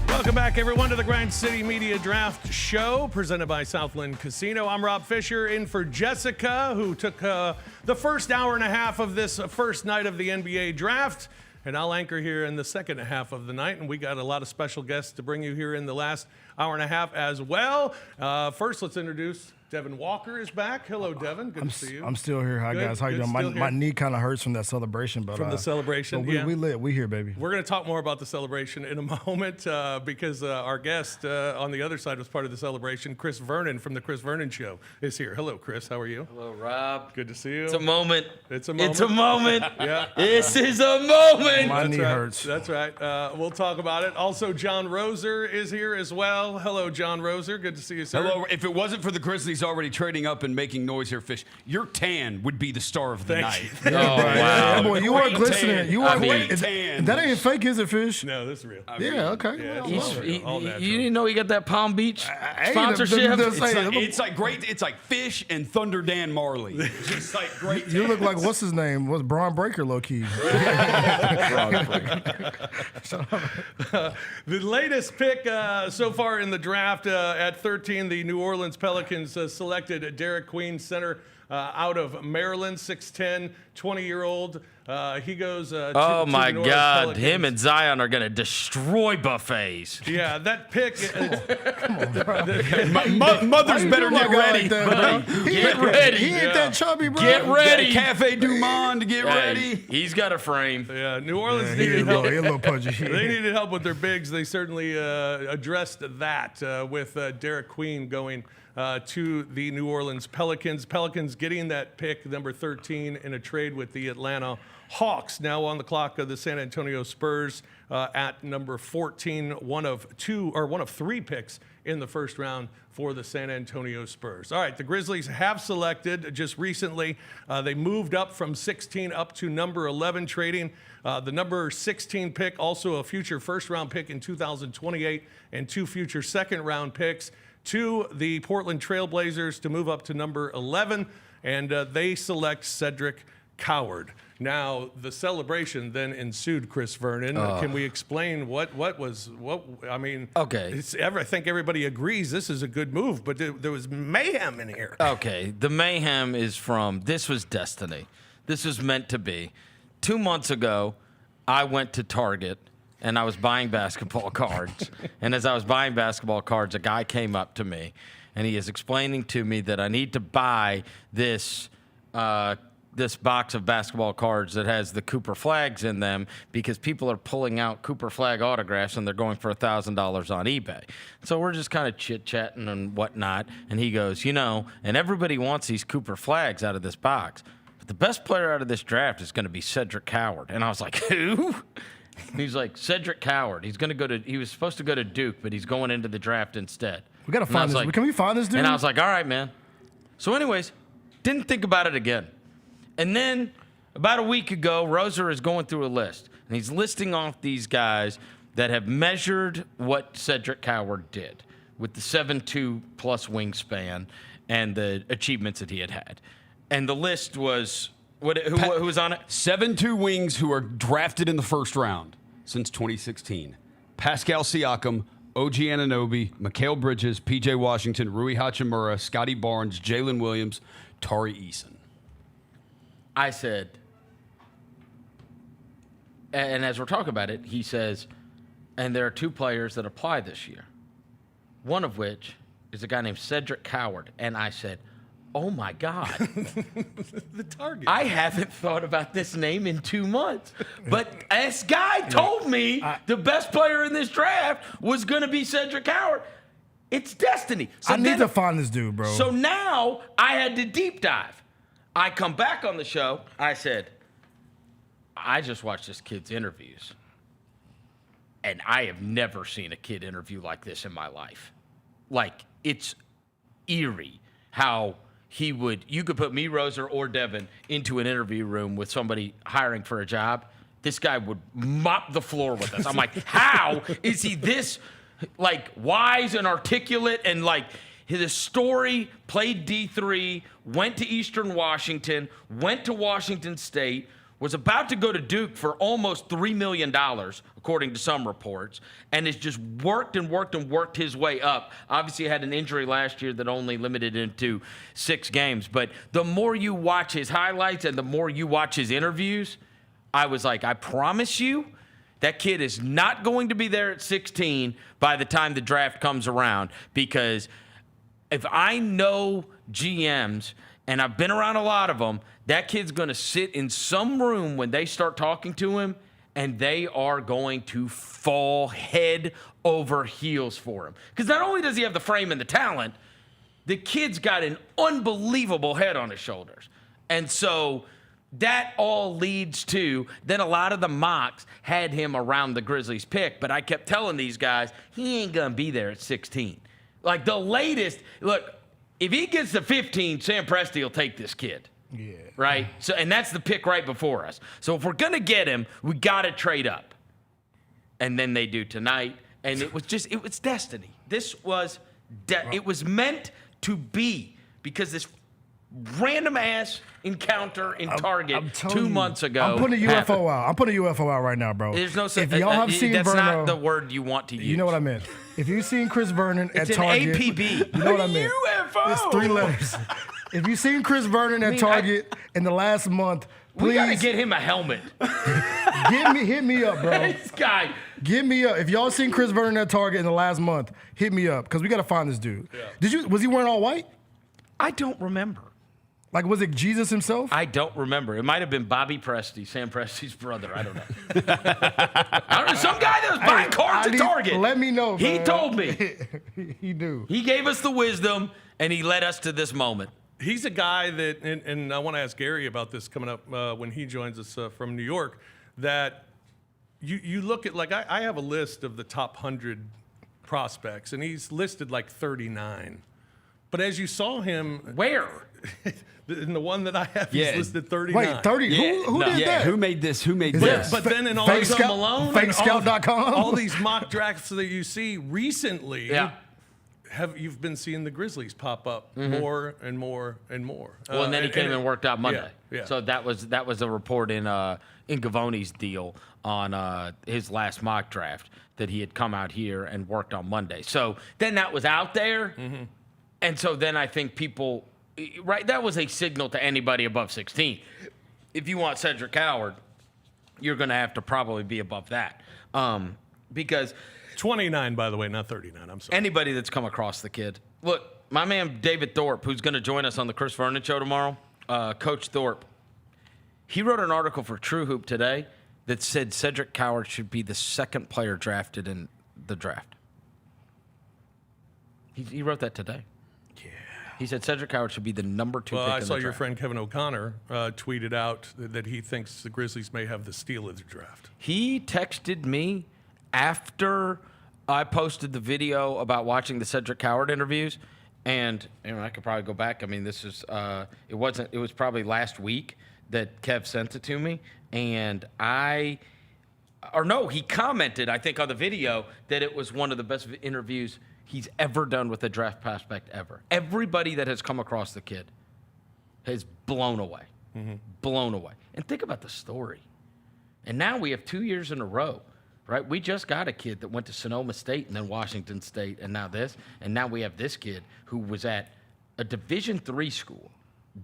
Welcome back, everyone, to the Grind City Media Draft Show presented by Southland Casino. I'm Rob Fisher, in for Jessica, who took the first hour and a half of this first night of the NBA Draft. And I'll anchor here in the second half of the night. And we got a lot of special guests to bring you here in the last hour and a half as well. First, let's introduce Devin Walker is back. Hello, Devin. Good to see you. I'm still here. Hi, guys. How you doing? My knee kind of hurts from that celebration. But from the celebration, but yeah. We lit. We here, baby. We're going to talk more about the celebration in a moment because our guest on the other side was part of the celebration. Chris Vernon from the Chris Vernon Show is here. Hello, Chris. How are you? Hello, Rob. Good to see you. It's a moment. It's a moment. It's a moment. Yeah. This is a moment. My knee hurts. That's right. We'll talk about it. Also, John Roser is here as well. Hello, John Roser. Good to see you, sir. Hello. If it wasn't for the Grizzlies already trading up and making noise here, Fish, your tan would be the star of the night. Oh, wow. Yeah, boy, you are glistening. You are tan. That ain't fake, is it, Fish? No, this is real. Yeah, okay. Yeah, you didn't know he got that Palm Beach sponsorship? It's like great. It's like Fish and Thunder Dan Marley. It's just like great. You look like, what's his name? What's Braun Breaker, low key? The latest pick so far in the draft at 13, the New Orleans Pelicans selected Derik Queen, center out of Maryland, 6'10", 20-year-old. He goes to oh, the my New Orleans God. Pelicans. Him and Zion are going to destroy buffets. Yeah, that pick. Come on, bro. Mothers better get ready. Get ready. He ain't that chubby, bro. Get ready. Cafe Du Monde to get ready. He's got a frame. Yeah, New Orleans He needed help. a little pudgy. They needed help with their bigs. They certainly addressed that with Derik Queen going to the New Orleans Pelicans. Pelicans getting that pick, number 13, in a trade with the Atlanta Hawks. Now on the clock of the San Antonio Spurs at number 14, one of three picks in the first round for the San Antonio Spurs. All right, the Grizzlies have selected just recently. They moved up from 16 up to number 11, trading the number 16 pick, also a future first-round pick in 2028, and two future second-round picks to the Portland Trail Blazers to move up to number 11, and they select Cedric Coward. Now, the celebration then ensued, Chris Vernon. Can we explain what I mean, okay. I think everybody agrees this is a good move, but there was mayhem in here. Okay, the mayhem is this was destiny. This was meant to be. 2 months ago, I went to Target, and I was buying basketball cards. And as I was buying basketball cards, a guy came up to me, and he is explaining to me that I need to buy this box of basketball cards that has the Cooper Flaggs in them because people are pulling out Cooper Flagg autographs and they're going for $1,000 on eBay. So we're just kind of chit-chatting and whatnot. And he goes, and everybody wants these Cooper Flaggs out of this box. But the best player out of this draft is going to be Cedric Coward. And I was like, who? He's like, Cedric Coward. He was supposed to go to Duke, but he's going into the draft instead. We got to find this. Can we find this dude? And I was like, all right, man. So anyways, didn't think about it again. And then about a week ago, Roser is going through a list, and he's listing off these guys that have measured what Cedric Coward did with the 7'2" plus wingspan and the achievements that he had. And the list was, who was on it? 7'2" wings who are drafted in the first round since 2016. Pascal Siakam, OG Anunoby, Mikal Bridges, PJ Washington, Rui Hachimura, Scotty Barnes, Jalen Williams, Tari Eason. I said, and as we're talking about it, he says, and there are two players that apply this year, one of which is a guy named Cedric Coward. And I said, oh my God. The target. I haven't thought about this name in 2 months. But this guy told me the best player in this draft was going to be Cedric Coward. It's destiny. So I need to find this dude, bro. So now I had to deep dive. I come back on the show. I said, I just watched this kid's interviews. And I have never seen a kid interview like this in my life. Like, it's eerie how you could put me, Roser, or Devin into an interview room with somebody hiring for a job. This guy would mop the floor with us. I'm like, how is he this, like, wise and articulate and, like, his story, played D3, went to Eastern Washington, went to Washington State, was about to go to Duke for almost $3 million, according to some reports, and has just worked and worked and worked his way up. Obviously, he had an injury last year that only limited him to 6 games. But the more you watch his highlights and the more you watch his interviews, I was like, I promise you, that kid is not going to be there at 16 by the time the draft comes around. Because if I know GMs, and I've been around a lot of them, that kid's going to sit in some room when they start talking to him, and they are going to fall head over heels for him. Because not only does he have the frame and the talent, the kid's got an unbelievable head on his shoulders. And so that all leads to, then a lot of the mocks had him around the Grizzlies pick, but I kept telling these guys, he ain't going to be there at 16. Like the latest, look, if he gets to 15, Sam Presti will take this kid. Yeah. Right? So, and that's the pick right before us. So if we're going to get him, we got to trade up. And then they do tonight. And it was destiny. This was, it was meant to be, because this random ass encounter in Target 2 months ago. I'm putting a UFO out. I'm putting a UFO out right now, bro. There's no such. If y'all have seen that's Verno, not the word you want to use. You know what I meant. If you've seen Chris Vernon at It's Target, an APB. you know what I meant. UFO. It's 3 letters. If you've seen Chris Vernon at Target in the last month, please. We got to get him a helmet. Hit me up, bro. This guy. Get me up. If y'all seen Chris Vernon at Target in the last month, hit me up, because we got to find this dude. Yeah. Was he wearing all white? I don't remember. Like, was it Jesus himself? I don't remember. It might have been Bobby Presti, Sam Presti's brother. I don't know. I don't know. Some guy that was buying cards at Target. Let me know, He man. told me. He knew. He gave us the wisdom, and he led us to this moment. He's a guy that, and I want to ask Gary about this coming up when he joins us from New York, that you look at, like, I have a list of the top 100 prospects, and he's listed like 39. But as you saw him... Where? In the one that I have, he's listed 39. Wait, 30? Yeah, Who did that? Who made this? Who made this? But then in all Fake these Scout- Malone, FakeScout.com? all these mock drafts that you see recently, you've been seeing the Grizzlies pop up more and more and more. Well, and then he came and worked out Monday. Yeah. So that was a report in Gavoni's deal on his last mock draft, that he had come out here and worked on Monday. So then that was out there, and so then I think people. Right, that was a signal to anybody above 16. If you want Cedric Coward, you're going to have to probably be above that, because 29, by the way, not 39. I'm sorry. Anybody that's come across the kid. Look, my man David Thorpe, who's going to join us on the Chris Vernon show tomorrow, Coach Thorpe, he wrote an article for True Hoop today that said Cedric Coward should be the second player drafted in the draft. He wrote that today. He said Cedric Coward should be the number 2 pick in the draft. I saw your friend Kevin O'Connor tweeted out that he thinks the Grizzlies may have the steal of the draft. He texted me after I posted the video about watching the Cedric Coward interviews, and I could probably go back. I mean, this is it was probably last week that Kev sent it to me, and he commented, I think, on the video that it was one of the best interviews he's ever done with a draft prospect ever. Everybody that has come across the kid has blown away. Blown away. And think about the story. And now we have 2 years in a row, right? We just got a kid that went to Sonoma State and then Washington State, and now this. And now we have this kid who was at a Division III school,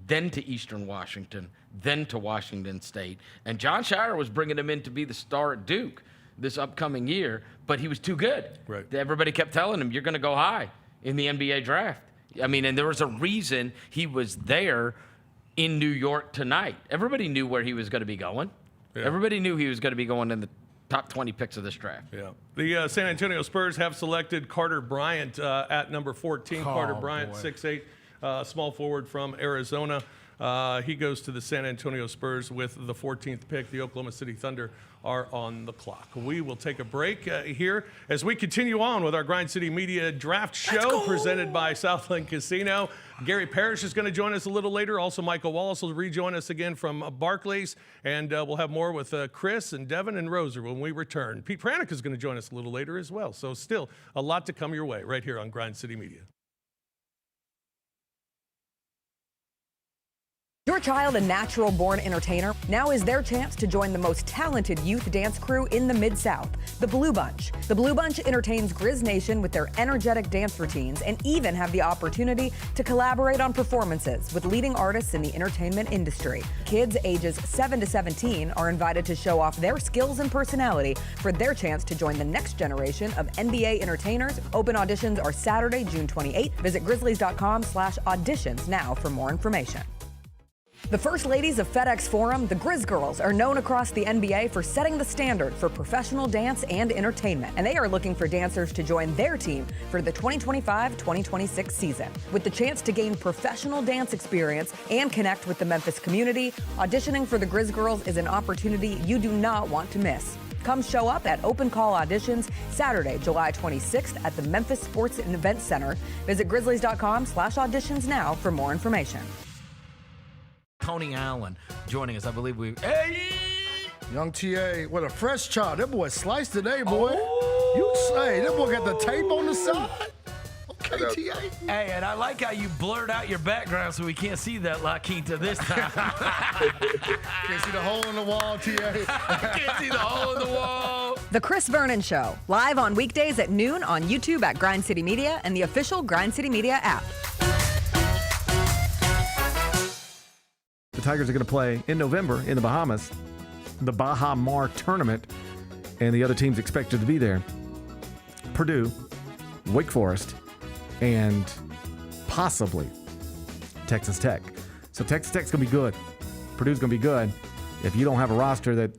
then to Eastern Washington, then to Washington State. And John Shire was bringing him in to be the star at Duke this upcoming year, but he was too good. Right. Everybody kept telling him, you're going to go high in the NBA draft. I mean, and there was a reason he was there in New York tonight. Everybody knew where he was going to be going. Yeah. Everybody knew he was going to be going in the top 20 picks of this draft. Yeah. The San Antonio Spurs have selected Carter Bryant at number 14. Carter Bryant, 6'8", small forward from Arizona. He goes to the San Antonio Spurs with the 14th pick. The Oklahoma City Thunder are on the clock. We will take a break here as we continue on with our Grind City Media Draft Show presented by Southland Casino. Gary Parrish is going to join us a little later. Also, Michael Wallace will rejoin us again from Barclays. And we'll have more with Chris and Devin and Roser when we return. Pete Pranica is going to join us a little later as well. So still a lot to come your way right here on Grind City Media. Your child a natural-born entertainer? Now is their chance to join the most talented youth dance crew in the Mid-South, the Blue Bunch. The Blue Bunch entertains Grizz Nation with their energetic dance routines and even have the opportunity to collaborate on performances with leading artists in the entertainment industry. Kids ages 7 to 17 are invited to show off their skills and personality for their chance to join the next generation of NBA entertainers. Open auditions are Saturday, June 28th. Visit grizzlies.com/auditions now for more information. The First Ladies of FedEx Forum, the Grizz Girls, are known across the NBA for setting the standard for professional dance and entertainment, and they are looking for dancers to join their team for the 2025-2026 season. With the chance to gain professional dance experience and connect with the Memphis community, auditioning for the Grizz Girls is an opportunity you do not want to miss. Come show up at Open Call Auditions Saturday, July 26th at the Memphis Sports and Events Center. Visit grizzlies.com/auditions now for more information. Tony Allen joining us. I believe Young TA with a fresh chop. That boy sliced today, boy. You say that boy got the tape on the side? Okay, TA. Hey, and I like how you blurred out your background so we can't see that La Quinta this time. Can't see the hole in the wall, TA. Can't see the hole in the wall. The Chris Vernon Show, live on weekdays at noon on YouTube at Grind City Media and the official Grind City Media app. The Tigers are going to play in November in the Bahamas, the Baha Mar tournament, and the other teams expected to be there. Purdue, Wake Forest, and possibly Texas Tech. So Texas Tech's going to be good. Purdue's going to be good. If you don't have a roster that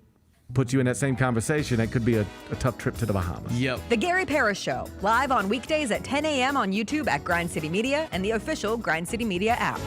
puts you in that same conversation, it could be a tough trip to the Bahamas. Yep. The Gary Parrish Show, live on weekdays at 10 a.m. on YouTube at Grind City Media and the official Grind City Media app.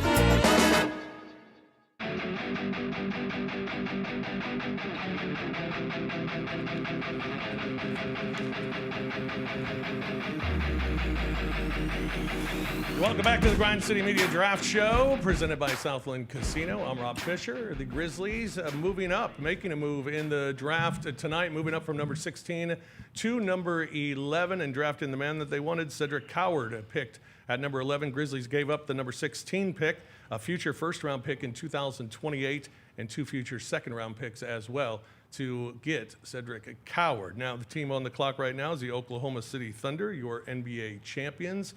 Welcome back to the Grind City Media Draft Show, presented by Southland Casino. I'm Rob Fisher. The Grizzlies moving up, making a move in the draft tonight, moving up from number 16 to number 11 and drafting the man that they wanted, Cedric Coward, picked at number 11. Grizzlies gave up the number 16 pick, a future first-round pick in 2028, and 2 future second-round picks as well to get Cedric Coward. Now, the team on the clock right now is the Oklahoma City Thunder, your NBA champions.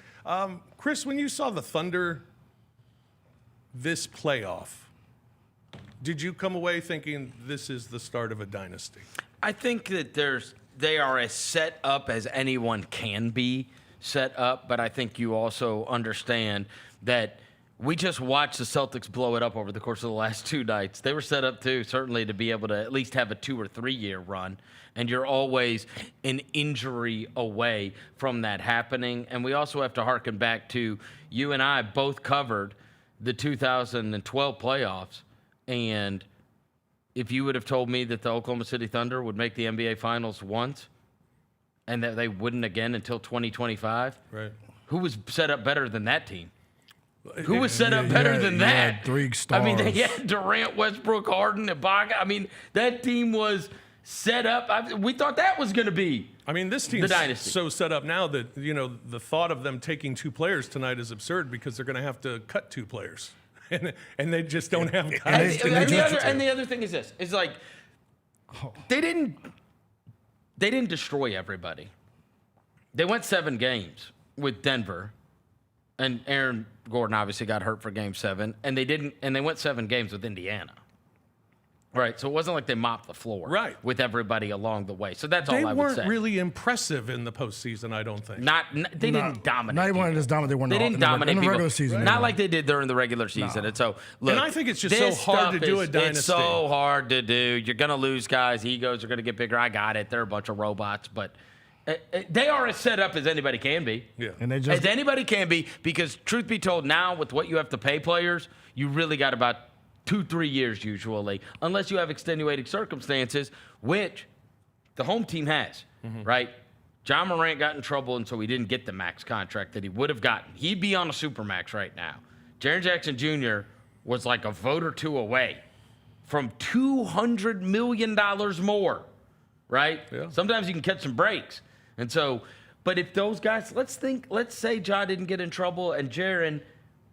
Chris, when you saw the Thunder this playoff, did you come away thinking this is the start of a dynasty? I think that they are as set up as anyone can be set up, but I think you also understand that we just watched the Celtics blow it up over the course of the last 2 nights. They were set up, too, certainly to be able to at least have a 2 or 3 year run. And you're always an injury away from that happening. And we also have to harken back to you and I both covered the 2012 playoffs. And if you would have told me that the Oklahoma City Thunder would make the NBA Finals once and that they wouldn't again until 2025, right? Who was set up better than that team? Who was set up better than that? 3 stars. I mean, they had Durant, Westbrook, Harden, Ibaka. I mean, that team was set up. We thought that was going to be this team's so set up now that, the thought of them taking 2 players tonight is absurd because they're going to have to cut 2 players. and they just don't have guys. And the other thing is this. It's like they didn't destroy everybody. They went 7 games with Denver. And Aaron Gordon obviously got hurt for Game 7, and they went 7 games with Indiana. Right, so it wasn't like they mopped the floor with everybody along the way. So that's They all I would say. weren't really impressive in the postseason, I don't think. They didn't dominate. Not even just dominate. They didn't dominate in the people. regular season. Not like they did during the regular season. And so, look, And I think it's just so this hard to stuff do a is- dynasty. It's so hard to do. You're going to lose guys. Egos are going to get bigger. I got it. They're a bunch of robots. But they are as set up as anybody can be. Yeah. And they just as anybody can be, because truth be told, now with what you have to pay players, you really got about 2-3 years usually, unless you have extenuating circumstances, which the home team has, right? John Morant got in trouble, and so he didn't get the max contract that he would have gotten. He'd be on a supermax right now. Jaren Jackson Jr. was like a vote or two away from $200 million more, right? Yeah. Sometimes you can catch some breaks. And so, but if those guys, let's say Ja didn't get in trouble and Jaren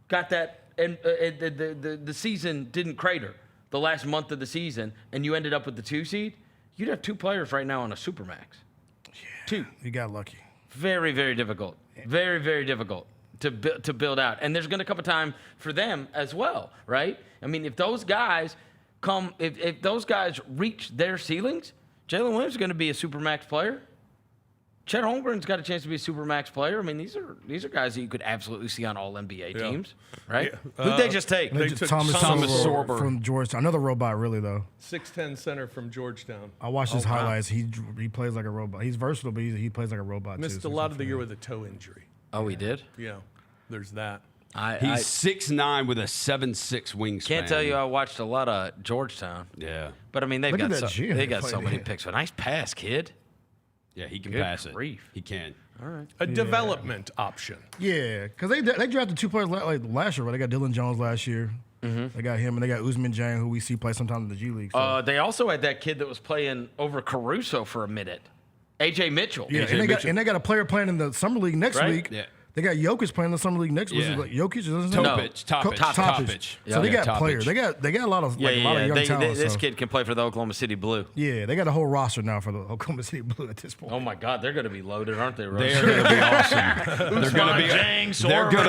got that, and the season didn't crater the last month of the season, and you ended up with the 2 seed, you'd have 2 players right now on a supermax. Yeah, 2. You got lucky. Very, very difficult. Very, very difficult to build out. And there's going to come a time for them as well, right? I mean, if those guys if those guys reach their ceilings, Jalen Williams is going to be a supermax player. Chet Holmgren's got a chance to be a supermax player. I mean, these are guys that you could absolutely see on all NBA teams, right? Yeah. Who'd they just take? They took Thomas Sorber from Georgetown. Another robot, really, though. 6'10" center from Georgetown. I watched his highlights. He plays like a robot. He's versatile, but he plays like a robot, Missed too. a lot of the year with a toe injury. Oh, he did? Yeah, there's that. He's 6'9" with a 7'6" wingspan. Can't tell you I watched a lot of Georgetown. Yeah. But, I mean, Look at that they gym got they so played many in. picks. A nice pass, kid. Yeah, he can Good pass grief. it. He can. All right. A development option. Yeah, because they drafted 2 players like last year, right? They got Dylan Jones last year. They got him, and they got Usman Jang, who we see play sometimes in the G League. So. They also had that kid that was playing over Caruso for a minute. AJ Mitchell. Yeah, and they got a player playing in the summer league next Right? week. Yeah. They got Jokic playing in the summer league next week. Yeah. Like Jokic, is Topic. So they got Topic. players. They got a lot of a lot of young talent. This so. kid can play for the Oklahoma City Blue. Yeah, they got a whole roster now for the Oklahoma City Blue at this point. Oh my God, they're going to be loaded, aren't they? They're going to be awesome. They're going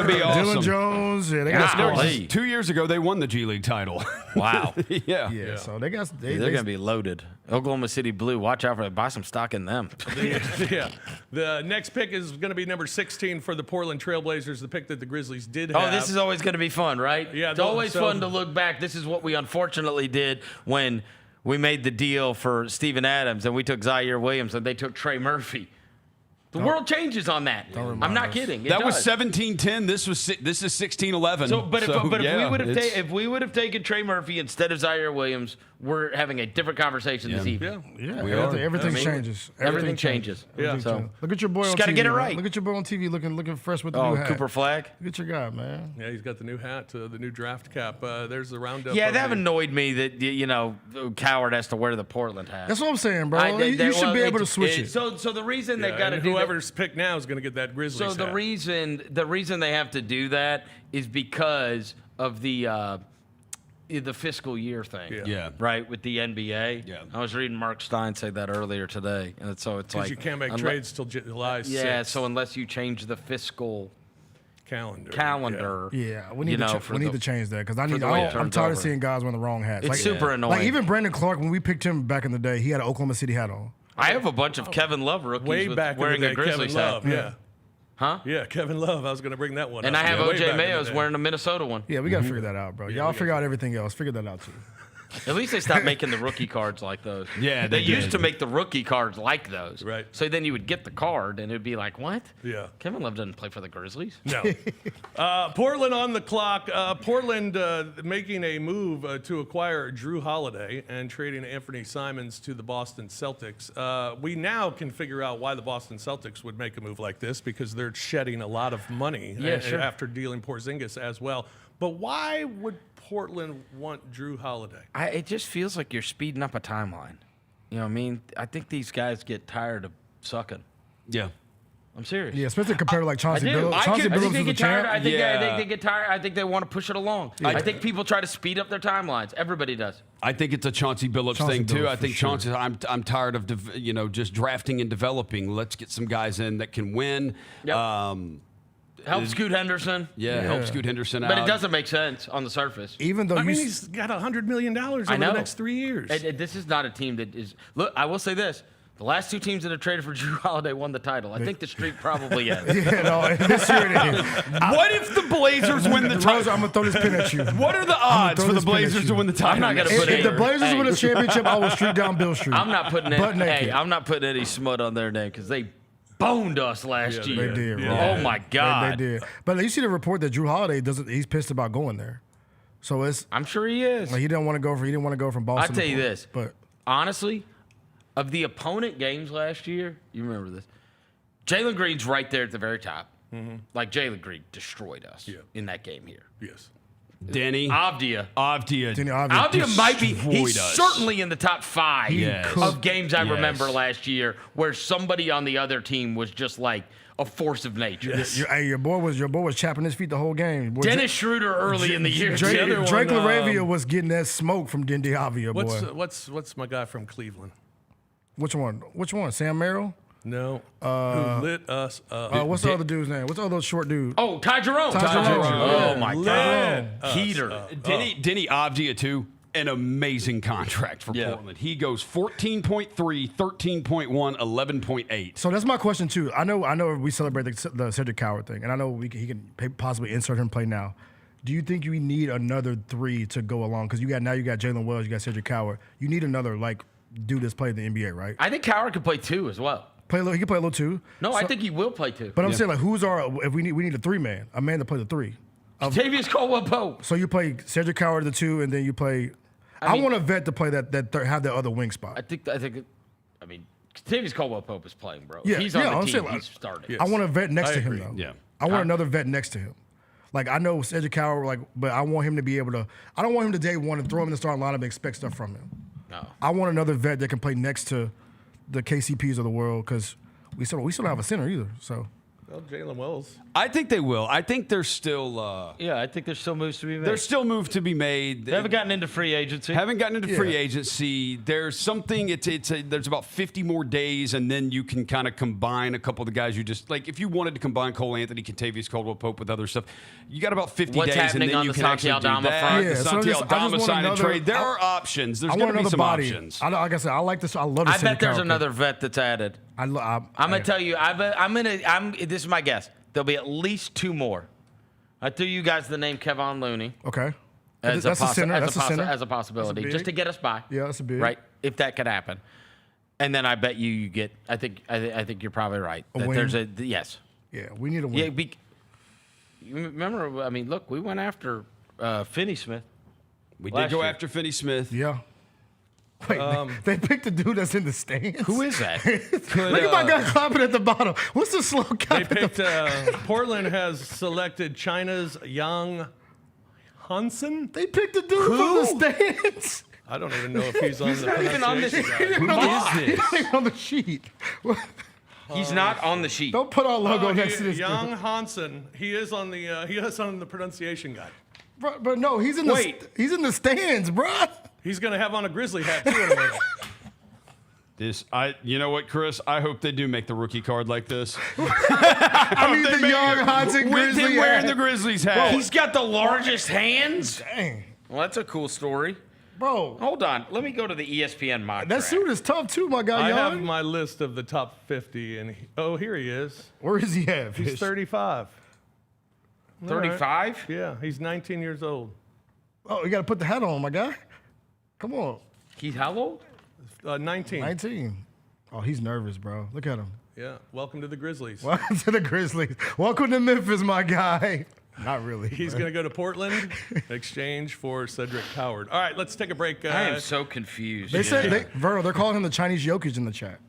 to be awesome. Dylan Jones. Yeah, they got 2 years ago, they won the G League title. Wow. Yeah. So they got they're going to be loaded. Oklahoma City Blue. Watch out for it. Buy some stock in them. Yeah. The next pick is going to be number 16 for the Portland Trailblazers, the pick that the Grizzlies did have. Oh, this is always going to be fun, right? Yeah, it's always fun to look back. This is what we unfortunately did when we made the deal for Steven Adams and we took Zaire Williams and they took Trey Murphy. The world changes on that. I'm not kidding. That was 17-10. This is 16-11. So, if we would have taken Trey Murphy instead of Zaire Williams, we're having a different conversation this evening. Yeah. Everything changes. Everything changes. Everything So changes. Look at your boy on just TV. gotta get it man. right. Look at your boy on TV looking fresh with the new hat. Cooper Flagg. Look at your guy, man. Yeah, he's got the new hat, the new draft cap. There's the roundup. Yeah, of that the- annoyed me that, Coward has to wear the Portland hat. That's what I'm saying, bro. You should be able to switch it. So the reason Yeah, they've got to and do that. whoever's picked now is going to get that Grizzlies So the hat. reason they have to do that is because of the fiscal year thing. Yeah. Right, with the NBA. Yeah. I was reading Mark Stein say that earlier today, and so it's Because like you can't make trades till July 6th. Yeah, so unless you change the fiscal calendar. Yeah, we need to change that because I'm the way it tired turns of over. seeing guys wearing the wrong hats. It's super annoying. Like even Brandon Clark, when we picked him back in the day, he had an Oklahoma City hat on. I have a bunch of Kevin Love rookies Way with back in wearing the a day, Grizzlies Kevin hat. Love, yeah. Huh? Yeah, Kevin Love. I was going to bring that one And up. I have way back OJ in the Mayo's day. wearing a Minnesota one. Yeah, we got to figure that out, bro. Y'all figure out everything else. Figure that out too. At least they stopped making the rookie cards like those. Yeah, they they used did. to make the rookie cards like those. Right. So then you would get the card, and it'd be like, what? Yeah. Kevin Love doesn't play for the Grizzlies. No. Portland on the clock. Portland making a move to acquire Drew Holiday and trading Anthony Simons to the Boston Celtics. We now can figure out why the Boston Celtics would make a move like this because they're shedding a lot of money after dealing Porzingis as well. But why would Portland want Drew Holiday? It just feels like you're speeding up a timeline. You know what I mean? I think these guys get tired of sucking. Yeah. I'm serious. Yeah, especially compared to like Chauncey I do. Billups. I Chauncey think Billups they was the get tired. champ. I think they get tired. I think they want to push it along. I think people try to speed up their timelines. Everybody does. I think it's a Chauncey Billups thing too. I think Chauncey. I'm tired of just drafting and developing. Let's get some guys in that can win. Yep. Help Scoot Henderson. Yeah, help Scoot Henderson out. But it doesn't make sense on the surface. Even though he's got $100 million over the next 3 years. This is not a team that is. Look, I will say this. The last two teams that have traded for Drew Holiday won the title. I think the streak probably ends. This year it is. What if the Blazers win the title? I'm going to throw this pin at you. What are the odds for the Blazers to win the title? I'm not going to put If the Blazers win a championship, I will streak down Bill Street. I'm not putting I'm not putting any smut on their name because they boned us last year. They did, bro. Oh my God. They did. But you see the report that Drew Holiday he's pissed about going there. So I'm sure he is. Like he didn't want to go from Boston. I'll tell you this. But honestly, of the opponent games last year, you remember this. Jalen Green's right there at the very top. Mm-hmm. Like Jalen Green destroyed us in that game here. Yes. Denny. Avdia might be. He's certainly in the top 5 of games I remember last year where somebody on the other team was just like a force of nature. Your boy was chapping his feet the whole game. Boy, Dennis Schroeder early in the year. Drake LaRavia was getting that smoke from Dendy Avdia, boy. What's my guy from Cleveland? Which one? Sam Merrill? No. Who lit us up? What's the other dude's name? What's the other short dude? Oh, Ty Jerome. Oh, my God. Heater. Denny Avdia, too. An amazing contract for Portland. He goes 14.3, 13.1, 11.8. So that's my question, too. I know we celebrate the Cedric Coward thing, and I know he can possibly insert him play now. Do you think we need another 3 to go along? Because you got Jalen Wells, you got Cedric Coward. You need another, dude that's played in the NBA, right? I think Coward could play 2 as well. He can play a little 2. No, I think he will play 2. But I'm saying, if we need a 3-man, a man to play the 3. Kentavious Caldwell-Pope. So you play Cedric Coward the 2, and then you play. I want a vet to play that have that other wing spot. I think. Kentavious Caldwell-Pope is playing, bro. Yeah, he's on the team. He's starting. Yes. I want a vet next to him, though. Yeah. I want another vet next to him. I know Cedric Coward, but I want him to be able to. I don't want him to day one and throw him in the starting lineup and expect stuff from him. No. I want another vet that can play next to the KCPs of the world because we still don't have a center either. So. Well, Jalen Wells. I think they will. I think there's still. I think there's still moves to be made. There's still moves to be made. They haven't gotten into free agency. Free agency. There's something. There's about 50 more days, and then you can kind of combine a couple of the guys you just like. If you wanted to combine Cole Anthony, Kentavious Caldwell-Pope with other stuff, you got about 50 What's days, and then you can actually do that. Yeah, the Santi Aldama sign and trade. There are options. There's going to be some options. Like I said, I like this. I love this. I bet there's another vet that's added. I'm gonna tell you. This is my guess. There'll be at least 2 more. I threw you guys the name Kevon Looney. Okay. As that's a center. as a possibility, just to get us by. Yeah, that's a big. Right, if that could happen. And then I bet you get. I think you're probably right. That there's a yes. Yeah, we need a win. Yeah, remember? Look, we went after Finney-Smith. We did go after Finney-Smith. Yeah. Wait, they picked the dude that's in the stands. Who is that? Look at my guy clapping at the bottom. What's the slow count? They picked. Portland has selected China's Yang Hansen. They picked the dude from the stands. I don't even know if he's on the even on the sheet. Who is this? He's on the sheet. He's not on the sheet. Don't put our logo next to this. Yang Hansen. He is on the pronunciation guide. But no, he's in the stands, bro. He's gonna have on a Grizzly hat too. In a way. You know what, Chris? I hope they do make the rookie card like this. I need the young Hansen Grizzly with him wearing the Grizzlies hat. Bro, he's got the largest hands. Dang. Well, that's a cool story. Bro. Hold on. Let me go to the ESPN mock That suit is tough too, my guy. I have my list of the top 50, and here he is. Where is he at? He's 35. 35? Right. Yeah, he's 19 years old. Oh, you got to put the hat on, my guy. Come on. He's how old? 19. 19. Oh, he's nervous, bro. Look at him. Yeah. Welcome to the Grizzlies. Welcome to the Grizzlies. Welcome to Memphis, my guy. Not really. He's going to go to Portland in exchange for Cedric Coward. All right, let's take a break. I am so confused. They said, they're calling him the Chinese Jokic in the chat.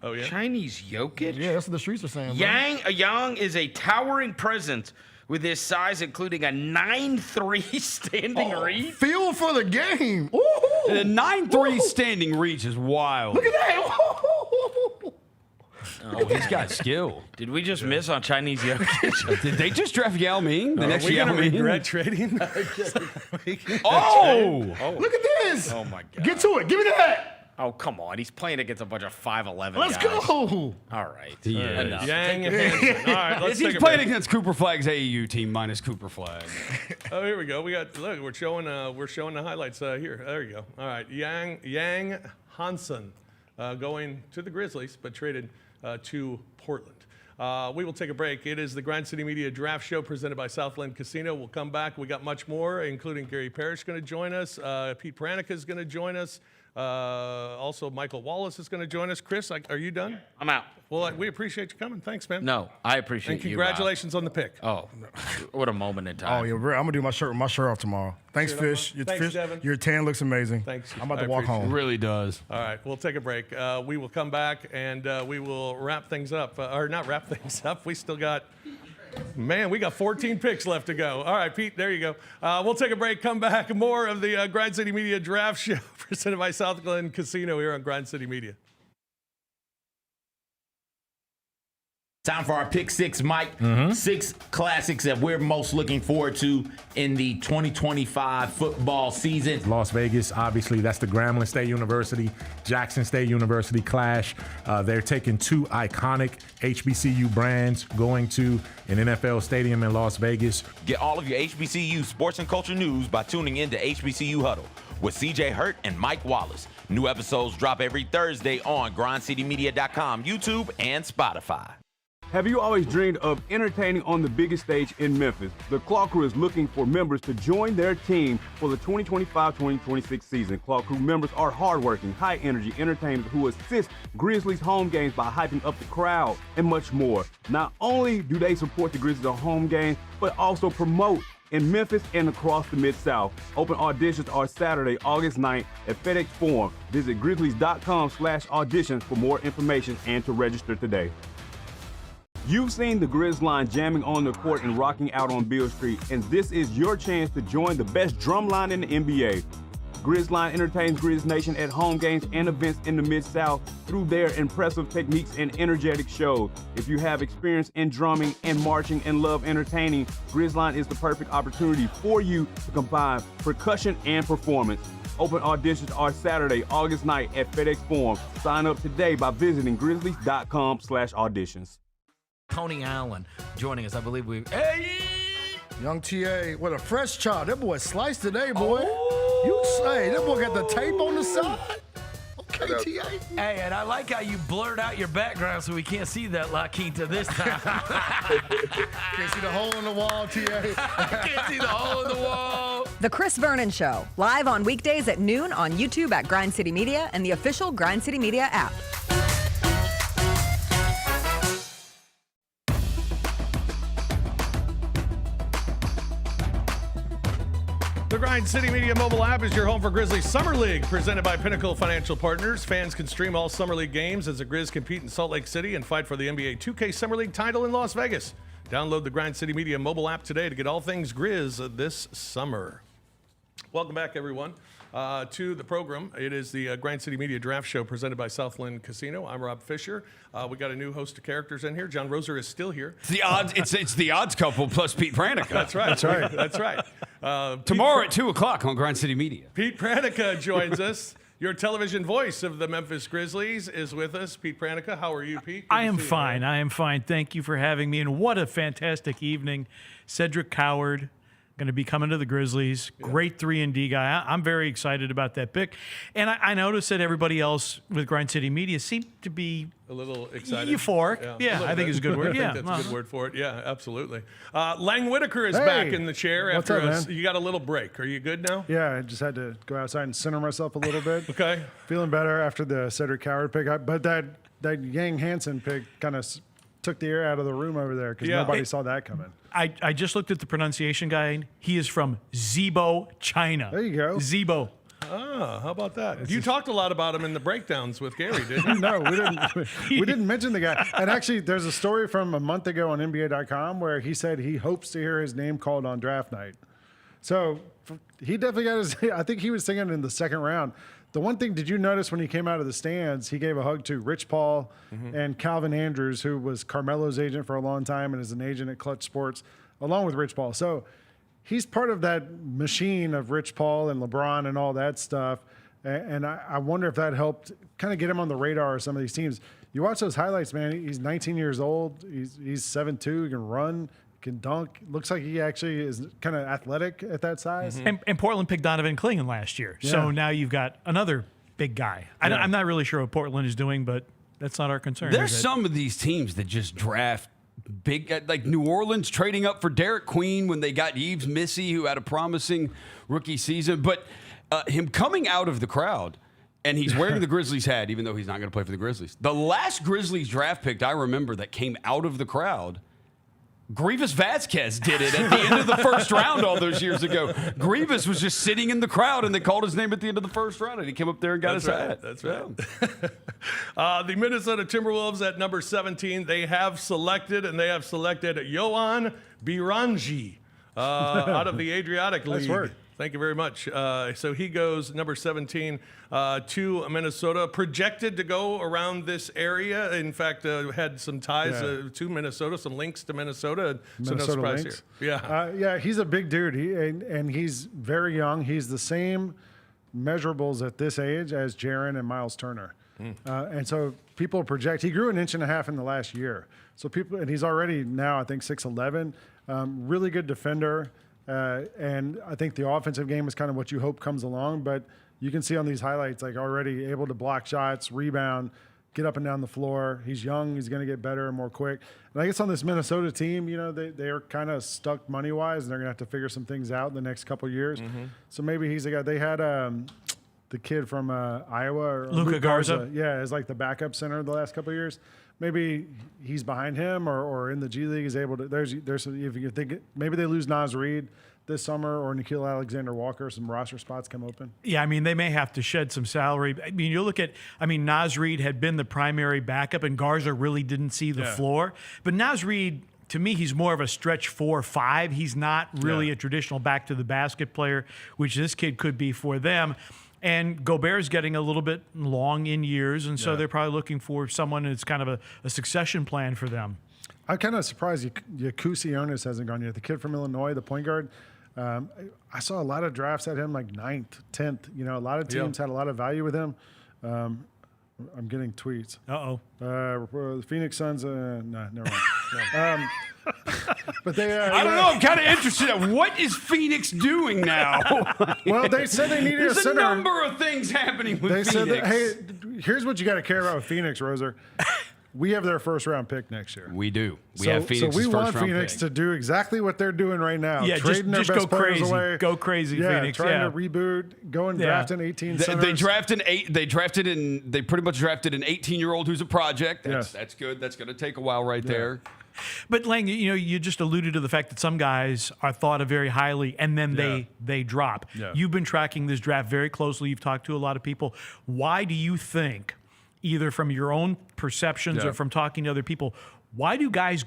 Oh, yeah? Chinese Jokic? Yeah, that's what the streets are saying. Yang is a towering presence with his size, including a 9'3" standing reach. Feel for the game. Ooh. The 9'3" standing reach is wild. Look at that. Oh, he's got skill. Did we just miss on Chinese Jokic? Did they just draft Yao Ming? The next Yao Yao Ming? Ming? Regret trading? Look at this. Oh, my God. Get to it. Give me that. Oh, come on. He's playing against a bunch of 5'11 Let's guys. go. All right. Yeah. Enough. Yang and Hansen. All right, let's He's take a playing break. against Cooper Flagg's AAU team minus Cooper Flag. Oh, here we go. We're showing the highlights here. There you go. All right, Yang Hansen going to the Grizzlies, but traded to Portland. We will take a break. It is the Grind City Media Draft Show presented by Southland Casino. We'll come back. We got much more, including Gary Parrish going to join us. Pete Pranica is going to join us. Also, Michael Wallace is going to join us. Chris, are you done? I'm out. Well, we appreciate you coming. Thanks, man. No, I appreciate and you. congratulations on the pick. Oh, what a moment in Oh, time. yeah, I'm gonna do my shirt off tomorrow. Thanks, Shirt Fish. on. Thanks, Fish. Devin. Your tan looks amazing. Thanks. I'm about I to walk appreciate home. It really does. All right, we'll take a break. We will come back and we will wrap things up. Or not wrap things up. We still got, man, we got 14 picks left to go. All right, Pete, there you go. We'll take a break, come back. More of the Grind City Media Draft Show presented by Southland Casino here on Grind City Media. Time for our Pick Six, Mike. 6 classics that we're most looking forward to in the 2025 football season. Las Vegas, obviously, that's the Grambling State University, Jackson State University clash. They're taking 2 iconic HBCU brands going to an NFL stadium in Las Vegas. Get all of your HBCU sports and culture news by tuning in to HBCU Huddle with CJ Hurt and Mike Wallace. New episodes drop every Thursday on grindcitymedia.com, YouTube, and Spotify. Have you always dreamed of entertaining on the biggest stage in Memphis? The Claw Crew is looking for members to join their team for the 2025-2026 season. Claw Crew members are hardworking, high-energy entertainers who assist Grizzlies home games by hyping up the crowd and much more. Not only do they support the Grizzlies on home games, but also promote in Memphis and across the Mid-South. Open auditions are Saturday, August 9th at FedEx Forum. Visit grizzlies.com/auditions for more information and to register today. You've seen the Grizz line jamming on the court and rocking out on Beale Street, and this is your chance to join the best drum line in the NBA. Grizz line entertains Grizz Nation at home games and events in the Mid-South through their impressive techniques and energetic shows. If you have experience in drumming and marching and love entertaining, Grizz line is the perfect opportunity for you to combine percussion and performance. Open auditions are Saturday, August 9th at FedEx Forum. Sign up today by visiting grizzlies.com/auditions. Tony Allen joining us. I believe we. Hey! Young TA, what a fresh chop. That boy sliced today, boy. You say, that boy got the tape on the side? Okay, TA. Hey, and I like how you blurred out your background so we can't see that La Quinta this time. Can't see the hole in the wall, TA. Can't see the hole in the wall. The Chris Vernon Show, live on weekdays at noon on YouTube at Grind City Media and the official Grind City Media app. The Grind City Media mobile app is your home for Grizzlies Summer League, presented by Pinnacle Financial Partners. Fans can stream all Summer League games as the Grizz compete in Salt Lake City and fight for the NBA 2K Summer League title in Las Vegas. Download the Grind City Media mobile app today to get all things Grizz this summer. Welcome back, everyone, to the program. It is the Grind City Media Draft Show presented by Southland Casino. I'm Rob Fisher. We got a new host of characters in here. John Roser is still here. It's the odds. It's the odds couple plus Pete Pranica. That's right. That's right. That's right. Tomorrow at 2:00 on Grind City Media. Pete Pranica joins us. Your television voice of the Memphis Grizzlies is with us. Pete Pranica, how are you, Pete? I am fine. I am fine. Thank you for having me. And what a fantastic evening. Cedric Coward going to be coming to the Grizzlies. Great 3-and-D guy. I'm very excited about that pick. And I noticed that everybody else with Grind City Media seemed to be a little excited. Euphoric. Yeah, I think it's a good word. I think that's a good word for it. Yeah, absolutely. Lang Whitaker is back in the chair What's after up, man? you got a little break. Are you good now? Yeah, I just had to go outside and center myself a little bit. Okay. Feeling better after the Cedric Coward pick. But that Yang Hansen pick kind of took the air out of the room over there because nobody saw that coming. I just looked at the pronunciation guide. He is from Zibo, China. There you go. Zibo. Ah, how about that? You talked a lot about him in the breakdowns with Gary, didn't you? No, we didn't. We didn't mention the guy. And actually, there's a story from a month ago on NBA.com where he said he hopes to hear his name called on draft night. So he definitely got his. I think he was singing in the second round. The one thing, did you notice when he came out of the stands, he gave a hug to Rich Paul and Calvin Andrews, who was Carmelo's agent for a long time and is an agent at Clutch Sports, along with Rich Paul. So he's part of that machine of Rich Paul and LeBron and all that stuff. And I wonder if that helped kind of get him on the radar of some of these teams. You watch those highlights, man. He's 19 years old. He's 7'2". He can run, can dunk. Looks like he actually is kind of athletic at that size. And Portland picked Donovan Clingan last year. Yeah. So now you've got another big guy. I'm not really sure what Portland is doing, but that's not our concern. There's is it? some of these teams that just draft big, like New Orleans trading up for Derik Queen when they got Yves Missy, who had a promising rookie season. But him coming out of the crowd, and he's wearing the Grizzlies hat, even though he's not going to play for the Grizzlies. The last Grizzlies draft pick I remember that came out of the crowd, Grievous Vasquez did it at the end of the first round all those years ago. Grievous was just sitting in the crowd, and they called his name at the end of the first round, and he came up there and got his hat. That's right. The Minnesota Timberwolves at number 17, they have selected Joan Beringer out of the Adriatic League. Nice word. Thank you very much. So he goes number 17 to Minnesota, projected to go around this area. In fact, had some ties to Minnesota, some links to Minnesota. So no surprise links. here. Yeah. Yeah, he's a big dude, and he's very young. He's the same measurables at this age as Jaren and Miles Turner. And so people project, he grew 1.5 inches in the last year. So and he's already now, I think, 6'11", really good defender. And I think the offensive game is kind of what you hope comes along, but you can see on these highlights, like already able to block shots, rebound, get up and down the floor. He's young. He's going to get better and more quick. And I guess on this Minnesota team, they are kind of stuck money-wise, and they're going to have to figure some things out in the next couple of years. So maybe he's a guy. They had the kid from Iowa, or Luka Garza. Yeah, as like the backup center the last couple of years. Maybe he's behind him, or in the G League is able to. There's if you think maybe they lose Naz Reid this summer, or Nickeil Alexander-Walker, some roster spots come open. Yeah, I mean, they may have to shed some salary. I mean, you look at, Naz Reid had been the primary backup, and Garza really didn't see the floor. But Naz Reid, to me, he's more of a stretch 4-5. He's not really a traditional back-to-the-basket player, which this kid could be for them. And Gobert's getting a little bit long in years, and so they're probably looking for someone that's kind of a succession plan for them. I'm kind of surprised Jakucionis hasn't gone yet. The kid from Illinois, the point guard. I saw a lot of drafts at him, like 9th, 10th. A lot of teams had a lot of value with him. I'm getting tweets. The Phoenix Suns. No, never mind. But they. I don't know. I'm kind of interested in what is Phoenix doing now. Well, they said they needed There's a center. a number of things happening with Phoenix. Said that, hey, here's what you got to care about with Phoenix, Roser. We have their first-round pick next year. We do. We have Phoenix's So we want first-round Phoenix pick. to do exactly what they're doing right now. Yeah, trading just their best go players crazy. away. Go crazy, Phoenix. Trying to reboot, go and draft an 18 centers. They pretty much drafted an 18-year-old who's a project. That's good. That's going to take a while there. But Lang, you just alluded to the fact that some guys are thought of very highly, and then they drop. Yeah. You've been tracking this draft very closely. You've talked to a lot of people. Why do you think, either from your own perceptions or from talking to other people, why do guys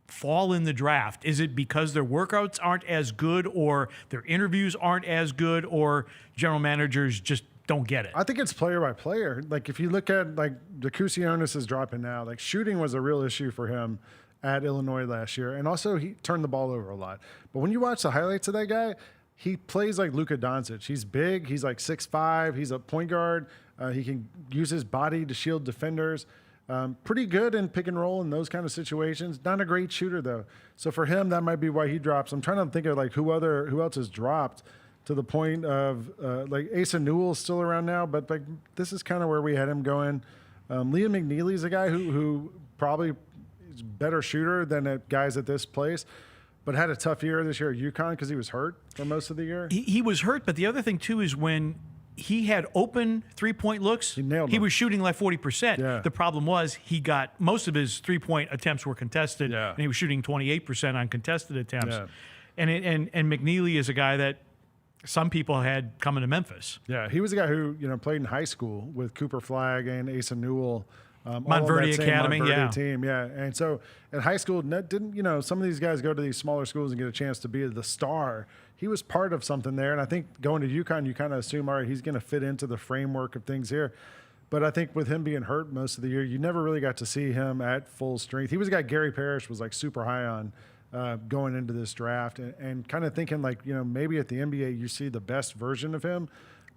fall in the draft? Is it because their workouts aren't as good, or their interviews aren't as good, or general managers just don't get it? I think it's player by player. Like if you look at like Jakucionis is dropping now. Like shooting was a real issue for him at Illinois last year, and also he turned the ball over a lot. But when you watch the highlights of that guy, he plays like Luka Doncic. He's big. He's like 6'5". He's a point guard. He can use his body to shield defenders. Pretty good in pick and roll in those kind of situations. Not a great shooter though. So for him, that might be why he drops. I'm trying to think of like who else has dropped to the point of like Asa Newell's still around now, but like this is kind of where we had him going. Liam McNeely's a guy who probably is a better shooter than guys at this place, but had a tough year this year at UConn because he was hurt for most of the year. He was hurt, but the other thing too is when he had open three-point looks, he was shooting like 40%. Yeah. The problem was he got most of his three-point attempts were contested, and he was shooting 28% on contested attempts. Yeah. And McNeely is a guy that some people had coming to Memphis. Yeah, he was a guy who played in high school with Cooper Flagg and Asa Newell. Montverde Academy, team, And so at high school, didn't some of these guys go to these smaller schools and get a chance to be the star. He was part of something there, and I think going to UConn, you kind of assume, all right, he's going to fit into the framework of things here. But I think with him being hurt most of the year, you never really got to see him at full strength. He was a guy Gary Parrish was like super high on going into this draft, and kind of thinking like maybe at the NBA you see the best version of him.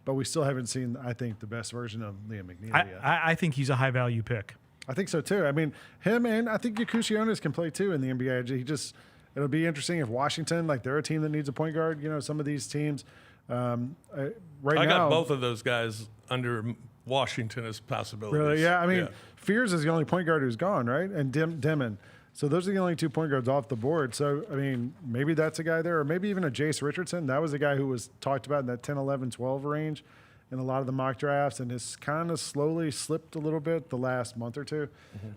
but we still haven't seen, I think, the best version of Liam McNeil yet. I think he's a high value pick. I think so too. I mean, him and I think Jakucionis can play too in the NBA. It'll be interesting if Washington, like they're a team that needs a point guard. You know, some of these teams right now. I got both of those guys under Washington as possibilities. Really? Yeah. I mean, Fears is the only point guard who's gone, right? And Demin. So those are the only 2 point guards off the board. So, I mean, maybe that's a guy there, or maybe even a Jace Richardson. That was a guy who was talked about in that 10, 11, 12 range in a lot of the mock drafts, and has kind of slowly slipped a little bit the last month or two.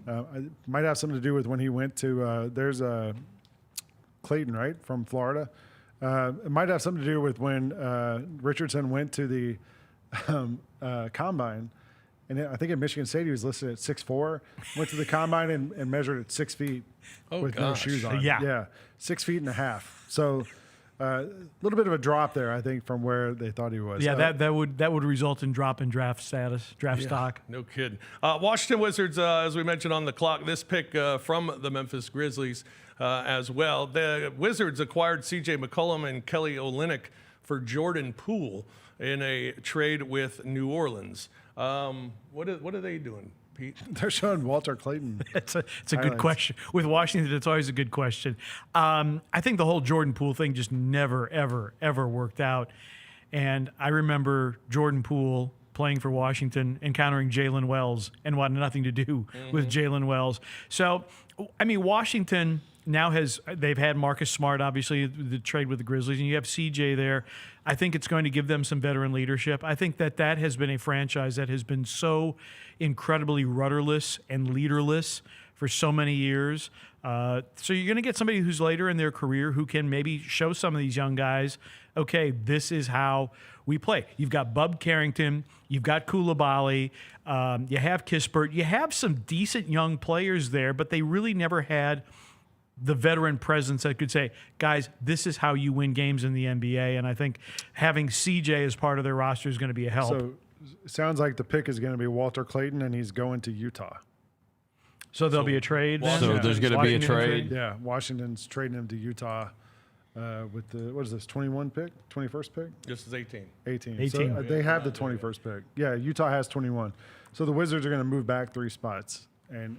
It might have something to do with when he went to there's a Clayton, right, from Florida. It might have something to do with when Richardson went to the combine, and I think at Michigan State he was listed at 6'4". Went to the combine and measured at 6 feet with no shoes on. Yeah, 6 feet and a half. So. A little bit of a drop there, I think, from where they thought he was. Yeah, that would result in drop in draft status, draft stock. No kidding. Washington Wizards, as we mentioned on the clock, this pick from the Memphis Grizzlies as well. The Wizards acquired C.J. McCollum and Kelly Olynyk for Jordan Poole in a trade with New Orleans. What are they doing, Pete? They're showing Walter Clayton. It's a good question. With Washington, it's always a good question. I think the whole Jordan Poole thing just never, ever, ever worked out. And I remember Jordan Poole playing for Washington, encountering Jalen Wells, and wanted nothing to do with Jalen Wells. So, I mean, Washington now they've had Marcus Smart, obviously, the trade with the Grizzlies, and you have CJ there. I think it's going to give them some veteran leadership. I think that has been a franchise that has been so incredibly rudderless and leaderless for so many years. So you're going to get somebody who's later in their career who can maybe show some of these young guys, okay, this is how we play. You've got Bub Carrington, you've got Koulibaly, you have Kispert, you have some decent young players there, but they really never had the veteran presence that could say, guys, this is how you win games in the NBA. And I think having CJ as part of their roster is going to be a help. So it sounds like the pick is going to be Walter Clayton, and he's going to Utah. So there'll be a trade then? So there's going to be a trade? Yeah, Washington's trading him to Utah with the, what is this, 21 pick? 21st pick? This is 18. 18. So they have the 21st pick. Yeah, Utah has 21. So the Wizards are going to move back 3 spots. And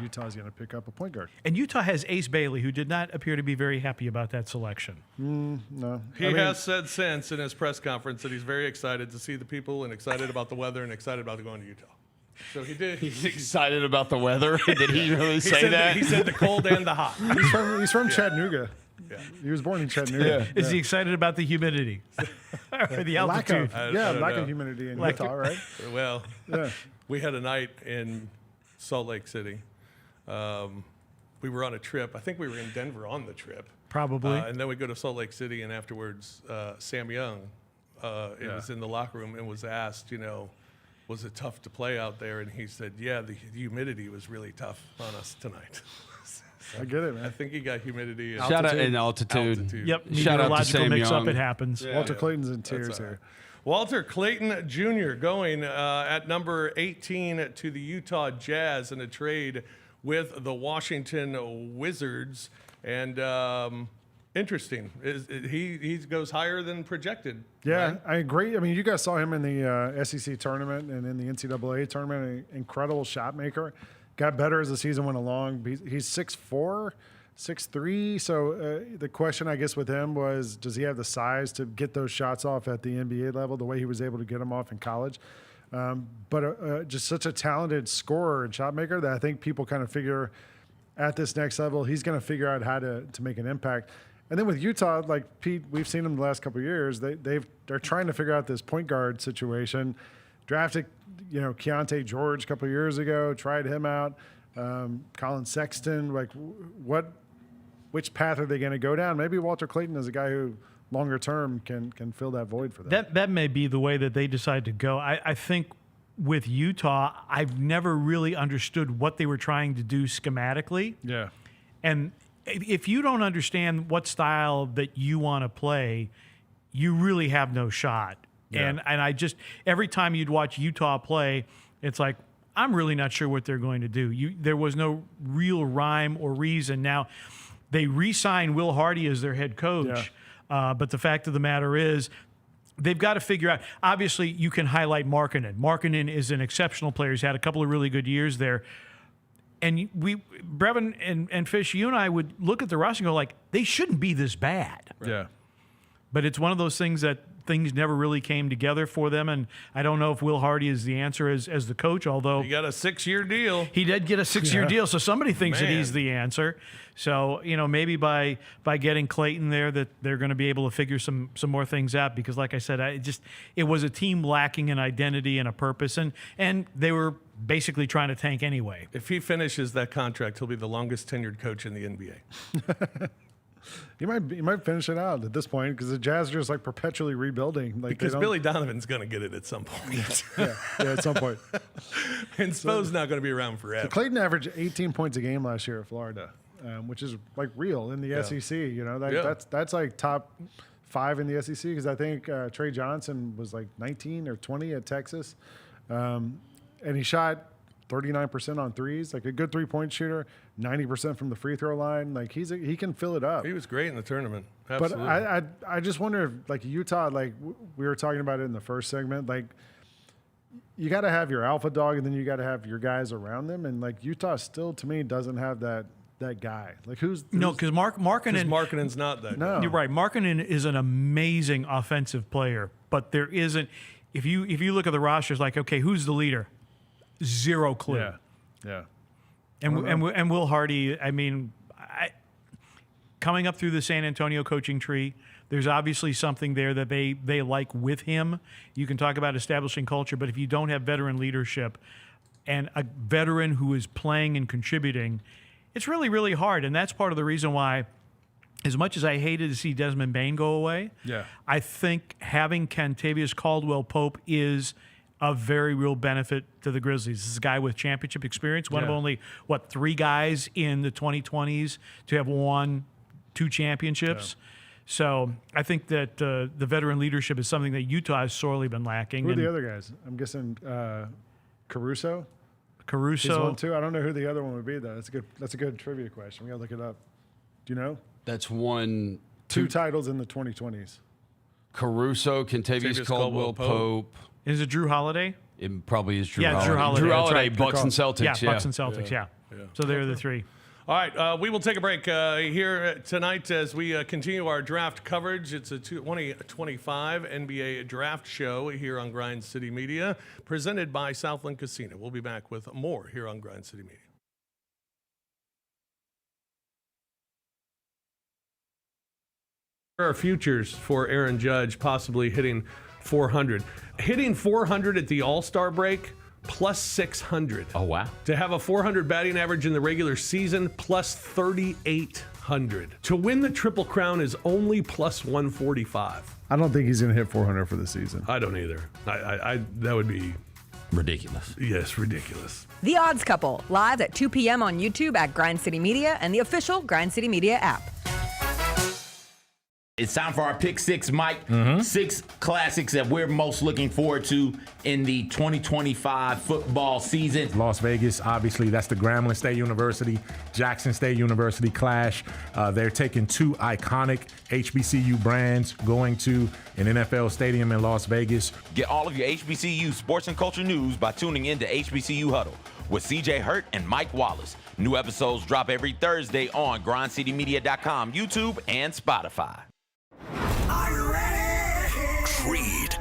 Utah's going to pick up a point guard. And Utah has Ace Bailey, who did not appear to be very happy about that selection. No. He has said since in his press conference that he's very excited to see the people and excited about the weather and excited about going to Utah. So he did. He's excited about the weather? Did he really say that? He said the cold and the hot. He's from Chattanooga. Yeah. He was born in Chattanooga. Yeah. Is he excited about the humidity? Or the altitude? Lack of humidity in Utah, right? Well, we had a night in Salt Lake City. We were on a trip. I think we were in Denver on the trip. Probably. And then we go to Salt Lake City, and afterwards, Sam Young was in the locker room and was asked, was it tough to play out there? And he said, yeah, the humidity was really tough on us tonight. I get it, man. I think he got humidity. And Shout out in altitude. Yep. Shout out to Sam mix-up, Young. it happens. Yeah, Walter Clayton's in tears here. Walter Clayton Jr. going at number 18 to the Utah Jazz in a trade with the Washington Wizards. And interesting. He goes higher than projected. Yeah, right? I agree. I mean, you guys saw him in the SEC tournament and in the NCAA tournament. An incredible shot maker. Got better as the season went along. He's 6'4", 6'3". So the question, I guess, with him was, does he have the size to get those shots off at the NBA level the way he was able to get them off in college? But just such a talented scorer and shot maker that I think people kind of figure at this next level, he's going to figure out how to make an impact. And then with Utah, like Pete, we've seen them the last couple of years. They're trying to figure out this point guard situation. Drafted, Keontae George a couple of years ago, tried him out. Colin Sexton, which path are they going to go down? Maybe Walter Clayton is a guy who longer term can fill that void for them. That may be the way that they decide to go. I think with Utah, I've never really understood what they were trying to do schematically. Yeah. And if you don't understand what style that you want to play, you really have no shot. Yeah. And I just, every time you'd watch Utah play, it's like, I'm really not sure what they're going to do. There was no real rhyme or reason. Now, they re-signed Will Hardy as their head coach, but the fact of the matter is, they've got to figure out. Obviously, you can highlight Markkanen. Markkanen is an exceptional player. He's had a couple of really good years there. And Brevin and Fish, you and I would look at the roster and go like, they shouldn't be this bad. Yeah. But it's one of those things that things never really came together for them. And I don't know if Will Hardy is the answer as the coach, although He got a 6-year deal. he did get a 6-year deal. So somebody thinks that he's the answer. So, maybe by getting Clayton there that they're going to be able to figure some more things out, because like I said, it was a team lacking an identity and a purpose, and they were basically trying to tank anyway. If he finishes that contract, he'll be the longest tenured coach in the NBA. You might finish it out at this point because the Jazz are just like perpetually rebuilding. Like Because Billy Donovan's going to get it at some point. yeah, at some point. And Spo's not going to be around forever. So Clayton averaged 18 points a game last year at Florida, which is like real in the Yeah. SEC. Yeah. That's like top 5 in the SEC because I think Trey Johnson was like 19 or 20 at Texas, and he shot 39% on threes, like a good 3-point shooter, 90% from the free throw line. Like he can fill it up. He was great in the tournament. Absolutely. But I just wonder if like Utah, like we were talking about it in the first segment, like you got to have your alpha dog and then you got to have your guys around them. And like Utah still to me doesn't have that guy. Like who's No, because Markkanen's not that. No. You're right. Markkanen is an amazing offensive player, but there isn't. If you look at the rosters, like okay, who's the leader? Zero clue. Yeah. And Will Hardy, I mean, coming up through the San Antonio coaching tree, there's obviously something there that they like with him. You can talk about establishing culture, but if you don't have veteran leadership and a veteran who is playing and contributing, it's really, really hard. And that's part of the reason why, as much as I hated to see Desmond Bane go away, I think having Kentavious Caldwell-Pope is a very real benefit to the Grizzlies. This is a guy with championship experience, one of only, 3 guys in the 2020s to have won 2 championships. Yeah. So I think that the veteran leadership is something that Utah has sorely been lacking. Who are the other guys? I'm guessing Caruso. He's one too. I don't know who the other one would be, though. That's a good trivia question. We got to look it up. Do you know? That's won 2 titles in the 2020s. Caruso, Kentavious Caldwell-Pope. Is it Drew Holiday? It probably is Drew Holiday. Drew Holiday. Drew Holiday, Right. Bucks and Celtics. Yeah, Bucks and Celtics, yeah. So they're the 3. All right, we will take a break here tonight as we continue our draft coverage. It's a 2025 NBA draft show here on Grind City Media, presented by Southland Casino. We'll be back with more here on Grind City Media. There are futures for Aaron Judge possibly hitting 400. Hitting 400 at the All-Star break, plus 600. Oh, wow. To have a 400 batting average in the regular season, plus 3,800. To win the Triple Crown is only plus 145. I don't think he's going to hit 400 for the season. I don't either. I that would be ridiculous. Yes, ridiculous. The Odds Couple, live at 2 p.m. on YouTube at Grind City Media and the official Grind City Media app. It's time for our Pick 6, Mike. 6 classics that we're most looking forward to in the 2025 football season. Las Vegas, obviously, that's the Grambling State University, Jackson State University clash. They're taking 2 iconic HBCU brands going to an NFL stadium in Las Vegas. Get all of your HBCU sports and culture news by tuning in to HBCU Huddle with CJ Hurt and Mike Wallace. New episodes drop every Thursday on grindcitymedia.com, YouTube, and Spotify. Are you ready? Creed.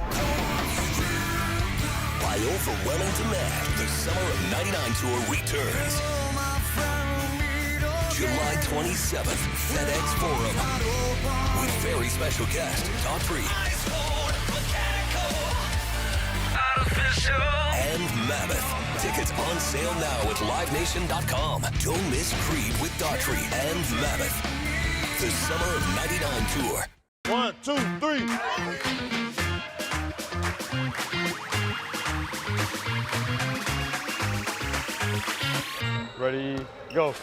By overwhelming demand, the Summer of '99 tour returns. July 27th, FedEx Forum. With very special guest, Daughtry. And Mammoth. Tickets on sale now at livenation.com. Don't miss Creed with Daughtry and Mammoth. The Summer of '99 tour. 1, 2, 3. Ready, go.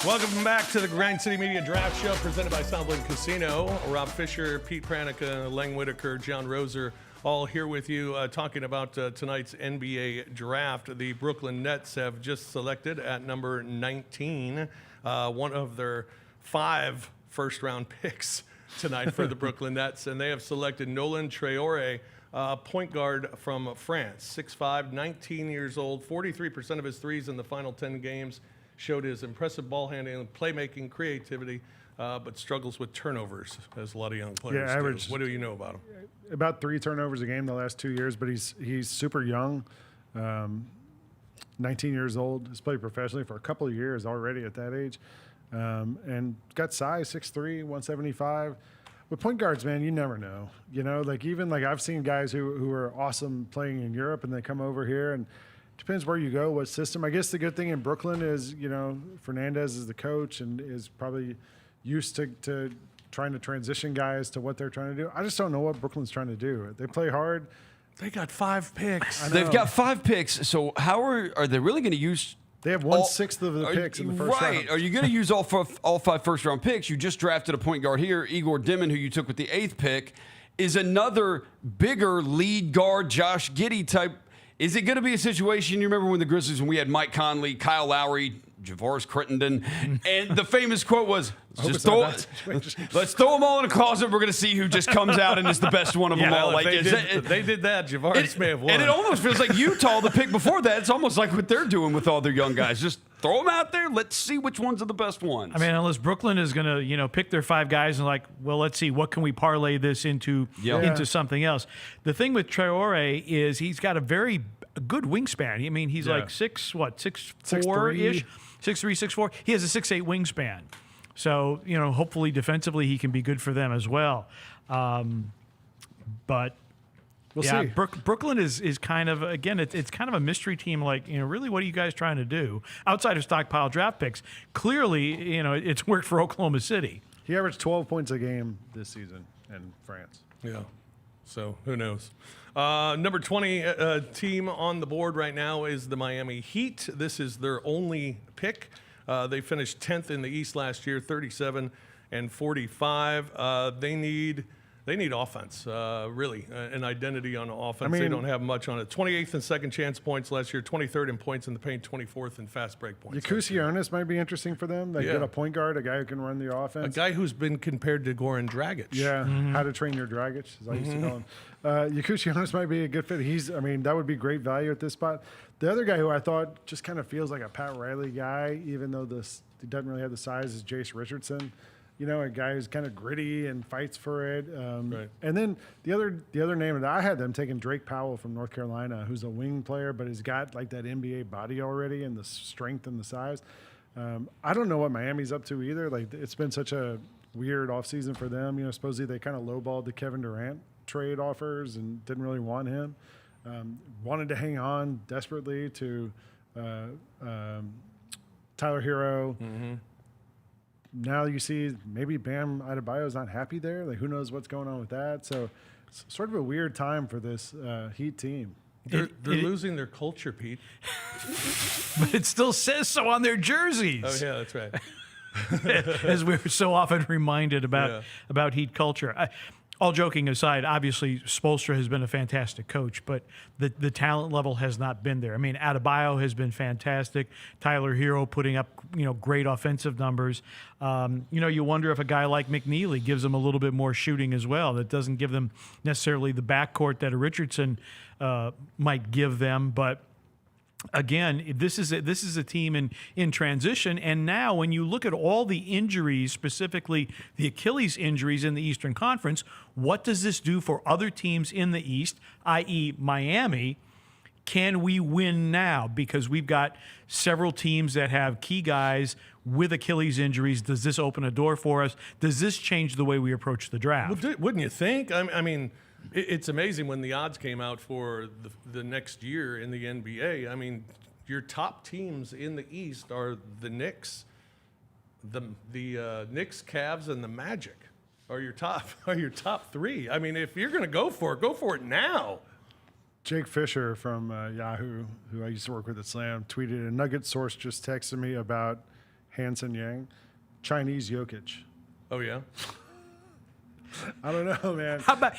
Welcome back to the Grind City Media Draft Show presented by Southland Casino. Rob Fisher, Pete Pranica, Lang Whitaker, John Roser, all here with you talking about tonight's NBA draft. The Brooklyn Nets have just selected at number 19 one of their 5 first-round picks tonight for the Brooklyn Nets, and they have selected Nolan Traoré, point guard from France, 6'5", 19 years old, 43% of his threes in the final 10 games. Showed his impressive ball handling, playmaking, creativity, but struggles with turnovers, as a lot of young players average. do. What do you know about him? About 3 turnovers a game the last 2 years, but he's super young, 19 years old. He's played professionally for a couple of years already at that age, and got size, 6'3", 175. With point guards, man, you never know. You know, even I've seen guys who are awesome playing in Europe, and they come over here and. Depends where you go, what system. I guess the good thing in Brooklyn is, Fernandez is the coach and is probably used to trying to transition guys to what they're trying to do. I just don't know what Brooklyn's trying to do. They play hard. They got 5 picks. They've got 5 picks. So how are they really going to use? They have 1/6 of the picks in the first round. Right. Are you going to use all 5 first-round picks? You just drafted a point guard here. Egor Demin, who you took with the 8th pick, is another bigger lead guard, Josh Giddey type. Is it going to be a situation, you remember when the Grizzlies, when we had Mike Conley, Kyle Lowry, Javaris Crittenden, and the famous quote was, let's throw them all in a closet. We're going to see who just comes out and is the best one of them all. They did that. Javaris may have won. And it almost feels like Utah, the pick before that, it's almost like what they're doing with all their young guys. Just throw them out there. Let's see which ones are the best ones. I mean, unless Brooklyn is going to, pick their 5 guys and let's see, what can we parlay this into something else? The thing with Traoré is he's got a very good wingspan. I mean, he's like 6'4"-ish, 6'3", 6'4". He has a 6'8" wingspan. So, hopefully defensively he can be good for them as well. But we'll see. Brooklyn is kind of, again, it's kind of a mystery team. Really, what are you guys trying to do outside of stockpile draft picks? Clearly, it's worked for Oklahoma City. He averaged 12 points a game this season in France. Yeah. So who knows? Number 20 team on the board right now is the Miami Heat. This is their only pick. They finished 10th in the East last year, 37 and 45. They need offense, really, an identity on offense. They don't have much on it. 28th in second chance points last year, 23rd in points in the paint, 24th in fast break points. Jakucionis might be interesting for them. They get a point guard, a guy who can run the offense. A guy who's been compared to Goran Dragic. Yeah, how to train your Dragic, as I used to call him. Jakucionis might be a good fit. That would be great value at this spot. The other guy who I thought just kind of feels like a Pat Riley guy, even though he doesn't really have the size, is Jace Richardson. A guy who's kind of gritty and fights for it. Right. And then the other name that I had them taking Drake Powell from North Carolina, who's a wing player, but has got that NBA body already and the strength and the size. I don't know what Miami's up to either. It's been such a weird offseason for them. Supposedly they kind of lowballed the Kevin Durant trade offers and didn't really want him. Wanted to hang on desperately to Tyler Hero. Mm-hmm. Now you see maybe Bam Adebayo's not happy there. Who knows what's going on with that? So it's sort of a weird time for this Heat team. They're losing their culture, Pete. But it still says so on their jerseys. Oh, yeah, that's right. As we're so often reminded about Heat culture. All joking aside, obviously Spoelstra has been a fantastic coach, but the talent level has not been there. I mean, Adebayo has been fantastic. Tyler Hero putting up great offensive numbers. You wonder if a guy like McNeely gives them a little bit more shooting as well. That doesn't give them necessarily the backcourt that a Richardson might give them, but. Again, this is a team in transition, and now when you look at all the injuries, specifically the Achilles injuries in the Eastern Conference, what does this do for other teams in the East, i.e. Miami? Can we win now? Because we've got several teams that have key guys with Achilles injuries. Does this open a door for us? Does this change the way we approach the draft? Well, wouldn't you think? I mean, it's amazing when the odds came out for the next year in the NBA. I mean, your top teams in the East are the Knicks, the Knicks, Cavs, and the Magic are your top 3. I mean, if you're going to go for it now. Jake Fisher from Yahoo, who I used to work with at Slam, tweeted, a Nugget source just texted me about Hansen Yang, Chinese Jokic. Oh, yeah? I don't know, man. How about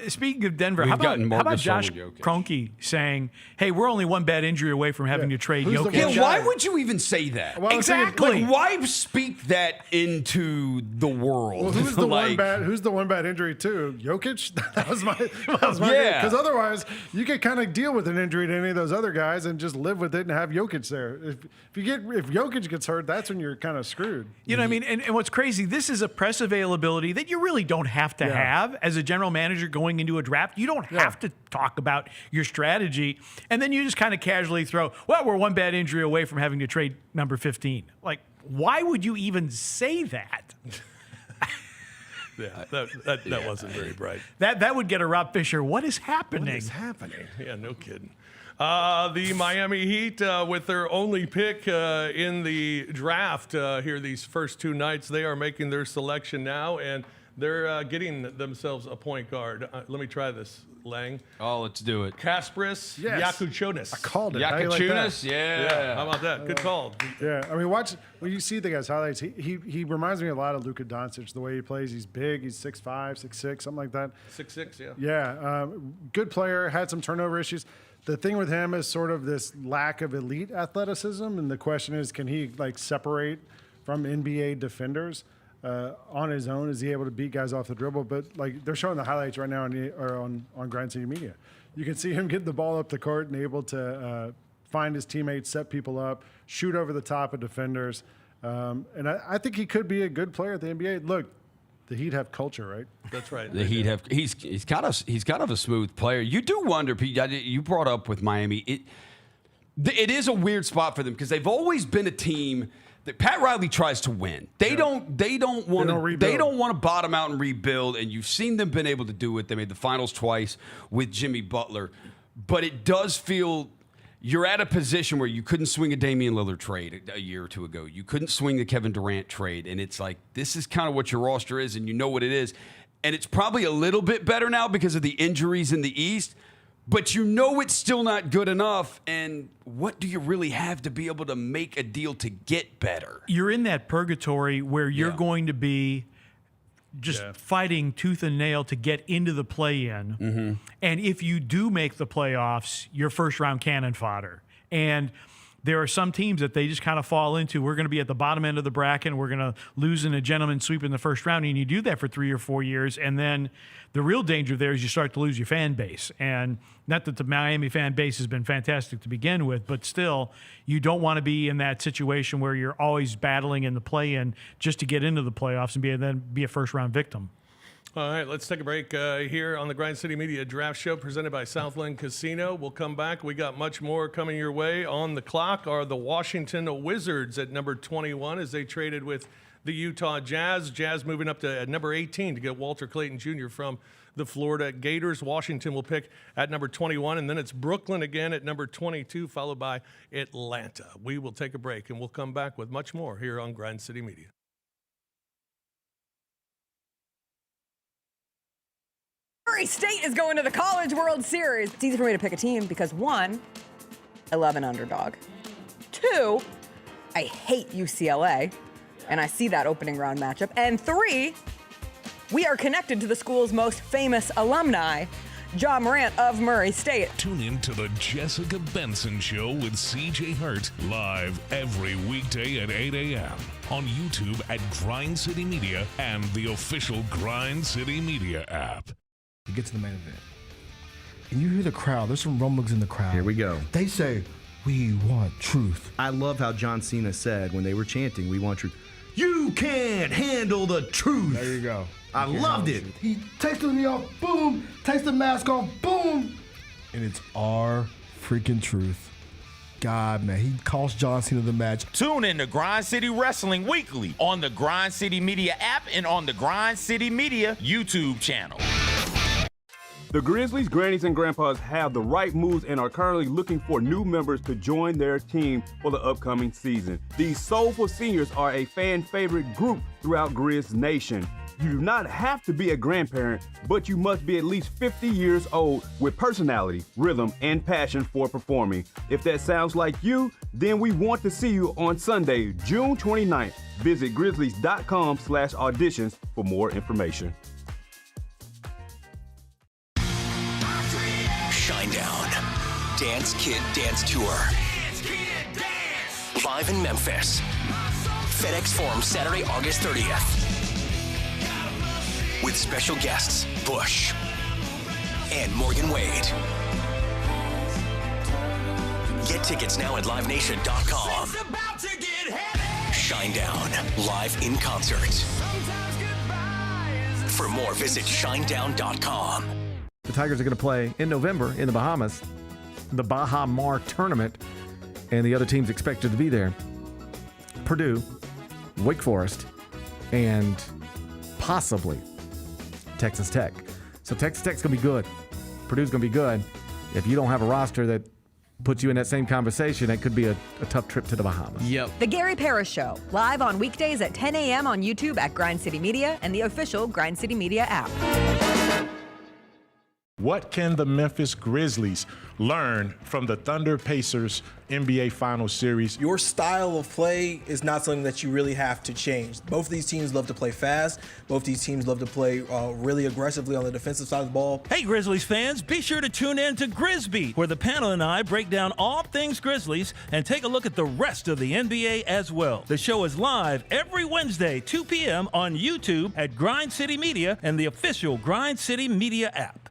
speaking of Denver? We've How gotten more about Gasol Josh than Jokic. Kroenke saying, "Hey, we're only one bad injury away from having to trade Who's the Jokic"? one Yeah, why would you even say that? Well, I was thinking, Exactly. Like, why speak that into the world? Well, who's the Like, one bad injury too? Jokic? That was my Yeah. Because otherwise, you could kind of deal with an injury to any of those other guys and just live with it and have Jokic there. If Jokic gets hurt, that's when you're kind of screwed. You know what I mean? And what's crazy, this is a press availability that you really don't have to have as a general manager going into a draft. You don't have to talk about your strategy. And then you just kind of casually throw, well, we're one bad injury away from having to trade number 15. Like, why would you even say that? Yeah, that wasn't very bright. That would get a Rob Fisher. What is happening? What is happening? Yeah, no kidding. The Miami Heat, with their only pick in the draft here these first two nights, they are making their selection now, and they're getting themselves a point guard. Let me try this, Lang. Oh, let's do it. Kasparas, Yes. Jakucionis. I called it. How do you like Jakucionis, that? yeah. How about that? Good call. Yeah, I mean, when you see the guy's highlights, he reminds me a lot of Luka Doncic, the way he plays. He's big, he's 6'5", 6'6", something like that. 6'6", yeah. Yeah, good player, had some turnover issues. The thing with him is sort of this lack of elite athleticism, and the question is, can he separate from NBA defenders on his own? Is he able to beat guys off the dribble? But they're showing the highlights right now on Grind City Media. You can see him get the ball up the court and able to find his teammates, set people up, shoot over the top of defenders. And I think he could be a good player at the NBA. Look, the Heat have culture, right? That's right. The Heat have he's kind of a smooth player. You do wonder, Pete. You brought up with Miami. It is a weird spot for them because they've always been a team that Pat Riley tries to win. They don't want to bottom out and rebuild. And you've seen them been able to do it. They made the finals twice with Jimmy Butler, but it does feel. You're at a position where you couldn't swing a Damian Lillard trade a year or two ago. You couldn't swing the Kevin Durant trade. And it's like, this is kind of what your roster is, and you know what it is. And it's probably a little bit better now because of the injuries in the East, but you know it's still not good enough. And what do you really have to be able to make a deal to get better? You're in that purgatory where you're going to be just fighting tooth and nail to get into the play-in. Mm-hmm. And if you do make the playoffs, you're first-round cannon fodder. And there are some teams that they just kind of fall into. We're going to be at the bottom end of the bracket, and we're going to lose in a gentleman's sweep in the first round. And you do that for 3 or 4 years, and then the real danger there is you start to lose your fan base. And not that the Miami fan base has been fantastic to begin with, but still, you don't want to be in that situation where you're always battling in the play-in just to get into the playoffs and then be a first-round victim. All right, let's take a break here on the Grind City Media Draft Show presented by Southland Casino. We'll come back. We got much more coming your way. On the clock are the Washington Wizards at number 21 as they traded with the Utah Jazz. Jazz moving up to number 18 to get Walter Clayton Jr. from the Florida Gators. Washington will pick at number 21, and then it's Brooklyn again at number 22, followed by Atlanta. We will take a break, and we'll come back with much more here on Grind City Media. Murray State is going to the College World Series. It's easy for me to pick a team because 1, I love an underdog. 2, I hate UCLA, and I see that opening round matchup. And 3, we are connected to the school's most famous alumni, Ja Morant of Murray State. Tune in to the Jessica Benson Show with CJ Hurt live every weekday at 8 a.m. on YouTube at Grind City Media and the official Grind City Media app. You get to the main event, and you hear the crowd. There's some rumblings in the crowd. Here we go. They say, "We want truth." I love how John Cena said when they were chanting, "We want truth." You can't handle the truth. There you go. I loved it. He takes me off, boom. Takes the mask off, boom. And it's our freaking truth. God, man, he cost John Cena the match. Tune in to Grind City Wrestling weekly on the Grind City Media app and on the Grind City Media YouTube channel. The Grizzlies, grannies, and grandpas have the right moves and are currently looking for new members to join their team for the upcoming season. These soulful seniors are a fan favorite group throughout Grizz Nation. You do not have to be a grandparent, but you must be at least 50 years old with personality, rhythm, and passion for performing. If that sounds like you, Then we want to see you on Sunday, June 29th. Visit grizzlies.com/auditions for more information. Shinedown. Dance Kid Dance Tour. Live in Memphis. FedEx Forum, Saturday, August 30th. With special guests, Bush and Morgan Wade. Get tickets now at livenation.com. Shinedown, live in concert. For more, visit shinedown.com. The Tigers are going to play in November in the Bahamas, the Baha Mar tournament, and the other teams expected to be there. Purdue, Wake Forest, and possibly Texas Tech. So Texas Tech's going to be good. Purdue's going to be good. If you don't have a roster that puts you in that same conversation, it could be a tough trip to the Bahamas. Yep. The Gary Parrish Show, live on weekdays at 10 a.m. on YouTube at Grind City Media and the official Grind City Media app. What can the Memphis Grizzlies learn from the Thunder Pacers NBA Finals series? Your style of play is not something that you really have to change. Both of these teams love to play fast. Both these teams love to play really aggressively on the defensive side of the ball. Hey, Grizzlies fans, be sure to tune in to Grizzbeat, where the panel and I break down all things Grizzlies and take a look at the rest of the NBA as well. The show is live every Wednesday, 2 p.m. on YouTube at Grind City Media and the official Grind City Media app.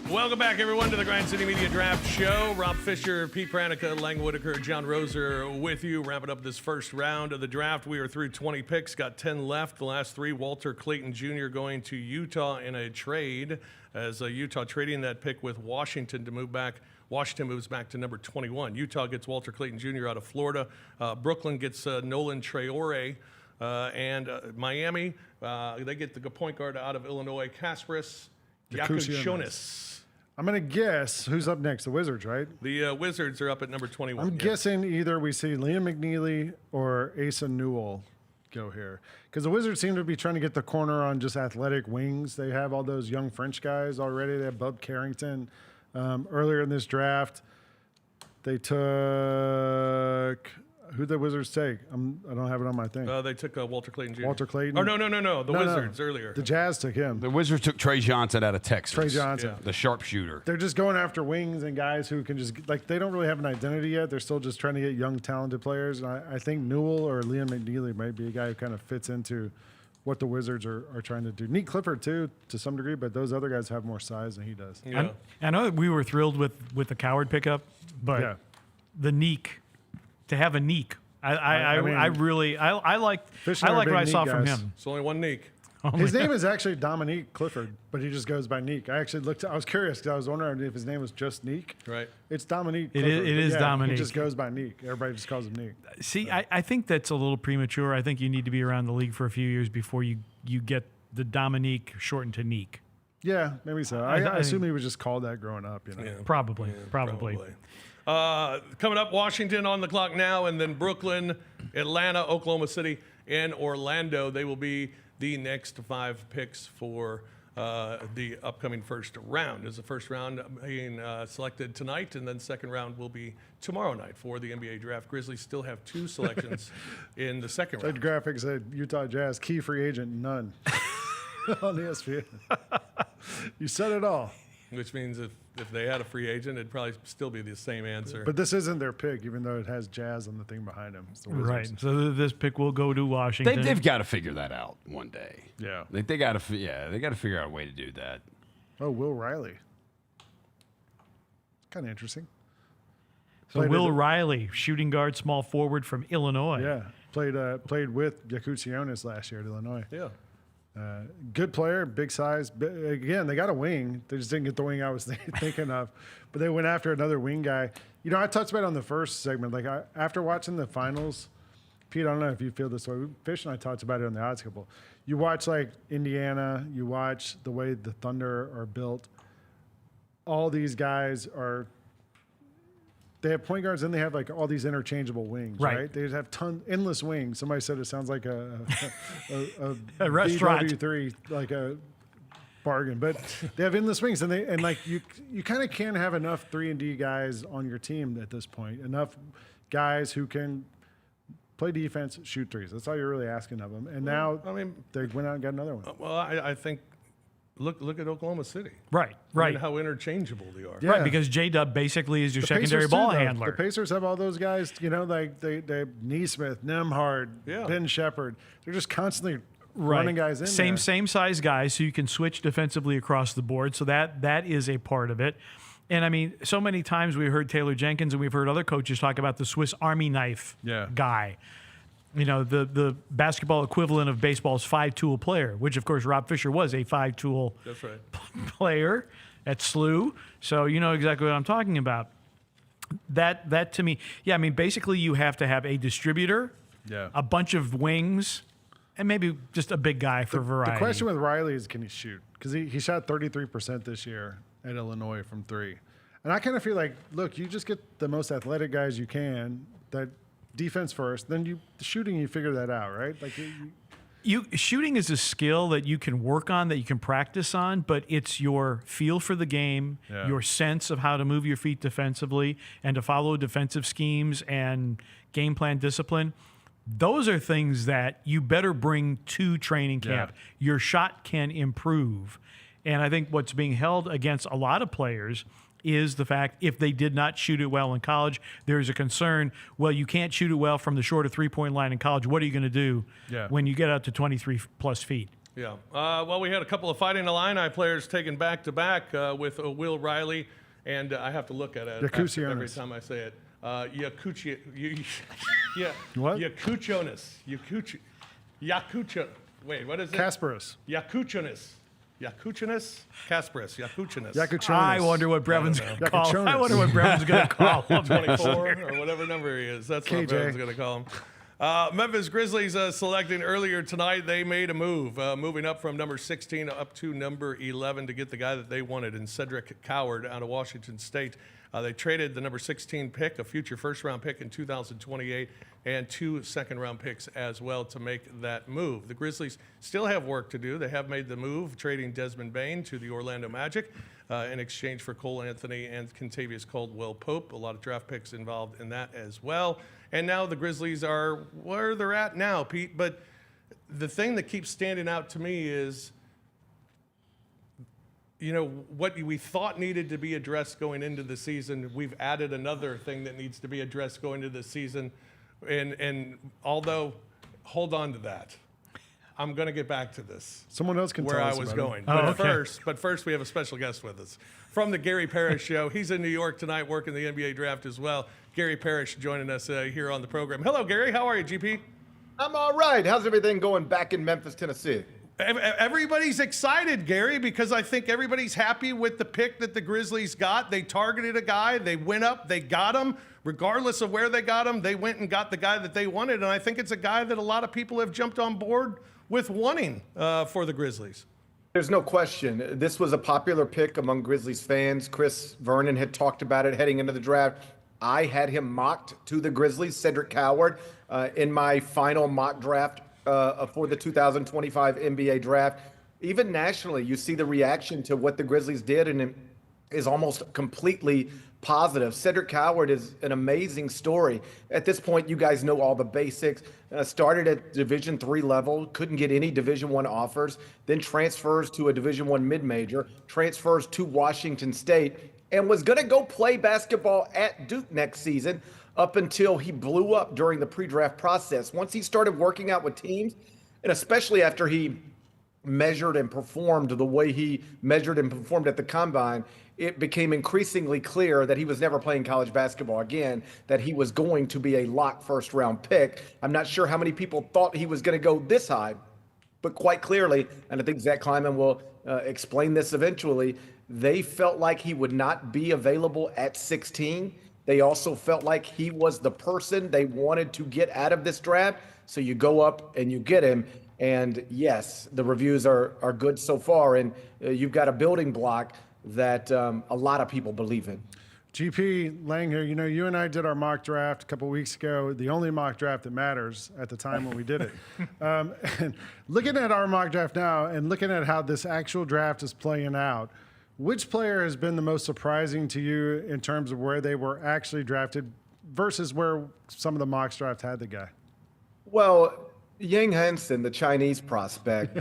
Welcome back, everyone, to the Grind City Media Draft Show. Rob Fisher, Pete Pranica, Lang Whitaker, John Roser with you. Wrapping up this first round of the draft. We are through 20 picks, got 10 left. The last three, Walter Clayton Jr. going to Utah in a trade, as Utah trading that pick with Washington to move back. Washington moves back to number 21. Utah gets Walter Clayton Jr. out of Florida. Brooklyn gets Nolan Traoré. And Miami, they get the point guard out of Illinois, Kasparas, Jakucionis. I'm going to guess who's up next. The Wizards, right? The Wizards are up at number 21. I'm guessing either we see Liam McNeely or Asa Newell go here. Because the Wizards seem to be trying to get the corner on just athletic wings. They have all those young French guys already. They have Bub Carrington. Earlier in this draft, they took... Who'd the Wizards take? I don't have it on my thing. They took Walter Clayton Jr. Walter Clayton? Oh, no. The Wizards earlier. The Jazz took him. The Wizards took Trey Johnson out of Texas. Trey Johnson. The sharpshooter. They're just going after wings and guys who can just, like, they don't really have an identity yet. They're still just trying to get young, talented players. And I think Newell or Liam McNeely might be a guy who kind of fits into what the Wizards are trying to do. Neat Clifford, too, to some degree, but those other guys have more size than he does. Yeah. I know that we were thrilled with the Coward pickup, but the Neek, to have a Neek, I like what I saw from him. It's only one Neek. His name is actually Dominique Clifford, but he just goes by Neek. I was curious because I was wondering if his name was just Neek. Right. It's Dominique It Clifford. is Dominique. He just goes by Neek. Everybody just calls him Neek. See, I think that's a little premature. I think you need to be around the league for a few years before you get the Dominique shortened to Neek. Yeah, maybe so. I assume he was just called that growing up. You know, Probably. Coming up, Washington on the clock now, and then Brooklyn, Atlanta, Oklahoma City, and Orlando. They will be the next 5 picks for the upcoming first round. Is the first round being selected tonight, and then second round will be tomorrow night for the NBA draft. Grizzlies still have 2 selections in the second round. That graphic said Utah Jazz, key free agent, none. On ESPN. You said it all. Which means if they had a free agent, it'd probably still be the same answer. But this isn't their pick, even though it has Jazz on the thing behind him. Right. So this pick will go to Washington. They've got to figure that out one day. Yeah. They got to figure out a way to do that. Oh, Will Riley. Kind of interesting. So Will Riley, shooting guard, small forward from Illinois. Yeah. Played with Jakucionis last year at Illinois. Yeah. Good player, big size. Again, they got a wing. They just didn't get the wing I was thinking of. But they went after another wing guy. You know, I touched about it on the first segment. Like, after watching the finals, Pete, I don't know if you feel this way. Fish and I talked about it on the odds couple. You watch, like, Indiana. You watch the way the Thunder are built. All these guys are they have point guards and they have like all these interchangeable wings, Right. right? They just have endless wings. Somebody said it sounds like a restaurant. BW3, like a bargain, but they have endless wings, and like you kind of can't have enough 3-and-D guys on your team at this point. Enough guys who can play defense, shoot threes. That's all you're really asking of them. And now, I mean, they went out and got another one. Well, I think look at Oklahoma City. Right. And how interchangeable they are. Yeah. Right, because J-Dub basically is your The secondary Pacers too, ball though. handler. The Pacers have all those guys, like they have Neesmith, Nembhard, Ben Shepherd. They're just constantly running guys in there. Same size guys, so you can switch defensively across the board. So that is a part of it. And I mean, so many times we heard Taylor Jenkins and we've heard other coaches talk about the Swiss Army knife guy. You know, the basketball equivalent of baseball's 5-tool player, which of course Rob Fisher was a 5-tool player at SLU. So you know exactly what I'm talking about. That to me, I mean, basically you have to have a distributor, a bunch of wings, and maybe just a big guy for variety. The question with Riley is, can he shoot? Because he shot 33% this year at Illinois from 3. And I kind of feel like, look, you just get the most athletic guys you can, that defense first, then the shooting, you figure that out, right? Like shooting is a skill that you can work on, that you can practice on, but it's your feel for the game, your sense of how to move your feet defensively and to follow defensive schemes and game plan discipline. Those are things that you better bring to training camp. Your shot can improve. And I think what's being held against a lot of players is the fact if they did not shoot it well in college, there's a concern, well, you can't shoot it well from the shorter three-point line in college. What are you going to do when you get out to 23-plus feet? Yeah. Well, we had a couple of Fighting Illini players taken back-to-back with Will Riley, and I have to look at it every time I say it. Jakucionis. Wait, what is it? Kasparas. Jakucionis. I wonder what Brevin's going to call him. I wonder what Brevin's going to call him. 24 or whatever number he is. That's what Brevin's going to call him. Memphis Grizzlies selecting earlier tonight. They made a move, moving up from number 16 up to number 11 to get the guy that they wanted in Cedric Coward out of Washington State. They traded the number 16 pick, a future first-round pick in 2028, and 2 second-round picks as well to make that move. The Grizzlies still have work to do. They have made the move, trading Desmond Bane to the Orlando Magic in exchange for Cole Anthony and Kentavious Caldwell-Pope. A lot of draft picks involved in that as well. And now the Grizzlies are where they're at now, Pete. But the thing that keeps standing out to me is, you know, what we thought needed to be addressed going into the season, we've added another thing that needs to be addressed going into the season. And although, hold on to that. I'm going to get back to this. Someone else can where tell I us was about going. it. But first, we have a special guest with us from the Gary Parrish Show. He's in New York tonight working the NBA draft as well. Gary Parrish joining us here on the program. Hello, Gary. How are you, GP? I'm all right. How's everything going back in Memphis, Tennessee? Everybody's excited, Gary, because I think everybody's happy with the pick that the Grizzlies got. They targeted a guy. They went up. They got him. Regardless of where they got him, they went and got the guy that they wanted. And I think it's a guy that a lot of people have jumped on board with wanting for the Grizzlies. There's no question. This was a popular pick among Grizzlies fans. Chris Vernon had talked about it heading into the draft. I had him mocked to the Grizzlies, Cedric Coward, in my final mock draft for the 2025 NBA draft. Even nationally, you see the reaction to what the Grizzlies did, and it is almost completely positive. Cedric Coward is an amazing story. At this point, you guys know all the basics. Started at Division III level, couldn't get any Division I offers, then transfers to a Division I mid-major, transfers to Washington State, and was going to go play basketball at Duke next season up until he blew up during the pre-draft process. Once he started working out with teams, and especially after he measured and performed the way he measured and performed at the Combine, it became increasingly clear that he was never playing college basketball again, that he was going to be a locked first-round pick. I'm not sure how many people thought he was going to go this high, but quite clearly, and I think Zach Kleiman will explain this eventually, they felt like he would not be available at 16. They also felt like he was the person they wanted to get out of this draft. So you go up and you get him. And yes, the reviews are good so far. And you've got a building block that a lot of people believe in. GP Lang here. You know, you and I did our mock draft a couple weeks ago, the only mock draft that matters at the time when we did it. And looking at our mock draft now and looking at how this actual draft is playing out, which player has been the most surprising to you in terms of where they were actually drafted versus where some of the mock draft had the guy? Well, Yang Hansen, the Chinese prospect,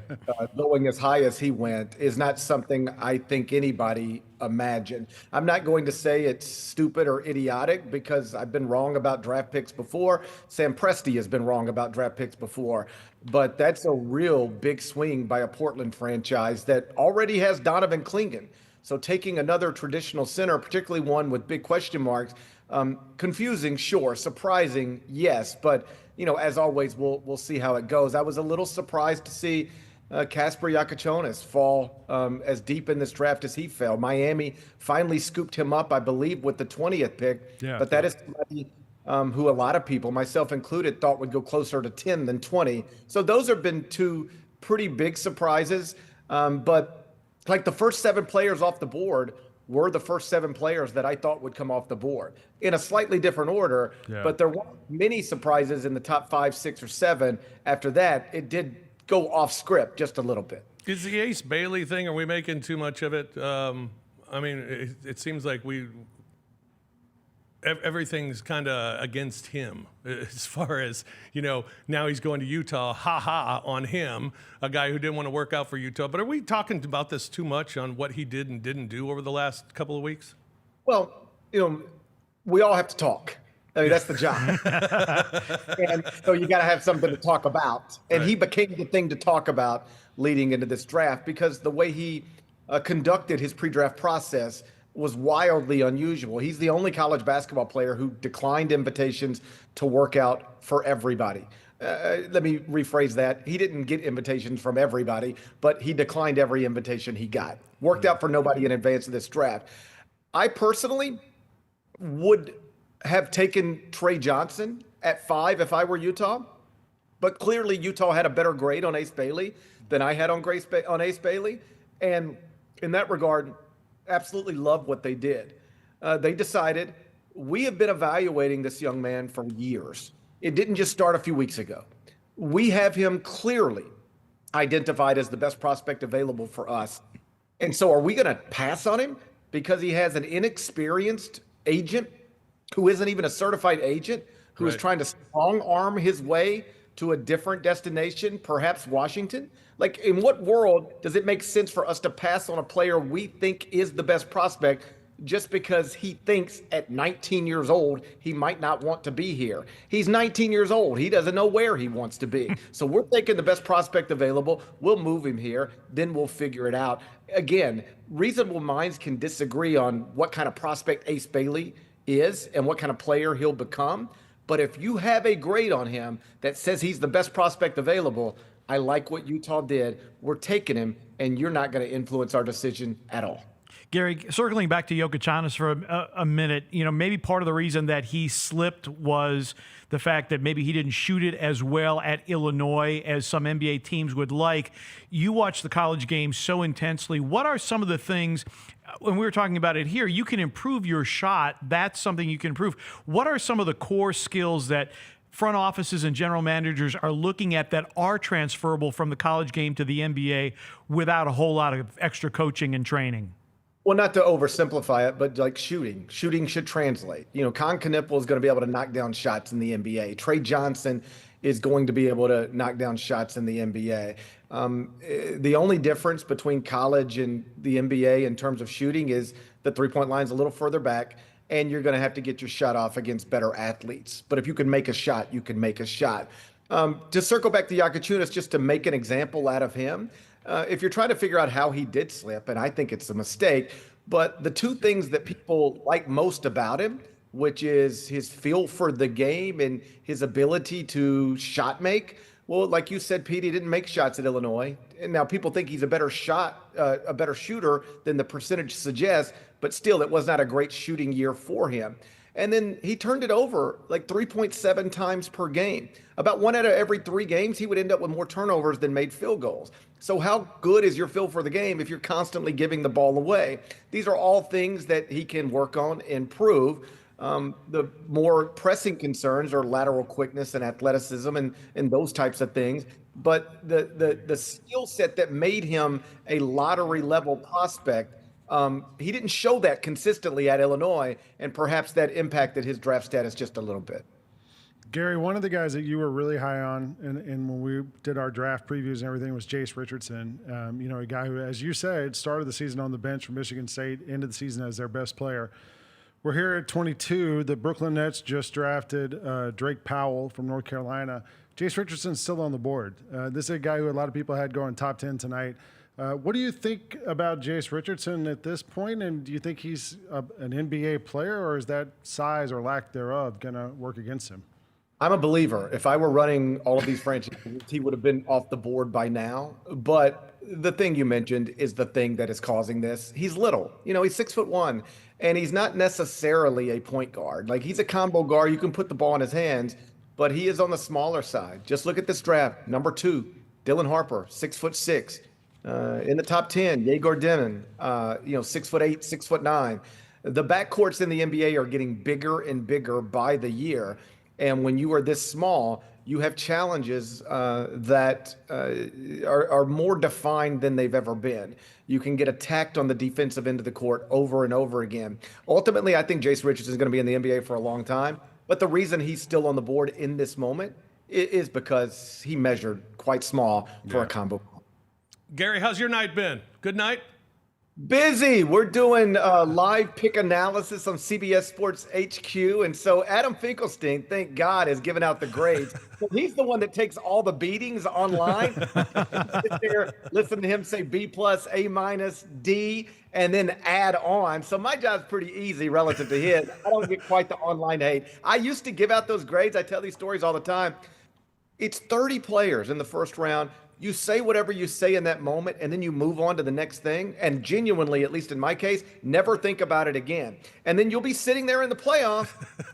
going as high as he went, is not something I think anybody imagined. I'm not going to say it's stupid or idiotic because I've been wrong about draft picks before. Sam Presti has been wrong about draft picks before. But that's a real big swing by a Portland franchise that already has Donovan Clingan. So taking another traditional center, particularly one with big question marks, confusing, sure. Surprising, yes. But you know, as always, we'll see how it goes. I was a little surprised to see Jakucionis fall as deep in this draft as he fell. Miami finally scooped him up, I believe, with the 20th pick. Yeah, but that is somebody who a lot of people, myself included, thought would go closer to 10 than 20. So those have been two pretty big surprises. But like the first 7 players off the board were the first 7 players that I thought would come off the board in a slightly different order. Yeah. But there weren't many surprises in the top 5, 6, or 7. After that, it did go off script just a little bit. Is the Ace Bailey thing, are we making too much of it? I mean, it seems like everything's kind of against him as far as, you know, now he's going to Utah, on him, a guy who didn't want to work out for Utah. But are we talking about this too much on what he did and didn't do over the last couple of weeks? Well, you know, we all have to talk. I mean, that's the job. And so you got to have something to talk about. And he became the thing to talk about leading into this draft because the way he conducted his pre-draft process was wildly unusual. He's the only college basketball player who declined invitations to work out for everybody. Let me rephrase that. He didn't get invitations from everybody, but he declined every invitation he got. Worked out for nobody in advance of this draft. I personally would have taken Trey Johnson at 5 if I were Utah, but clearly Utah had a better grade on Ace Bailey than I had on Ace Bailey. And in that regard, absolutely love what they did. They decided, we have been evaluating this young man for years. It didn't just start a few weeks ago. We have him clearly identified as the best prospect available for us. And so are we going to pass on him because he has an inexperienced agent who isn't even a certified agent, who is trying to strong arm his way to a different destination, perhaps Washington? Like, in what world does it make sense for us to pass on a player we think is the best prospect just because he thinks at 19 years old he might not want to be here? He's 19 years old. He doesn't know where he wants to be. So we're thinking the best prospect available. We'll move him here. Then we'll figure it out. Again, reasonable minds can disagree on what kind of prospect Ace Bailey is and what kind of player he'll become. But if you have a grade on him that says he's the best prospect available, I like what Utah did. We're taking him, and you're not going to influence our decision at all. Gary, circling back to Jakucionis for a minute, you know, maybe part of the reason that he slipped was the fact that maybe he didn't shoot it as well at Illinois as some NBA teams would like. You watch the college game so intensely. What are some of the things, when we were talking about it here, you can improve your shot. That's something you can improve. What are some of the core skills that front offices and general managers are looking at that are transferable from the college game to the NBA without a whole lot of extra coaching and training? Well, not to oversimplify it, but like shooting. Shooting should translate. You know, Knueppel is going to be able to knock down shots in the NBA. Trey Johnson is going to be able to knock down shots in the NBA. The only difference between college and the NBA in terms of shooting is the three-point line's a little further back, and you're going to have to get your shot off against better athletes. But if you can make a shot, you can make a shot. To circle back to Jakucionis, just to make an example out of him, if you're trying to figure out how he did slip, and I think it's a mistake, but the two things that people like most about him, which is his feel for the game and his ability to shot make. Well, like you said, Pete, he didn't make shots at Illinois. And now people think he's a better shooter than the percentage suggests, but still, it was not a great shooting year for him. And then he turned it over like 3.7 times per game. About 1 out of every 3 games, he would end up with more turnovers than made field goals. So how good is your feel for the game if you're constantly giving the ball away? These are all things that he can work on, improve. The more pressing concerns are lateral quickness and athleticism and those types of things. But the skill set that made him a lottery level prospect, he didn't show that consistently at Illinois, and perhaps that impacted his draft status just a little bit. Gary, one of the guys that you were really high on, and when we did our draft previews and everything, was Jace Richardson. A guy who, as you said, started the season on the bench for Michigan State, ended the season as their best player. We're here at 22. The Brooklyn Nets just drafted Drake Powell from North Carolina. Jace Richardson's still on the board. This is a guy who a lot of people had going top 10 tonight. What do you think about Jace Richardson at this point, and do you think he's an NBA player, or is that size or lack thereof going to work against him? I'm a believer. If I were running all of these franchises, he would have been off the board by now. But the thing you mentioned is the thing that is causing this. He's little. He's 6'1", and he's not necessarily a point guard. Like, he's a combo guard. You can put the ball in his hands, but he is on the smaller side. Just look at this draft. Number 2, Dylan Harper, 6'6". In the top 10, Egor Demin, 6'8", 6'9". The backcourts in the NBA are getting bigger and bigger by the year. And when you are this small, you have challenges that are more defined than they've ever been. You can get attacked on the defensive end of the court over and over again. Ultimately, I think Jace Richardson is going to be in the NBA for a long time. But the reason he's still on the board in this moment is because he measured quite small for a combo. Gary, how's your night been? Good night? Busy. We're doing live pick analysis on CBS Sports HQ. And so Adam Finkelstein, thank God, has given out the grades. So he's the one that takes all the beatings online. Sit there, listen to him say B+, A-, D, and then add on. So my job's pretty easy relative to his. I don't get quite the online hate. I used to give out those grades. I tell these stories all the time. It's 30 players in the first round. You say whatever you say in that moment, and then you move on to the next thing. And genuinely, at least in my case, never think about it again. And then you'll be sitting there in the playoffs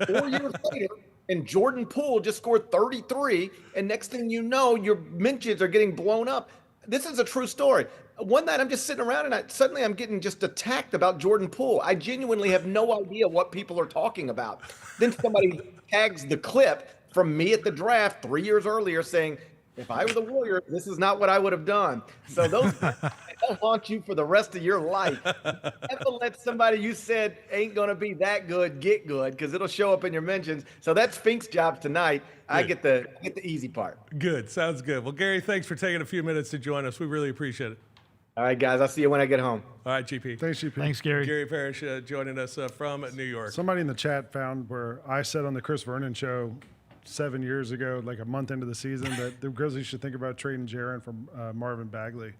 4 years later, and Jordan Poole just scored 33. And next thing you know, your mentions are getting blown up. This is a true story. One night I'm just sitting around, and suddenly I'm getting just attacked about Jordan Poole. I genuinely have no idea what people are talking about. Then somebody tags the clip from me at the draft 3 years earlier saying, if I were the Warriors, this is not what I would have done. So they'll haunt you for the rest of your life. Never let somebody you said ain't going to be that good get good, because it'll show up in your mentions. So that's Fink's job tonight. Good. I get the easy part. Good. Sounds good. Well, Gary, thanks for taking a few minutes to join us. We really appreciate it. All right, guys. I'll see you when I get home. All right, GP. Thanks, GP. Thanks, Gary. Gary Parrish joining us from New York. Somebody in the chat found where I said on the Chris Vernon show 7 years ago, like a month into the season, that the Grizzlies should think about trading Jaren for Marvin Bagley.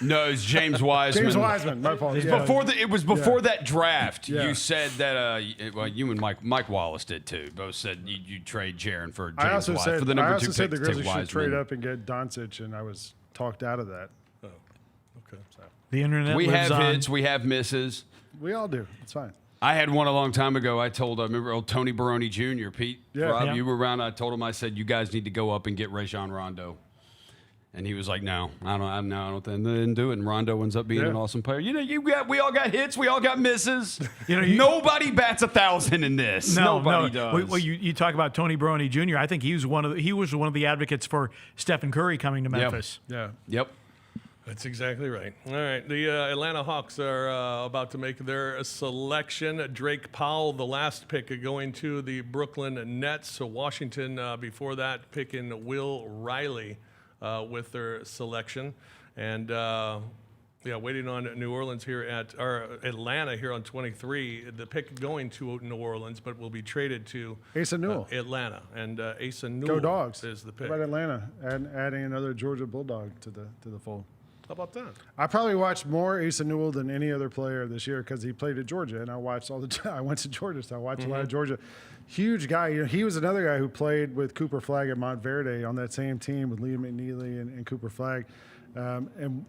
No, it's James Wiseman. James Wiseman, my fault. It was before that draft. Yeah. You said that. Well, you and Mike Wallace did too. Both said you trade Jaren for James Wiseman for the number 2 pick. Said the Grizzlies should Wiseman. trade up and get Doncic, and I was talked out of that. Oh, okay. So. The internet. We lives have on. hits. We have misses. We all do. It's fine. I had one a long time ago. I remember old Tony Baroni Jr., Pete, Rob, you were around. I told him, I said, you guys need to go up and get Rajon Rondo. And he was like, no, I don't think they didn't do it. And Rondo ends up being an awesome player. We all got hits. We all got misses. Nobody bats 1,000 in this. Nobody does. Well, you talk about Tony Baroni Jr. I think he was one of the advocates for Stephen Curry coming to Memphis. Yeah. Yep. That's exactly right. All right. The Atlanta Hawks are about to make their selection. Drake Powell, the last pick, going to the Brooklyn Nets. So Washington, before that, picking Will Riley with their selection. And, waiting on New Orleans here Atlanta here on 23. The pick going to New Orleans, but will be traded to Asa Newell. Atlanta. And Asa Newell Go Dogs. is the pick. What about Atlanta adding another Georgia Bulldog to the fold? How about that? I probably watched more Asa Newell than any other player this year because he played at Georgia, and I watched all the time. I went to Georgia, so I watched a lot of Georgia. Huge guy. He was another guy who played with Cooper Flagg at Montverde on that same team with Liam McNeely and Cooper Flagg, and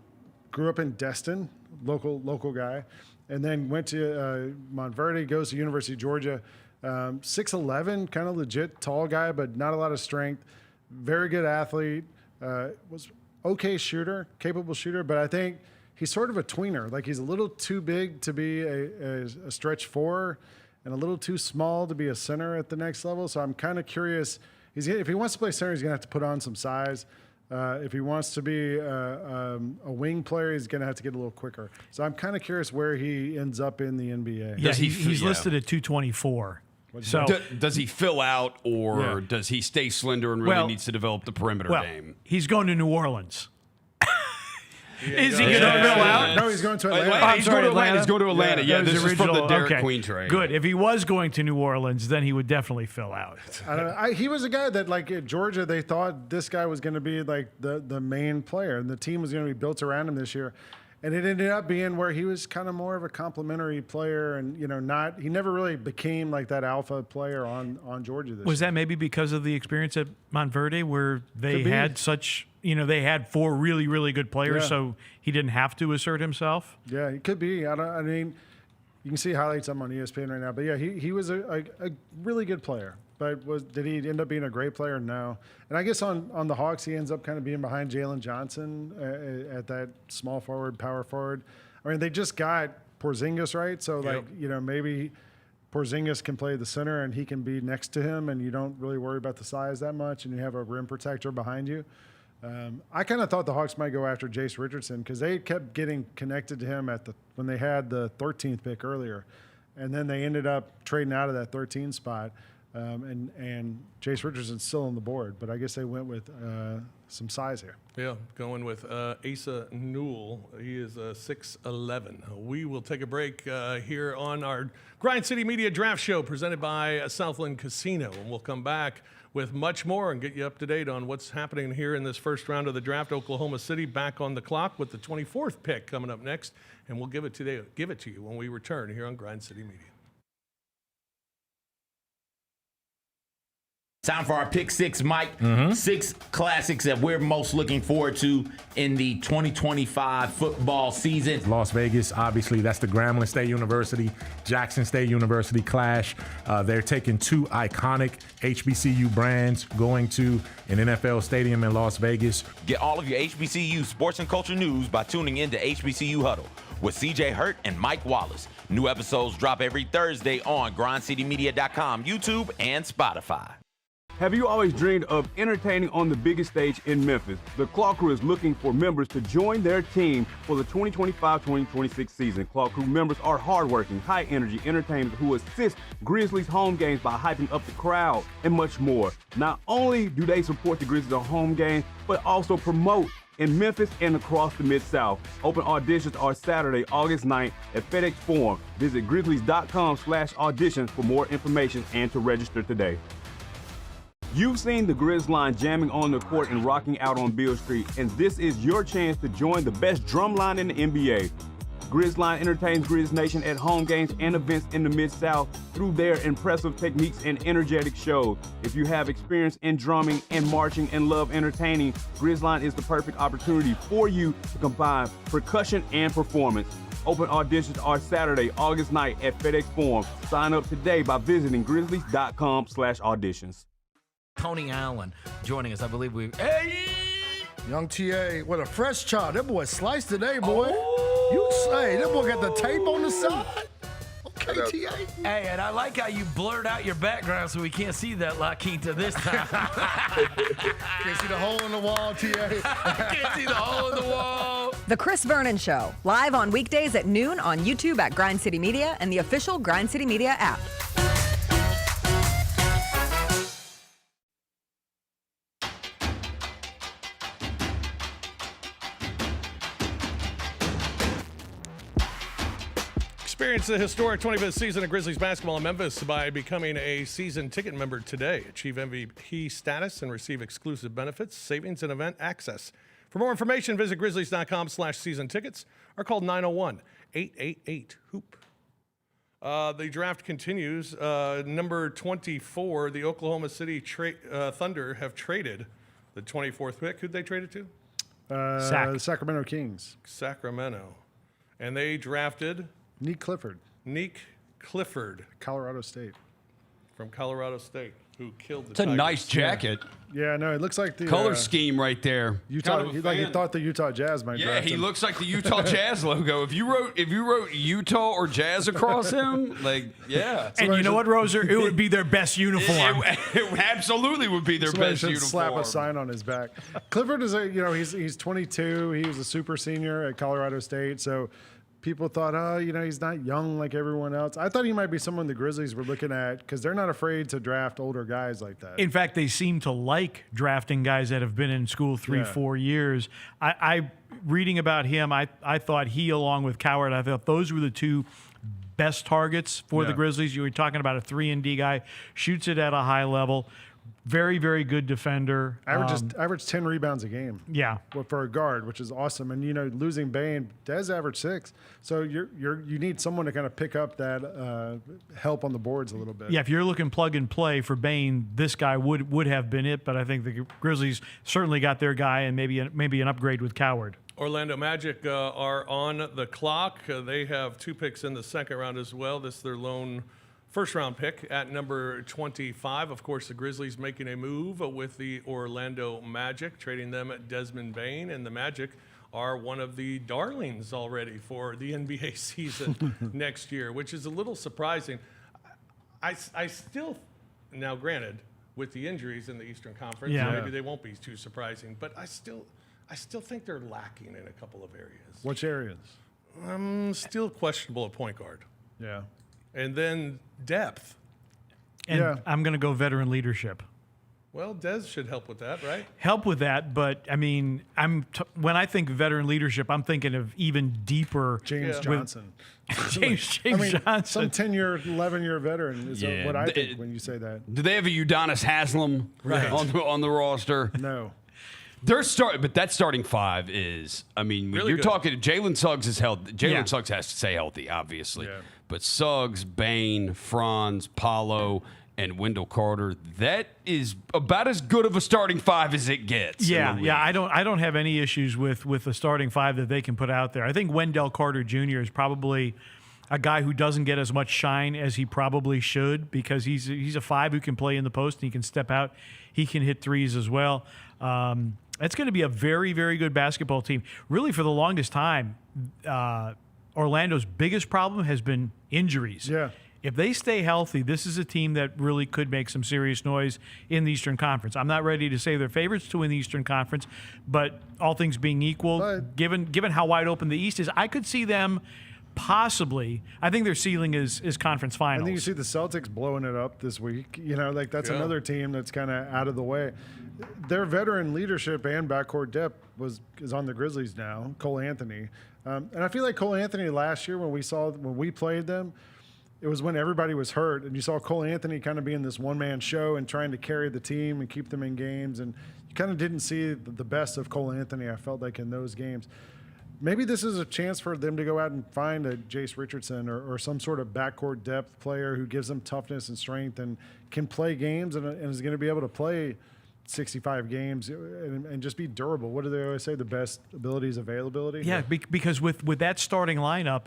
grew up in Destin, local guy. and then went to Montverde, goes to University of Georgia. 6'11", kind of legit tall guy, but not a lot of strength. Very good athlete. Was okay shooter, capable shooter, but I think he's sort of a tweener. Like he's a little too big to be a stretch four and a little too small to be a center at the next level. So I'm kind of curious. If he wants to play center, he's going to have to put on some size. If he wants to be a wing player, he's going to have to get a little quicker. So I'm kind of curious where he ends up in the NBA. Yeah, he's listed at 224. So does he fill out, or does he stay slender and really needs to develop the perimeter game? He's going to New Orleans. Is he going to fill out? No, he's going to Atlanta. He's going to Atlanta. He's going to Atlanta. Yeah, this is from the Derik Queen trade. Good. If he was going to New Orleans, then he would definitely fill out. I don't know. He was a guy that, like, at Georgia, they thought this guy was going to be, like, the main player, and the team was going to be built around him this year. And it ended up being where he was kind of more of a complimentary player, and he never really became like that alpha player on Georgia this year. Was that maybe because of the experience at Montverde, where they had they had four really, really good players, so he didn't have to assert himself? Yeah, it could be. I mean, you can see highlights on ESPN right now, but yeah, he was a really good player. But did he end up being a great player? No. And I guess on the Hawks, he ends up kind of being behind Jalen Johnson at that small forward, power forward. I mean, they just got Porzingis, right? So, maybe Porzingis can play the center and he can be next to him, and you don't really worry about the size that much, and you have a rim protector behind you. I kind of thought the Hawks might go after Jace Richardson because they kept getting connected to him when they had the 13th pick earlier. And then they ended up trading out of that 13 spot. And Jace Richardson's still on the board, but I guess they went with some size here. Yeah, going with Asa Newell. He is 6'11". We will take a break here on our Grind City Media Draft Show presented by Southland Casino, and we'll come back with much more and get you up to date on what's happening here in this first round of the draft. Oklahoma City back on the clock with the 24th pick coming up next, and we'll give it to you when we return here on Grind City Media. Time for our pick six, Mike. 6 classics that we're most looking forward to in the 2025 football season. Las Vegas, obviously, that's the Grambling State University, Jackson State University clash. They're taking 2 iconic HBCU brands going to an NFL stadium in Las Vegas. Get all of your HBCU sports and culture news by tuning in to HBCU Huddle with CJ Hurt and Mike Wallace. New episodes drop every Thursday on grindcitymedia.com, YouTube, and Spotify. Have you always dreamed of entertaining on the biggest stage in Memphis? The Claw Crew is looking for members to join their team for the 2025-2026 season. Claw Crew members are hardworking, high-energy entertainers who assist Grizzlies home games by hyping up the crowd and much more. Not only do they support the Grizzlies on home games, but also promote in Memphis and across the Mid-South. Open auditions are Saturday, August 9th at FedEx Forum. Visit grizzlies.com/auditions for more information and to register today. You've seen the Grizz line jamming on the court and rocking out on Beale Street, and this is your chance to join the best drum line in the NBA. Grizz line entertains Grizz Nation at home games and events in the Mid-South through their impressive techniques and energetic shows. If you have experience in drumming and marching and love entertaining, Grizz line is the perfect opportunity for you to combine percussion and performance. Open auditions are Saturday, August 9th at FedEx Forum. Sign up today by visiting grizzlies.com/auditions. Tony Allen joining us. I believe Young TA, what a fresh chop. That boy sliced today, boy. You say, that boy got the tape on the side? Okay, TA. Hey, and I like how you blurred out your background so we can't see that La Quinta this time. Can't see the hole in the wall, TA. Can't see the hole in the wall. The Chris Vernon Show, live on weekdays at noon on YouTube at Grind City Media and the official Grind City Media app. Experience the historic 25th season of Grizzlies basketball in Memphis by becoming a season ticket member today. Achieve MVP status and receive exclusive benefits, savings, and event access. For more information, visit grizzlies.com/season tickets or call 901-888-HOOP. The draft continues. Number 24, the Oklahoma City Thunder have traded the 24th pick. Who'd they trade it to? The Sacramento Kings. Sacramento. And they drafted Nick Clifford. Nick Clifford. Colorado State. From Colorado State, who killed the It's a Tigers. nice jacket. Yeah, no, it looks like the Color scheme right there. Utah. Kind of a He fan. thought the Utah Jazz might Yeah, draft he him. looks like the Utah Jazz logo. If you wrote Utah or Jazz across him, like, yeah. And you know what, Roser? It would be their best uniform. It absolutely would be their Somebody best should uniform. slap a sign on his back. Clifford is he's 22. He was a super senior at Colorado State, so people thought, he's not young like everyone else. I thought he might be someone the Grizzlies were looking at because they're not afraid to draft older guys like that. In fact, they seem to like drafting guys that have been in school 3-4 years. I reading about him, I thought he, along with Coward, I thought those were the two best targets for the Grizzlies. You were talking about a 3-and-D guy, shoots it at a high level. Very, very good defender. Averaged 10 rebounds a game. Yeah, for a guard, which is awesome. And losing Bain, Dez averaged 6. So you need someone to kind of pick up that help on the boards a little bit. Yeah, if you're looking plug and play for Bain, this guy would have been it. But I think the Grizzlies certainly got their guy, and maybe an upgrade with Coward. Orlando Magic are on the clock. They have 2 picks in the second round as well. This is their lone first-round pick at number 25. Of course, the Grizzlies making a move with the Orlando Magic, trading them at Desmond Bain, and the Magic are one of the darlings already for the NBA season next year, which is a little surprising. I still, now granted, with the injuries in the Eastern Conference, maybe they won't be too surprising, but I still think they're lacking in a couple of areas. Which areas? Still questionable at point guard. Yeah. And then depth. And I'm going to go veteran leadership. Well, Dez should help with that, right? Help with that, but I mean, when I think veteran leadership, I'm thinking of even deeper. James Johnson. James Johnson. Some 10-year, 11-year veteran is what I think when you say that. Do they have a Udonis Haslam on the roster? No. But that starting 5 is, when really you're good. talking, Jalen Suggs is healthy. Jalen Suggs has to stay healthy, obviously. Yeah. But Suggs, Bain, Franz, Paulo, and Wendell Carter, that is about as good of a starting 5 as it gets. Yeah. I don't have any issues with the starting 5 that they can put out there. I think Wendell Carter Jr. is probably a guy who doesn't get as much shine as he probably should because he's a 5 who can play in the post and he can step out. He can hit threes as well. It's going to be a very, very good basketball team. Really, for the longest time, Orlando's biggest problem has been injuries. Yeah. If they stay healthy, this is a team that really could make some serious noise in the Eastern Conference. I'm not ready to say they're favorites to win the Eastern Conference, but all things being equal, given how wide open the East is, I could see them possibly. I think their ceiling is conference finals. I think you see the Celtics blowing it up this week. That's another team that's kind of out of the way. Their veteran leadership and backcourt depth is on the Grizzlies now. Cole Anthony, and I feel like Cole Anthony last year when we played them, it was when everybody was hurt, and you saw Cole Anthony kind of being this one-man show and trying to carry the team and keep them in games, and you kind of didn't see the best of Cole Anthony. I felt like in those games. Maybe this is a chance for them to go out and find a Jace Richardson or some sort of backcourt depth player who gives them toughness and strength and can play games and is going to be able to play 65 games and just be durable. What do they always say? The best ability is availability? Yeah, because with that starting lineup,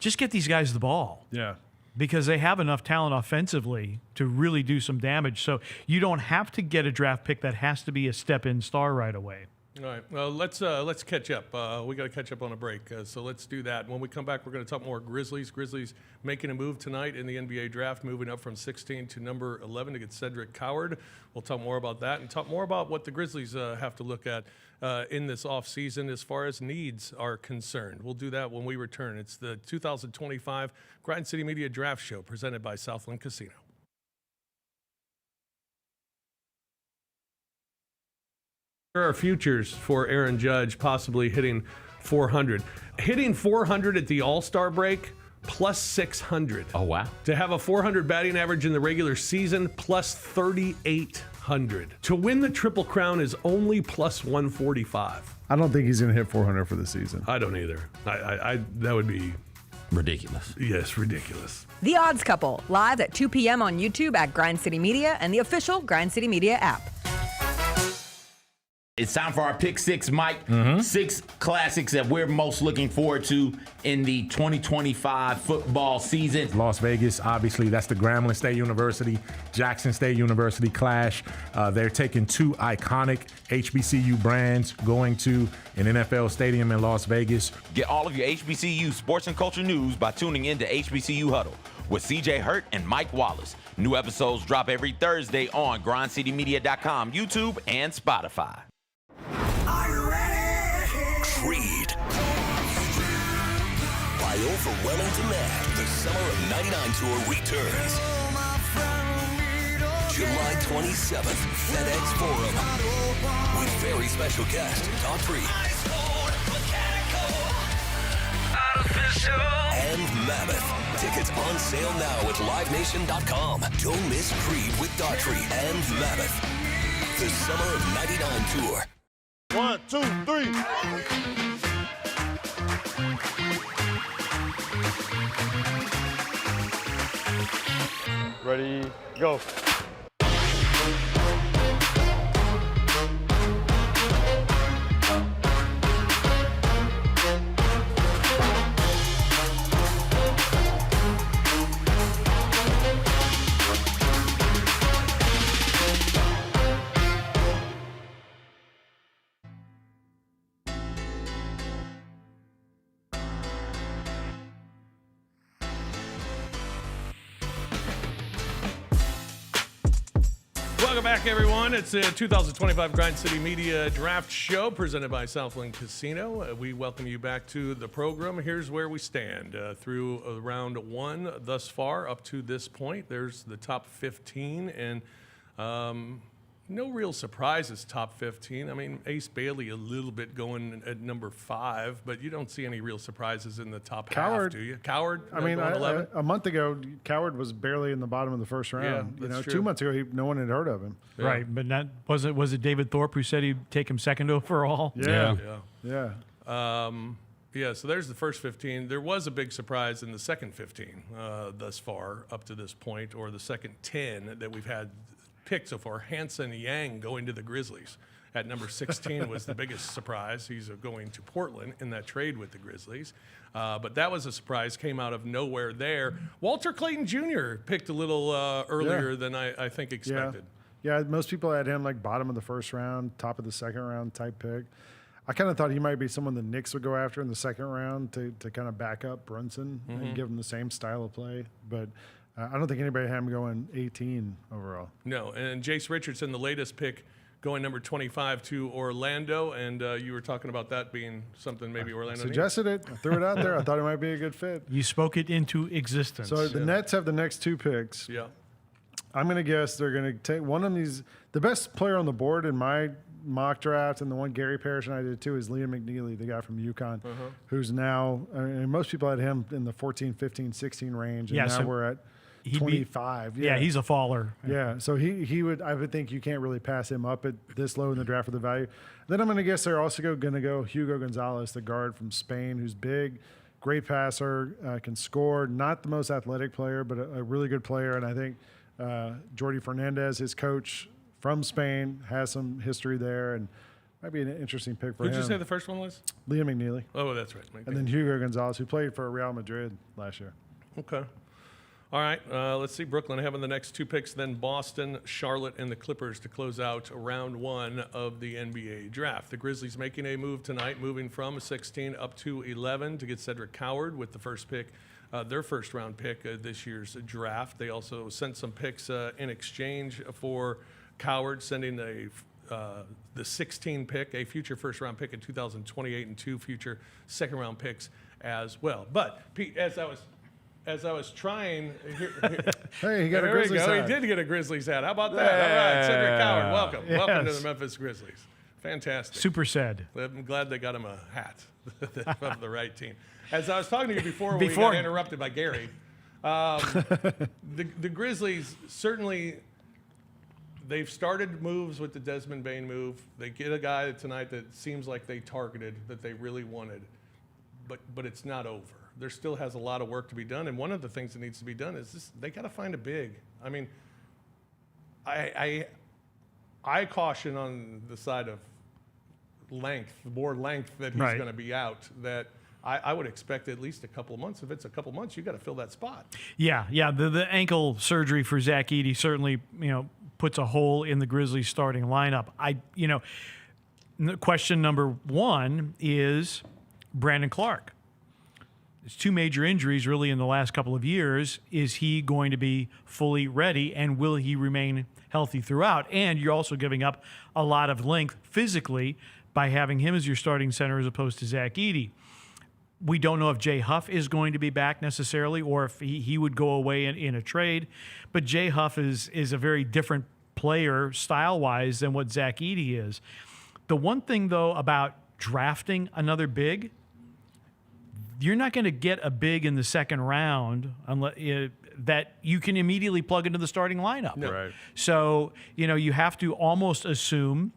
just get these guys the ball. Yeah. Because they have enough talent offensively to really do some damage. So you don't have to get a draft pick that has to be a step-in star right away. All right. Well, let's catch up. We got to catch up on a break, so let's do that. When we come back, we're going to talk more Grizzlies. Grizzlies making a move tonight in the NBA draft, moving up from 16 to number 11 to get Cedric Coward. We'll talk more about that and talk more about what the Grizzlies have to look at in this offseason as far as needs are concerned. We'll do that when we return. It's the 2025 Grind City Media Draft Show presented by Southland Casino. There are futures for Aaron Judge possibly hitting 400. Hitting 400 at the All-Star break, plus 600. Oh, wow. To have a 400 batting average in the regular season, plus 3,800. To win the Triple Crown is only plus 145. I don't think he's going to hit 400 for the season. I don't either. I that would be ridiculous. Yes, ridiculous. The Odds Couple, live at 2 p.m. on YouTube at Grind City Media and the official Grind City Media app. It's time for our pick six, Mike. 6 classics that we're most looking forward to in the 2025 football season. Las Vegas, obviously, that's the Grambling State University, Jackson State University clash. They're taking 2 iconic HBCU brands going to an NFL stadium in Las Vegas. Get all of your HBCU sports and culture news by tuning in to HBCU Huddle with CJ Hurt and Mike Wallace. New episodes drop every Thursday on grindcitymedia.com, YouTube, and Spotify. Creed. By overwhelming demand, the Summer of '99 tour returns. July 27th, FedEx Forum. With very special guest, Daughtry. And Mammoth. Tickets on sale now at livenation.com. Don't miss Creed with Daughtry and Mammoth. The Summer of '99 tour. 1, 2, 3. Ready, go. Welcome back, everyone. It's the 2025 Grind City Media Draft Show presented by Southland Casino. We welcome you back to the program. Here's where we stand through round 1 thus far up to this point. There's the top 15, and no real surprises, top 15. I mean, Ace Bailey a little bit going at number 5, but you don't see any real surprises in the top Coward. half, do you? Coward? I mean, 11? a month ago, Coward was barely in the bottom of the first round. Yeah, that's true. 2 months ago, no one had heard of him. Yeah. Right, but not was it David Thorpe who said he'd take him second overall? Yeah. So there's the first 15. There was a big surprise in the second 15 thus far up to this point, or the second 10 that we've had picked so far. Hansen Yang going to the Grizzlies at number 16 was the biggest surprise. He's going to Portland in that trade with the Grizzlies. But that was a surprise, came out of nowhere there. Walter Clayton Jr. picked a little earlier than I think expected. Yeah, most people had him like bottom of the first round, top of the second round type pick. I kind of thought he might be someone the Knicks would go after in the second round to kind of back up Brunson and give him the same style of play. But I don't think anybody had him going 18 overall. No, and Jace Richardson, the latest pick, going number 25 to Orlando, and you were talking about that being something maybe Orlando suggested it. I threw it out there. I thought it might be a good fit. You spoke it into existence. So the Nets have the next 2 picks. Yeah. I'm going to guess they're going to take one of these. The best player on the board in my mock draft, and the one Gary Parrish and I did too, is Liam McNeely, the guy from UConn, who's now, and most people had him in the 14, 15, 16 range, and now we're at 25. Yeah, he's a faller. Yeah, so he would. I would think you can't really pass him up at this low in the draft for the value. Then I'm going to guess they're also going to go Hugo Gonzalez, the guard from Spain, who's big, great passer, can score. Not the most athletic player, but a really good player. And I think Jordi Fernandez, his coach from Spain, has some history there, and might be an interesting pick for him. Who'd you say the first one was? Liam McNeely. Oh, that's right. And then Hugo Gonzalez, who played for Real Madrid last year. Okay. All right, let's see. Brooklyn having the next 2 picks, then Boston, Charlotte, and the Clippers to close out round 1 of the NBA draft. The Grizzlies making a move tonight, moving from 16 up to 11 to get Cedric Coward with the first pick, their first-round pick this year's draft. They also sent some picks in exchange for Coward, sending the 16 pick, a future first-round pick in 2028, and 2 future second-round picks as well. But, Pete, as I was trying, hey, he got a Grizzlies hat. He did get a Grizzlies hat. How about that? All right, Cedric Coward, welcome. Yes. Welcome to the Memphis Grizzlies. Fantastic. Super sad. I'm glad they got him a hat of the right team. As I was talking to you before we got interrupted by Gary, the Grizzlies certainly, they've started moves with the Desmond Bane move. They get a guy tonight that seems like they targeted, that they really wanted, but it's not over. There still has a lot of work to be done, and one of the things that needs to be done is this: they got to find a big. I mean, I caution on the side of length that he's Right. going to be out, that I would expect at least a couple of months. If it's a couple of months, you got to fill that spot. Yeah. The ankle surgery for Zach Edey certainly, puts a hole in the Grizzlies starting lineup. Question number one is Brandon Clark. There's two major injuries really in the last couple of years. Is he going to be fully ready, and will he remain healthy throughout? And you're also giving up a lot of length physically by having him as your starting center as opposed to Zach Edey. We don't know if Jay Huff is going to be back necessarily, or if he would go away in a trade. But Jay Huff is a very different player style-wise than what Zach Edey is. The one thing, though, about drafting another big, you're not going to get a big in the second round unless that you can immediately plug into the starting lineup. No. Right. So, you have to almost assume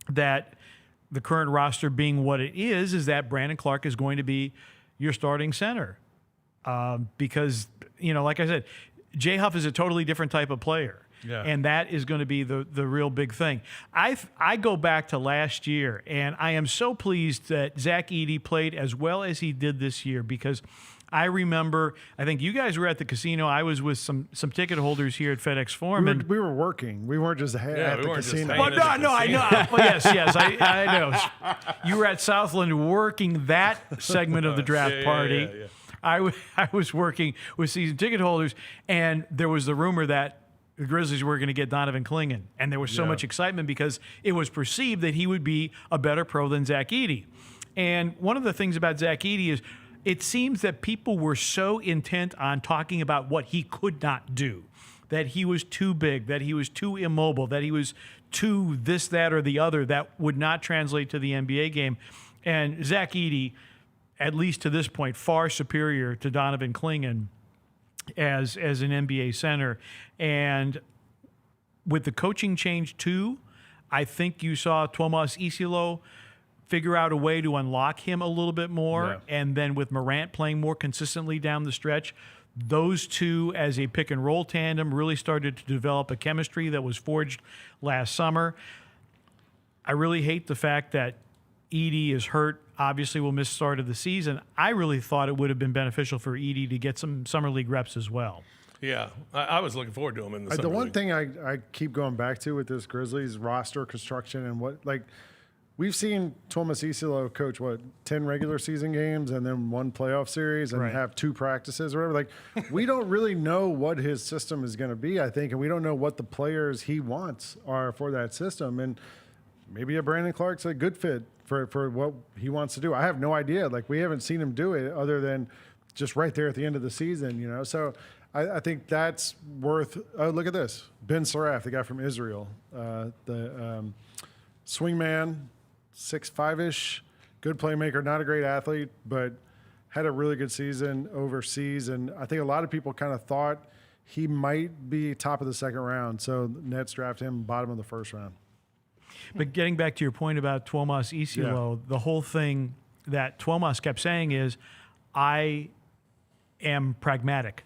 that the current roster being what it is that Brandon Clark is going to be your starting center. Because, like I said, Jay Huff is a totally different type of player. Yeah. And that is going to be the real big thing. I go back to last year, and I am so pleased that Zach Edey played as well as he did this year, because I remember, I think you guys were at the casino. I was with some ticket holders here at FedEx Forum. We were working. We weren't just at the casino. Oh, no, I know. Well, yes, I know. You were at Southland working that segment of the draft party. Yeah. I was working with season ticket holders, and there was the rumor that the Grizzlies were going to get Donovan Clingan, and there was so much excitement because it was perceived that he would be a better pro than Zach Edey. And one of the things about Zach Edey is it seems that people were so intent on talking about what he could not do, that he was too big, that he was too immobile, that he was too this, that, or the other, that would not translate to the NBA game. And Zach Edey, at least to this point, far superior to Donovan Clingan as an NBA center. And with the coaching change too, I think you saw Tomas Isilo figure out a way to unlock him a little bit more. Yeah. And then with Morant playing more consistently down the stretch, those two as a pick and roll tandem really started to develop a chemistry that was forged last summer. I really hate the fact that Edey is hurt, obviously will miss start of the season. I really thought it would have been beneficial for Edey to get some summer league reps as well. Yeah, I was looking forward to him in the summer one league. thing I keep going back to with this Grizzlies roster construction and we've seen Tomas Isilo coach 10 regular season games and then one playoff series and have 2 practices or whatever. We don't really know what his system is going to be, I think, and we don't know what the players he wants are for that system. And maybe a Brandon Clark's a good fit for what he wants to do. I have no idea. We haven't seen him do it other than just right there at the end of the season, So I think that's worth. Oh, look at this. Ben Saraf, the guy from Israel, the swingman, 6'5"-ish, good playmaker, not a great athlete, but had a really good season overseas. And I think a lot of people kind of thought he might be top of the second round. So Nets draft him bottom of the first round. But getting back to your point about Tomas Isilo, the whole thing that Tomas kept saying is, I am pragmatic.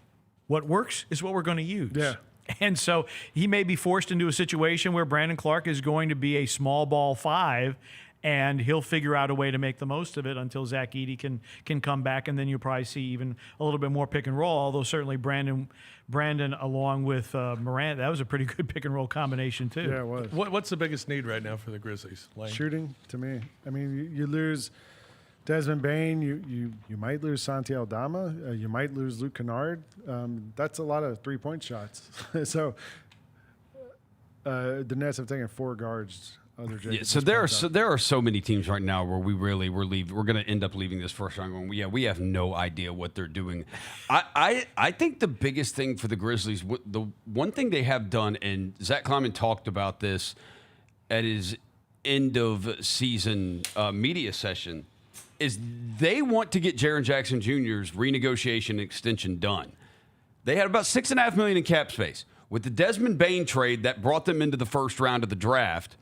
What works is what we're going to use. Yeah. And so he may be forced into a situation where Brandon Clark is going to be a small ball 5, and he'll figure out a way to make the most of it until Zach Edey can come back, and then you'll probably see even a little bit more pick and roll, although certainly Brandon along with Morant, that was a pretty good pick and roll combination too. Yeah, it was. What's the biggest need right now for the Grizzlies, Lane? Shooting, to me. I mean, you lose Desmond Bain, you might lose Santi Aldama, you might lose Luke Kennard. That's a lot of 3-point shots. So the Nets have taken 4 guards. So there are so many teams right now where we're going to end up leaving this first round going, we have no idea what they're doing. I think the biggest thing for the Grizzlies, the one thing they have done, and Zach Kleiman talked about this at his end of season media session, is they want to get Jaren Jackson Jr.'s renegotiation extension done. They had about $6.5 million in cap space. With the Desmond Bain trade that brought them into the first round of the draft,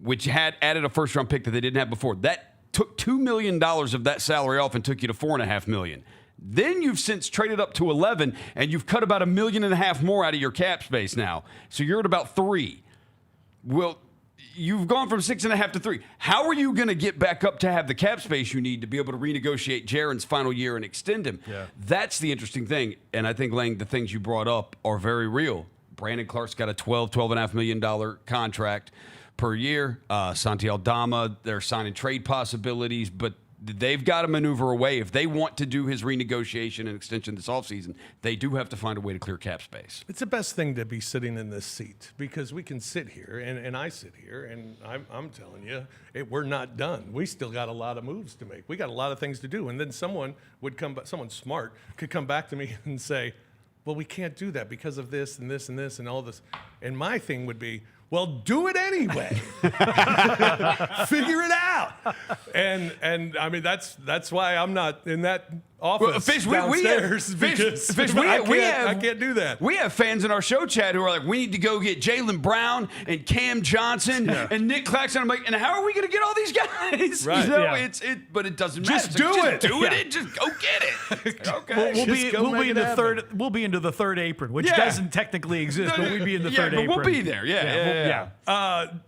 which had added a first-round pick that they didn't have before, that took $2 million of that salary off and took you to $4.5 million. Then you've since traded up to 11, and you've cut about $1.5 million more out of your cap space now. So you're at about 3. Well, you've gone from 6.5 to 3. How are you going to get back up to have the cap space you need to be able to renegotiate Jaren's final year and extend him? Yeah. That's the interesting thing. And I think, Lang, the things you brought up are very real. Brandon Clark's got a $12.5 million contract per year. Santi Aldama, they're signing trade possibilities, but they've got to maneuver away. If they want to do his renegotiation and extension this offseason, they do have to find a way to clear cap space. It's the best thing to be sitting in this seat because we can sit here, and I sit here, and I'm telling you, we're not done. We still got a lot of moves to make. We got a lot of things to do. And then someone smart could come back to me and say, well, we can't do that because of this and this and this and all this. And my thing would be, well, do it anyway. Figure it out. And I mean, that's why I'm not in that office downstairs because I can't do that. We have fans in our show chat who are like, we need to go get Jaylen Brown and Cam Johnson and Nick Claxton. I'm like, and how are we going to get all these guys? Right. You know, but it doesn't matter. Just do it. Do it. Just go get it. Okay. We'll be into the third apron, which doesn't technically exist, but we'd be in the third apron. We'll be there. Yeah.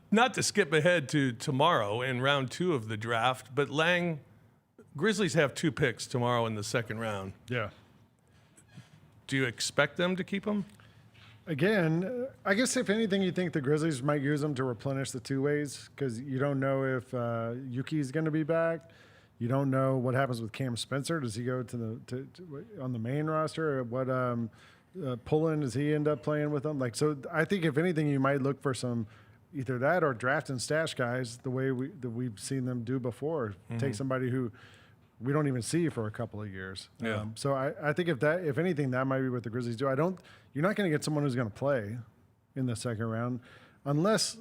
Not to skip ahead to tomorrow in round 2 of the draft, but Lang, Grizzlies have 2 picks tomorrow in the second round. Yeah. Do you expect them to keep them? Again, I guess if anything, you think the Grizzlies might use them to replenish the two-ways because you don't know if Yuki's going to be back. You don't know what happens with Cam Spencer. Does he go to on the main roster? Or what Pullen, does he end up playing with them? So I think if anything, you might look for some either that or draft and stash guys the way we've seen them do before. Mm-hmm. Take somebody who we don't even see for a couple of years. Yeah. So I think if anything, that might be what the Grizzlies do. You're not going to get someone who's going to play in the second round unless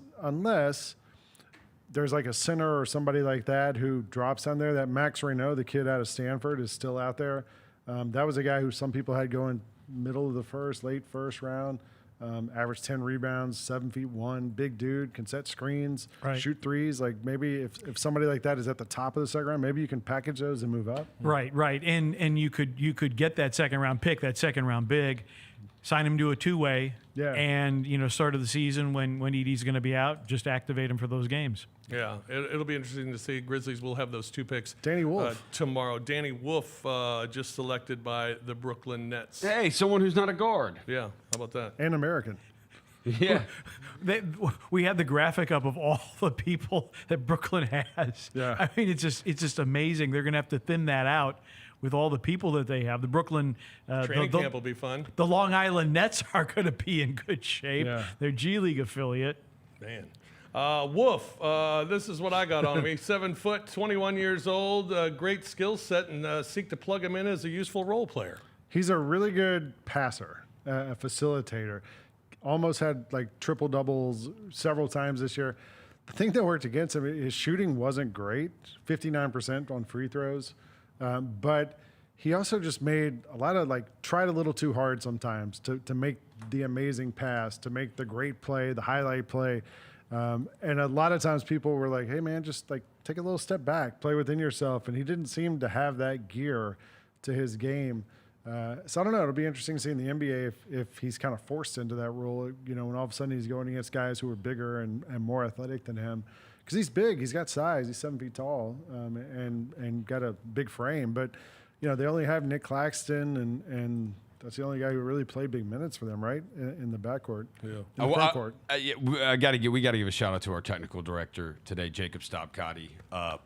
there's like a center or somebody like that who drops on there. That Max Reynaud, the kid out of Stanford, is still out there. That was a guy who some people had going middle of the late first round. Averaged 10 rebounds, 7'1", big dude, can set screens, shoot threes. Like maybe if somebody like that is at the top of the second round, maybe you can package those and move up. Right. And you could get that second round pick, that second round big, sign him to a two-way, and start of the season when Edey's going to be out, just activate him for those games. Yeah, it'll be interesting to see. Grizzlies will have those 2 picks Danny Wolf tomorrow. Danny Wolf just selected by the Brooklyn Nets. Hey, someone who's not a guard. Yeah, how about that? And American. Yeah. We had the graphic up of all the people that Brooklyn has. Yeah. I mean, it's just amazing. They're going to have to thin that out with all the people that they have. The Brooklyn training camp will be fun. The Long Island Nets are going to be in good shape. Yeah. Their G League affiliate. Man. Wolf, this is what I got on me. 7 foot, 21 years old, great skill set, and seek to plug him in as a useful role player. He's a really good passer, a facilitator. Almost had like triple doubles several times this year. The thing that worked against him, his shooting wasn't great, 59% on free throws. But he also just made a lot of tried a little too hard sometimes to make the amazing pass, to make the great play, the highlight play. And a lot of times people were like, hey man, just take a little step back, play within yourself. And he didn't seem to have that gear to his game. So I don't know. It'll be interesting to see in the NBA if he's kind of forced into that role, when all of a sudden he's going against guys who are bigger and more athletic than him. Because he's big, he's got size, he's 7 feet tall, and got a big frame. But they only have Nick Claxton, and that's the only guy who really played big minutes for them, right, in the backcourt. Yeah, in the frontcourt. We got to give a shout out to our technical director today, Jacob Stopcotti.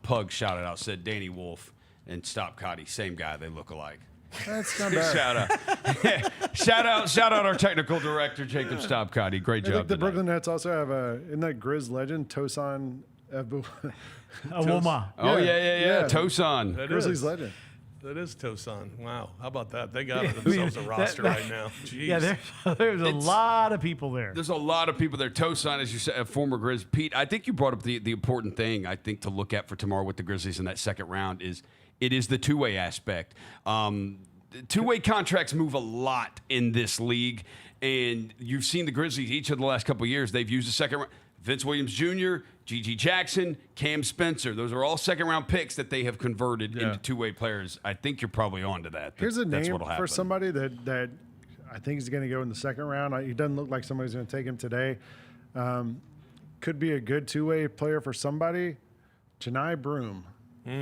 Pug shouted out, said Danny Wolf and Stopcotti, same guy, they look alike. That's not bad. Shout out our technical director, Jacob Stopcotti. Great job. I think the Brooklyn Nets also have isn't that Grizz legend, Tosan Awoma. Oh, yeah. Tosan. Grizzlies legend. That is Tosan. Wow. How about that? They got themselves a roster right now. Jeez. Yeah, there's a lot of people there. There's a lot of people there. Tosan, as you said, a former Grizz. Pete, I think you brought up the important thing, I think, to look at for tomorrow with the Grizzlies in that second round is it is the two-way aspect. Two-way contracts move a lot in this league, and you've seen the Grizzlies each of the last couple of years. They've used the second round. Vince Williams Jr., G.G. Jackson, Cam Spencer. Those are all second-round picks that they have converted into two-way players. I think you're probably on to that. Here's a name for somebody that I think is going to go in the second round. He doesn't look like somebody's going to take him today. could be a good two-way player for somebody, Janai Broome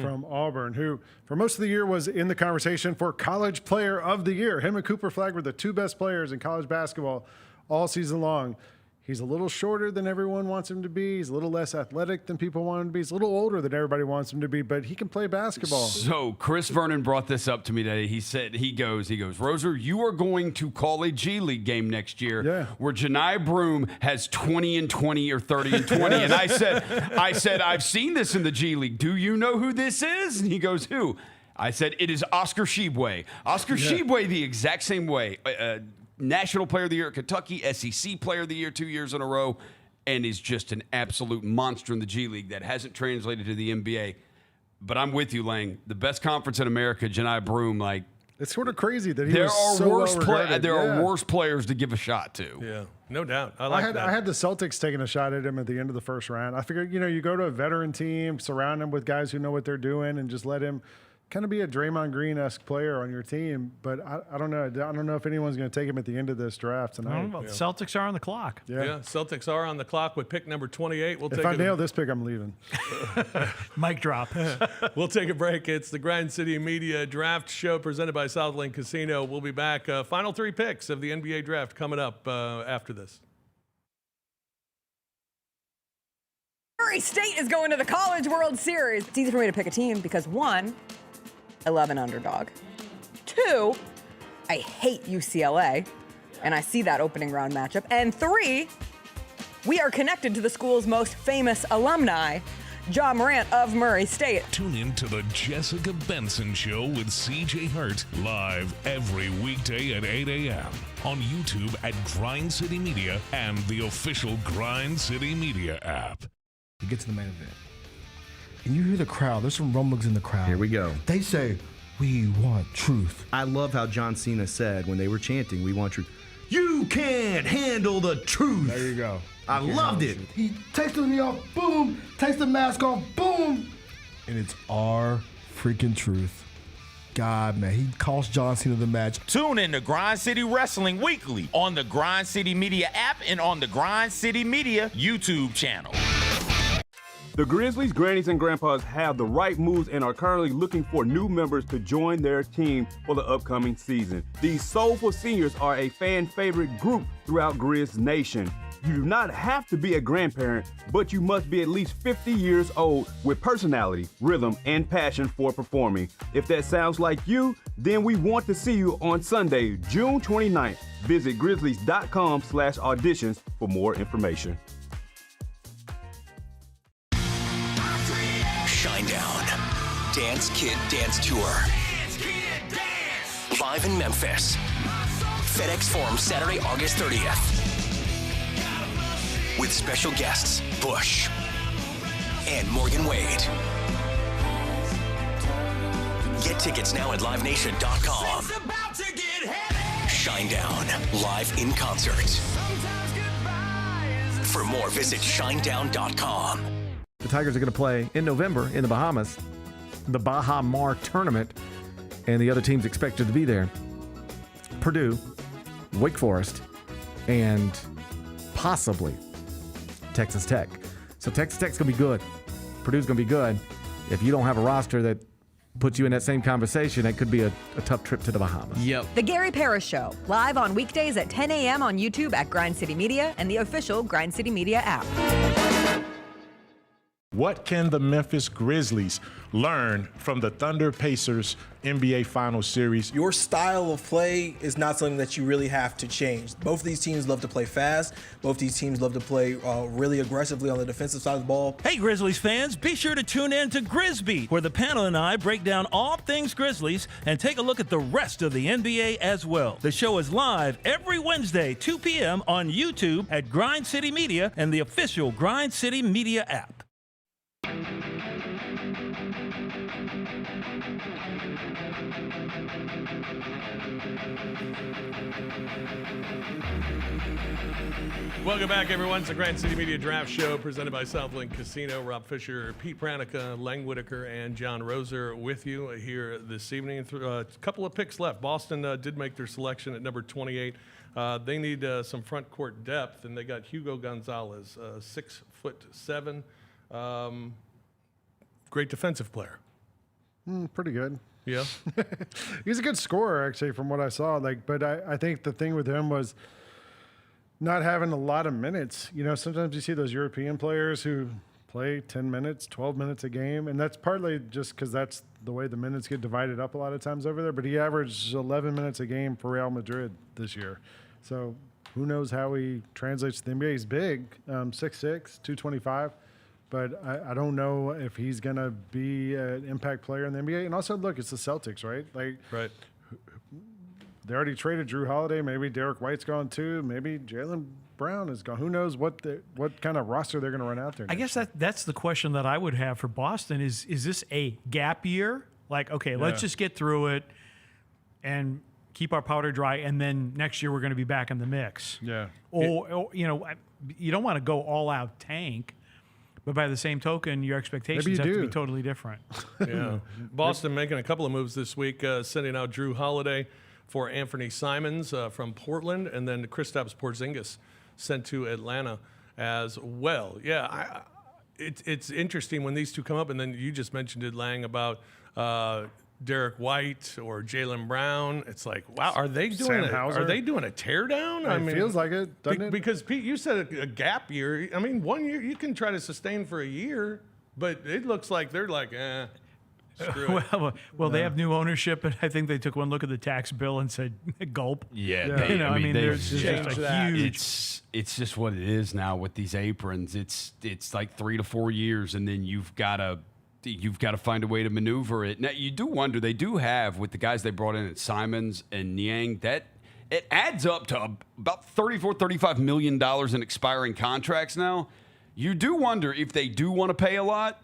from Auburn, who for most of the year was in the conversation for College Player of the Year. Him and Cooper Flagg were the two best players in college basketball all season long. He's a little shorter than everyone wants him to be. He's a little less athletic than people want him to be. He's a little older than everybody wants him to be, but he can play basketball. So Chris Vernon brought this up to me today. He said, he goes, Roser, you are going to call a G League game next year where Janai Broome has 20 and 20 or 30 and 20. And I said, I've seen this in the G League. Do you know who this is? And he goes, who? I said, it is Oscar Tshiebwe. Oscar Tshiebwe the exact same way. National Player of the Year at Kentucky, SEC Player of the Year 2 years in a row, and is just an absolute monster in the G League that hasn't translated to the NBA. But I'm with you, Lang. The best conference in America, Janai Broome, like, it's sort of crazy that he was so well-regarded. There are worse players to give a shot to. Yeah, no doubt. I had the Celtics taking a shot at him at the end of the first round. I figured, you go to a veteran team, surround him with guys who know what they're doing, and just let him kind of be a Draymond Green-esque player on your team. But I don't know. I don't know if anyone's going to take him at the end of this draft tonight. The Celtics are on the clock. Yeah, Celtics are on the clock with pick number 28. If I nail this pick, I'm leaving. Mic drop. We'll take a break. It's the Grind City Media Draft Show presented by Southland Casino. We'll be back. Final three picks of the NBA draft coming up after this. Murray State is going to the College World Series. It's easy for me to pick a team because 1, I love an underdog. 2, I hate UCLA, and I see that opening round matchup. And 3, we are connected to the school's most famous alumni, Ja Morant of Murray State. Tune in to the Jessica Benson Show with CJ Hurt live every weekday at 8 a.m. on YouTube at Grind City Media and the official Grind City Media app. You get to the main event, and you hear the crowd. There's some rumblings in the crowd. Here we go. They say, we want truth. I love how John Cena said when they were chanting, we want truth. You can't handle the truth. There you go. I loved it. He takes the knee off, boom. Takes the mask off, boom. And it's our freaking truth. God, man, he cost John Cena the match. Tune in to Grind City Wrestling weekly on the Grind City Media app and on the Grind City Media YouTube channel. The Grizzlies, grannies, and grandpas have the right moves and are currently looking for new members to join their team for the upcoming season. These soulful seniors are a fan favorite group throughout Grizz Nation. You do not have to be a grandparent, but you must be at least 50 years old with personality, rhythm, and passion for performing. If that sounds like you, then we want to see you on Sunday, June 29th. Visit grizzlies.com/auditions for more information. Shinedown. Dance Kid Dance Tour. Live in Memphis. FedEx Forum Saturday, August 30th. With special guests, Bush and Morgan Wade. Get tickets now at livenation.com. Shinedown, live in concert. For more, visit shinedown.com. The Tigers are going to play in November in the Bahamas, the Baha Mar tournament, and the other teams expected to be there. Purdue, Wake Forest, and possibly Texas Tech. So Texas Tech's going to be good. Purdue's going to be good. If you don't have a roster that puts you in that same conversation, it could be a tough trip to the Bahamas. Yep. The Gary Parrish Show, live on weekdays at 10 a.m. on YouTube at Grind City Media and the official Grind City Media app. What can the Memphis Grizzlies learn from the Thunder Pacers NBA Finals Series? Your style of play is not something that you really have to change. Both of these teams love to play fast. Both of these teams love to play really aggressively on the defensive side of the ball. Hey, Grizzlies fans, be sure to tune in to Grizzbeat, where the panel and I break down all things Grizzlies and take a look at the rest of the NBA as well. The show is live every Wednesday, 2 p.m. on YouTube at Grind City Media and the official Grind City Media app. Welcome back, everyone. It's the Grind City Media Draft Show presented by Southland Casino. Rob Fisher, Pete Pranica, Lang Whitaker, and John Roser with you here this evening. A couple of picks left. Boston did make their selection at number 28. They need some front court depth, and they got Hugo Gonzalez, 6'7", great defensive player. Pretty good. Yeah. He's a good scorer, actually, from what I saw. But I think the thing with him was not having a lot of minutes. You know, sometimes you see those European players who play 10 minutes, 12 minutes a game, and that's partly just because that's the way the minutes get divided up a lot of times over there. But he averaged 11 minutes a game for Real Madrid this year. So who knows how he translates to the NBA. He's big, 6'6", 225. But I don't know if he's going to be an impact player in the NBA. And also, look, it's the Celtics, right? Right. They already traded Drew Holiday. Maybe Derek White's gone too. Maybe Jaylen Brown is gone. Who knows what kind of roster they're going to run out there. I guess that's the question that I would have for Boston is this a gap year? Like, okay, let's just get through it and keep our powder dry, and then next year we're going to be back in the mix. Yeah. Or you know, you don't want to go all out tank, but by the same token, your expectations have to be totally different. Yeah. Boston making a couple of moves this week, sending out Drew Holiday for Anthony Simons from Portland, and then Kristaps Porzingis sent to Atlanta as well. Yeah, it's interesting when these two come up, and then you just mentioned it, Lang, about Derek White or Jaylen Brown. It's like, wow, are they doing a teardown? It feels like it, doesn't it? Because Pete, you said a gap year. I mean, 1 year you can try to sustain for a year, but it looks like they're like, screw it. Well, they have new ownership, and I think they took one look at the tax bill and said, "Gulp." Yeah, there's just a huge. It's just what it is now with these aprons. It's like 3 to 4 years, and then you've got to find a way to maneuver it. Now you do wonder. They do have with the guys they brought in at Simons and Niang that it adds up to about $34-35 million in expiring contracts now. You do wonder if they do want to pay a lot.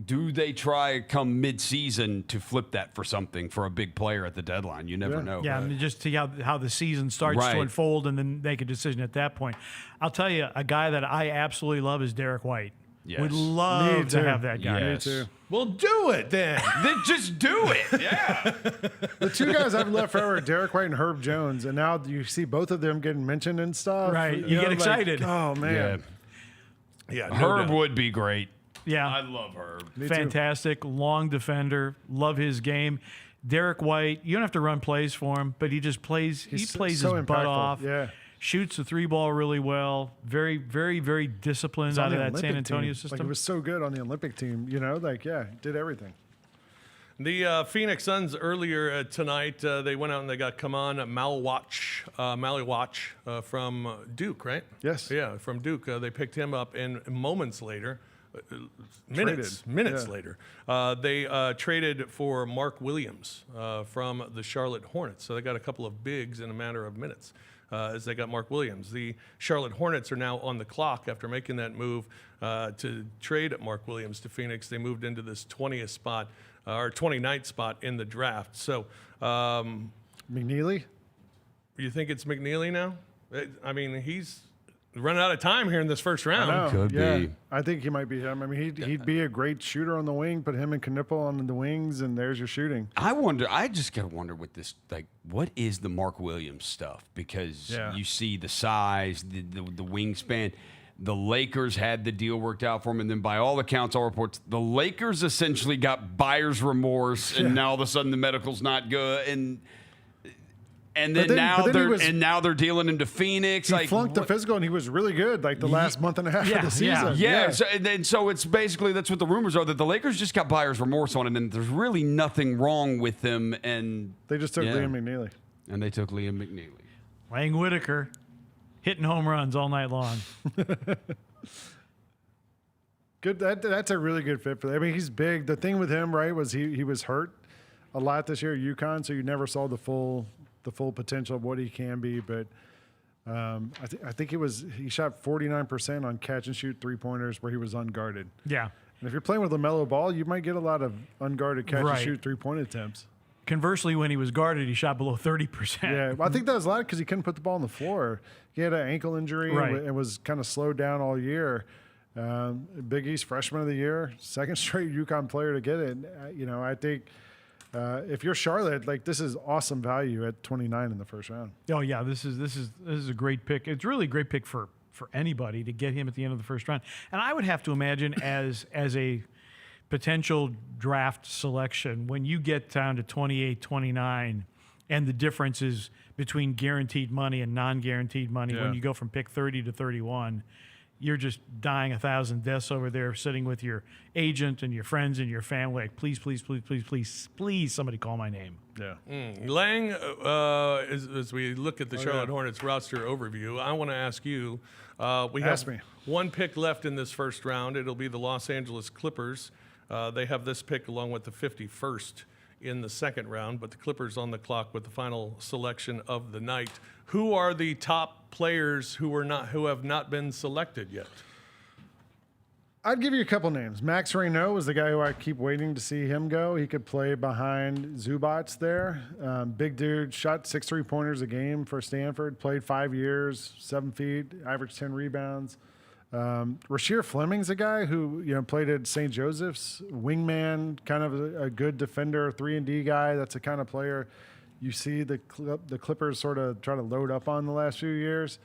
Do they try come mid-season to flip that for something for a big player at the deadline? You never know. Yeah, I mean, just see how the season starts to unfold and then make a decision at that point. I'll tell you, a guy that I absolutely love is Derek White. Yes. Would love to have that guy. Yes. Me too. Well, do it then. Then just do it. Yeah. The two guys I've left forever are Derek White and Herb Jones, and now you see both of them getting mentioned and stuff. Right. You get excited. Oh, man. Yeah. Herb would be great. Yeah. I love Herb. Fantastic. Long defender. Love his game. Derek White, you don't have to run plays for him, but he just plays. He plays so his butt impactful. off. Yeah. Shoots the three ball really well. Very, very, very disciplined out of that San Antonio system. Like, he was so good on the Olympic team, did everything. The Phoenix Suns earlier tonight, they went out and they got Khaman Maluach from Duke, right? Yes. Yeah, from Duke. They picked him up, and minutes later, they traded for Mark Williams from the Charlotte Hornets. So they got a couple of bigs in a matter of minutes as they got Mark Williams. The Charlotte Hornets are now on the clock after making that move to trade Mark Williams to Phoenix. They moved into this 20th spot or 29th spot in the draft. So McNeely? You think it's McNeely now? I mean, he's running out of time here in this first round. Could be. I think he might be him. I mean, he'd be a great shooter on the wing. Put him and Knueppel on the wings, and there's your shooting. I just got to wonder with this, like, what is the Mark Williams stuff? Because you see the size, the wingspan. The Lakers had the deal worked out for him, and then by all accounts, all reports, the Lakers essentially got buyer's remorse, and now all of a sudden the medical's not good, and now they're dealing him to Phoenix. He flunked the physical, and he was really good like the last month and a half of the season. Yeah. So it's basically that's what the rumors are, that the Lakers just got buyer's remorse on it, and there's really nothing wrong with them. And they just took Liam McNeely. And they took Liam McNeely. Lang Whitaker hitting home runs all night long. Good. That's a really good fit for them. I mean, he's big. The thing with him, right, was he was hurt a lot this year at UConn, so you never saw the full potential of what he can be. But I think he shot 49% on catch and shoot 3-pointers where he was unguarded. Yeah. And if you're playing with LaMelo Ball, you might get a lot of unguarded catch and shoot 3-point attempts. Conversely, when he was guarded, he shot below 30%. Yeah, well, I think that was a lot because he couldn't put the ball on the floor. He had an ankle injury and was kind of slowed down all year. Big East Freshman of the Year, second straight UConn player to get it. I think if you're Charlotte, like this is awesome value at 29 in the first round. Oh yeah, this is a great pick. It's really a great pick for anybody to get him at the end of the first round. And I would have to imagine as a potential draft selection, when you get down to 28, 29, and the differences between guaranteed money and non-guaranteed money, when you go from pick 30 to 31, you're just dying 1,000 deaths over there sitting with your agent and your friends and your family. Like, please, please, please, please, please, please, somebody call my name. Yeah. Lang, as we look at the Charlotte Hornets roster overview, I want to ask you, we have one pick left in this first round. It'll be the Los Angeles Clippers. They have this pick along with the 51st in the second round, but the Clippers on the clock with the final selection of the night. Who are the top players who have not been selected yet? I'd give you a couple names. Max Reynaud was the guy who I keep waiting to see him go. He could play behind Zubats there. Big dude, shot 6 3-pointers a game for Stanford, played 5 years, 7 feet, averaged 10 rebounds. Rasheer Fleming's a guy who played at St. Joseph's, wingman, kind of a good defender, 3-and-D guy. That's the kind of player you see the Clippers sort of try to load up on the last few years.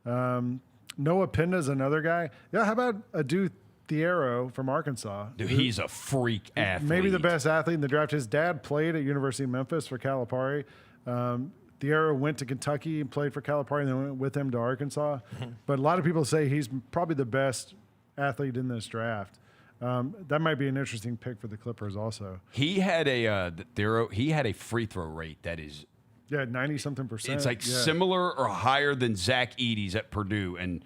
Noah Pinda's another guy. Yeah, how about Adu Thiero from Arkansas? Dude, he's a freak athlete. Maybe the best athlete in the draft. His dad played at University of Memphis for Calipari. Thiero went to Kentucky and played for Calipari and then went with him to Arkansas. But a lot of people say he's probably the best athlete in this draft. That might be an interesting pick for the Clippers also. He had a free throw rate that is 90-something%. It's like similar or higher than Zach Edey's at Purdue, and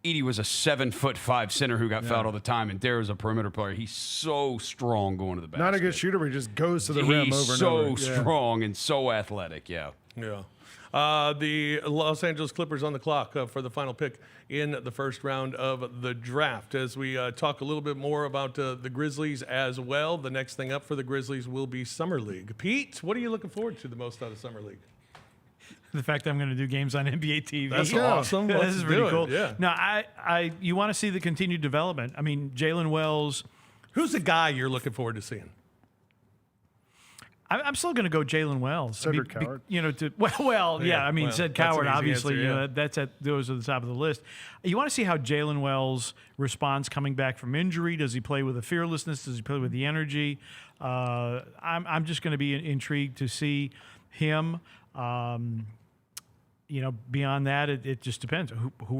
Edey was a 7'5" center who got fouled all the time, and there was a perimeter player. He's so strong going to the basket. Not a good shooter, but he just goes to the rim over and over. He's so strong and so athletic. Yeah. The Los Angeles Clippers on the clock for the final pick in the first round of the draft. As we talk a little bit more about the Grizzlies as well, the next thing up for the Grizzlies will be Summer League. Pete, what are you looking forward to the most out of Summer League? The fact that I'm going to do games on NBA TV. That's awesome. This is pretty cool. Yeah. Now, you want to see the continued development. I mean, Jalen Wells. Who's the guy you're looking forward to seeing? I'm still going to go Jalen Wells. Cedric Coward. Ced Coward, obviously, answer, those are the top of the list. You want to see how Jalen Wells responds coming back from injury. Does he play with the fearlessness? Does he play with the energy? I'm just going to be intrigued to see him. Beyond that, it just depends. Who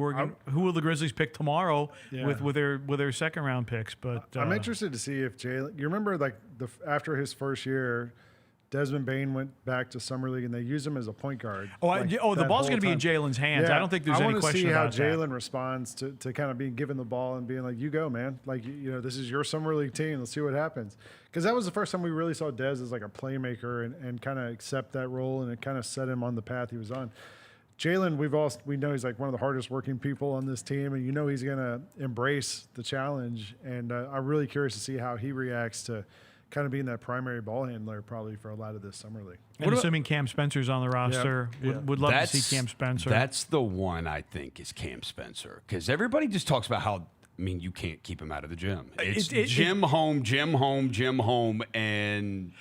will the Grizzlies pick tomorrow with their second round picks? But I'm interested to see if Jalen. You remember after his first year, Desmond Bane went back to Summer League and they used him as a point guard. The ball's going to be in Jalen's hands. I don't think there's any question about that. I want to see how Jalen responds to kind of being given the ball and being like, "You go, man! Like this is your Summer League team. Let's see what happens." Because that was the first time we really saw Dez as like a playmaker and kind of accept that role, and it kind of set him on the path he was on. Jalen, we know he's like one of the hardest working people on this team, and he's going to embrace the challenge. And I'm really curious to see how he reacts to kind of being that primary ball handler probably for a lot of this Summer League. And assuming Cam Spencer's on the roster, would love to see Cam Spencer. That's the one I think is Cam Spencer, because everybody just talks about how, you can't keep him out of the gym. It's gym home, and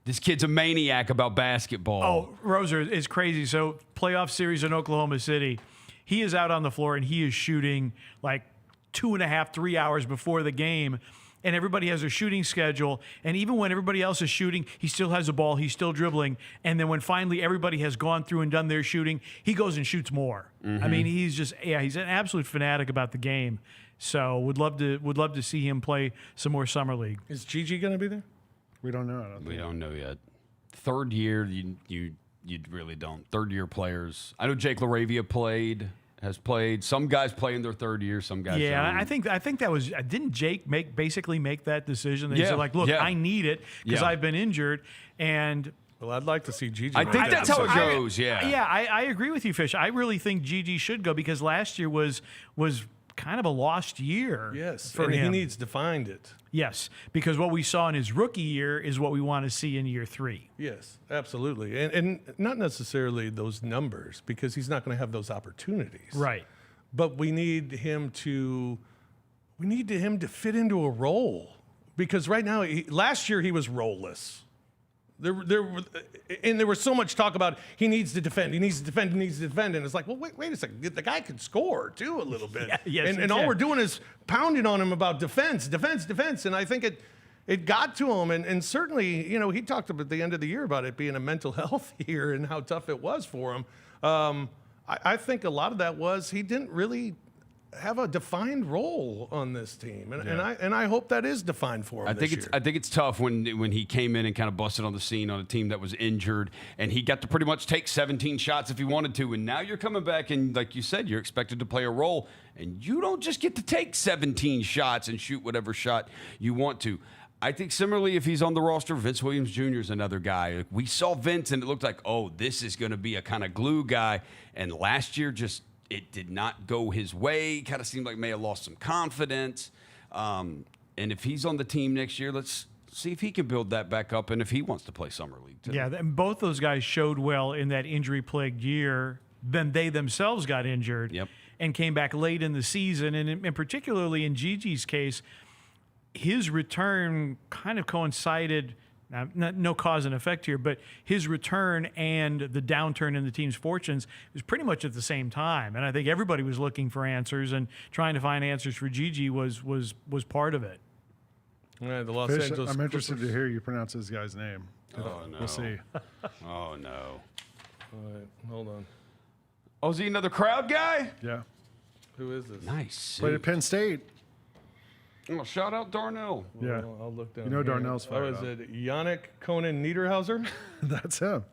this kid's a maniac about basketball. Oh, Roser is crazy. So playoff series in Oklahoma City, he is out on the floor and he is shooting like 2.5, 3 hours before the game. And everybody has a shooting schedule. And even when everybody else is shooting, he still has the ball. He's still dribbling. And then when finally everybody has gone through and done their shooting, he goes and shoots more. Mm-hmm. I mean, he's an absolute fanatic about the game. So would love to see him play some more Summer League. Is Gigi going to be there? We don't know. We don't know yet. Third year, you really don't. Third year players. I know Jake LaRavia has played. Some guys play in their third year. Some guys. Yeah, don't. I think that was. Didn't Jake basically make that decision? He said, like, look, I need it because I've been injured, and. Well, I'd like to see Gigi. I think that's how it goes. I agree with you, Fish. I really think Gigi should go because last year was kind of a lost year. Yes, for and him. he needs to find it. Yes, because what we saw in his rookie year is what we want to see in year 3. Yes, absolutely. And not necessarily those numbers, because he's not going to have those opportunities. Right. But we need him to fit into a role, because right now, last year he was role-less. There was so much talk about he needs to defend, and it's like, well, wait a second, the guy can score too a little bit, and all we're doing is pounding on him about defense, and I think it got to him, and certainly, he talked at the end of the year about it being a mental health year and how tough it was for him. I think a lot of that was he didn't really have a defined role on this team, and I hope that is defined for him. I think it's tough when he came in and kind of busted on the scene on a team that was injured, and he got to pretty much take 17 shots if he wanted to, and now you're coming back and, like you said, you're expected to play a role, and you don't just get to take 17 shots and shoot whatever shot you want to. I think similarly, if he's on the roster, Vince Williams Jr. is another guy. We saw Vince, and it looked like, oh, this is going to be a kind of glue guy, and last year it did not go his way. Kind of seemed like may have lost some confidence. And if he's on the team next year, let's see if he can build that back up and if he wants to play Summer League too. Yeah, and both those guys showed well in that injury-plagued year. Then they themselves got injured and came back late in the season. And particularly in Gigi's case, his return kind of coincided – no cause and effect here, but his return and the downturn in the team's fortunes was pretty much at the same time. And I think everybody was looking for answers, and trying to find answers for Gigi was part of it. Yeah, the Los Fish, Angeles I'm interested Clippers. to hear you pronounce this guy's name. Oh, no. We'll see. Oh, no. All right, hold on. Oh, is he another crowd guy? Yeah. Who is this? Nice. Played at Penn State. Oh, shout out Darnell. Yeah. Well, I'll look down. You know here. Darnell's fired is up. it Yannick Conan Niederhauser? That's him.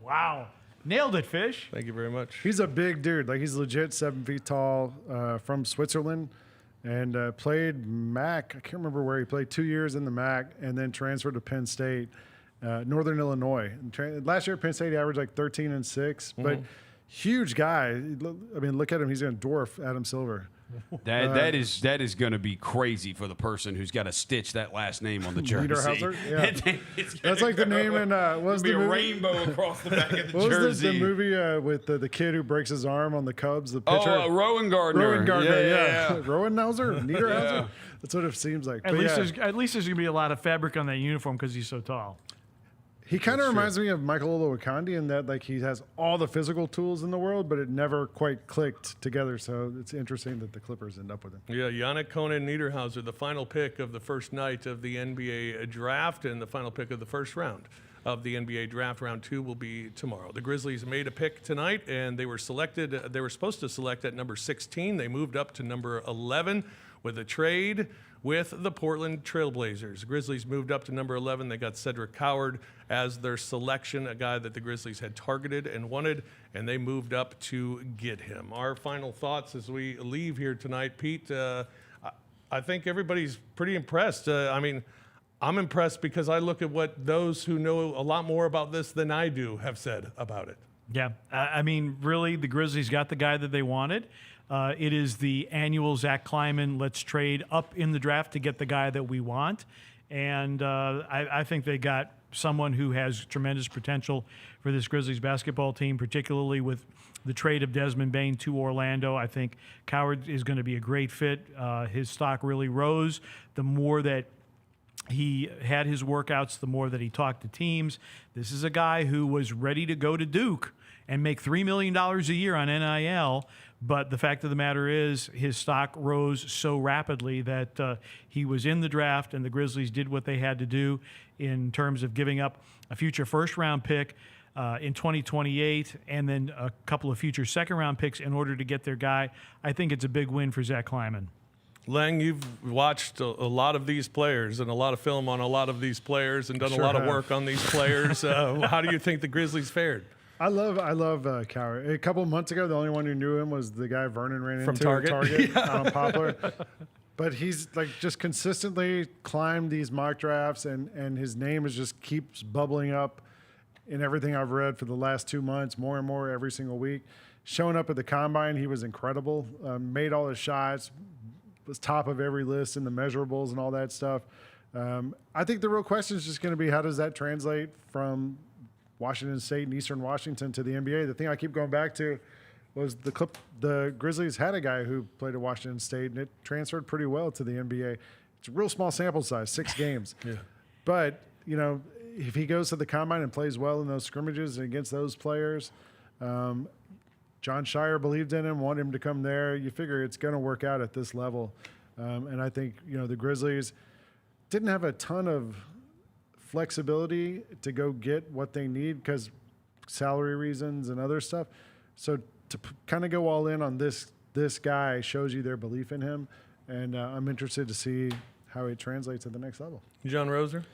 Wow. Nailed it, Fish. Thank you very much. He's a big dude. Like, he's legit 7 feet tall, from Switzerland, and played MAC. I can't remember where he played. 2 years in the MAC, and then transferred to Penn State, Northern Illinois. And last year at Penn State, he averaged like 13 and 6, but huge guy. I mean, look at him. He's going to dwarf Adam Silver. That is going to be crazy for the person who's got to stitch that last name on the jersey. Niederhauser? Yeah. That's like the name in what was be the a movie? rainbow across the back of the What jersey. was the movie with the kid who breaks his arm on the Cubs? The pitcher. Oh, Rowan Gardner. Rowan Gardner. Yeah. Rowan Nauser? Niederhauser? Yeah. That's what it seems like. At But least yeah, there's going to be a lot of fabric on that uniform because he's so tall. he kind of reminds me of Michael Olowokandi in that, like, he has all the physical tools in the world, but it never quite clicked together. So it's interesting that the Clippers end up with him. Yeah, Yannick Conan Niederhauser, the final pick of the first night of the NBA draft and the final pick of the first round of the NBA draft. Round 2 will be tomorrow. The Grizzlies made a pick tonight, and they were selected. They were supposed to select at number 16. They moved up to number 11 with a trade with the Portland Trailblazers. Grizzlies moved up to number 11. They got Cedric Coward as their selection, a guy that the Grizzlies had targeted and wanted, and they moved up to get him. Our final thoughts as we leave here tonight, Pete. I think everybody's pretty impressed. I mean, I'm impressed because I look at what those who know a lot more about this than I do have said about it. Yeah, I mean, really, the Grizzlies got the guy that they wanted. It is the annual Zach Kleiman, let's trade up in the draft to get the guy that we want. And I think they got someone who has tremendous potential for this Grizzlies basketball team, particularly with the trade of Desmond Bane to Orlando. I think Coward is going to be a great fit. His stock really rose the more that he had his workouts, the more that he talked to teams. This is a guy who was ready to go to Duke and make $3 million a year on NIL. But the fact of the matter is his stock rose so rapidly that he was in the draft, and the Grizzlies did what they had to do in terms of giving up a future first-round pick in 2028 and then a couple of future second-round picks in order to get their guy. I think it's a big win for Zach Kleiman. Lang, you've watched a lot of these players and a lot of film on a lot of these players and done a lot of work on these players. How do you think the Grizzlies fared? I love Coward. A couple of months ago, the only one who knew him was the guy Vernon ran From into Target. at Target on Poplar. But he's like just consistently climbed these mock drafts, and his name is just keeps bubbling up. in everything I've read for the last 2 months, more and more every single week. Showing up at the combine, he was incredible. Made all his shots, was top of every list in the measurables and all that stuff. I think the real question is just going to be, how does that translate from Washington State and Eastern Washington to the NBA? The thing I keep going back to was the Grizzlies had a guy who played at Washington State, and it transferred pretty well to the NBA. It's a real small sample size, 6 games. Yeah. But, you know, if he goes to the combine and plays well in those scrimmages and against those players, John Shire believed in him, wanted him to come there. You figure it's going to work out at this level. And I think, you know, the Grizzlies didn't have a ton of flexibility to go get what they need because salary reasons and other stuff. So to kind of go all in on this guy shows you their belief in him. And I'm interested to see how it translates at the next level. John Roser?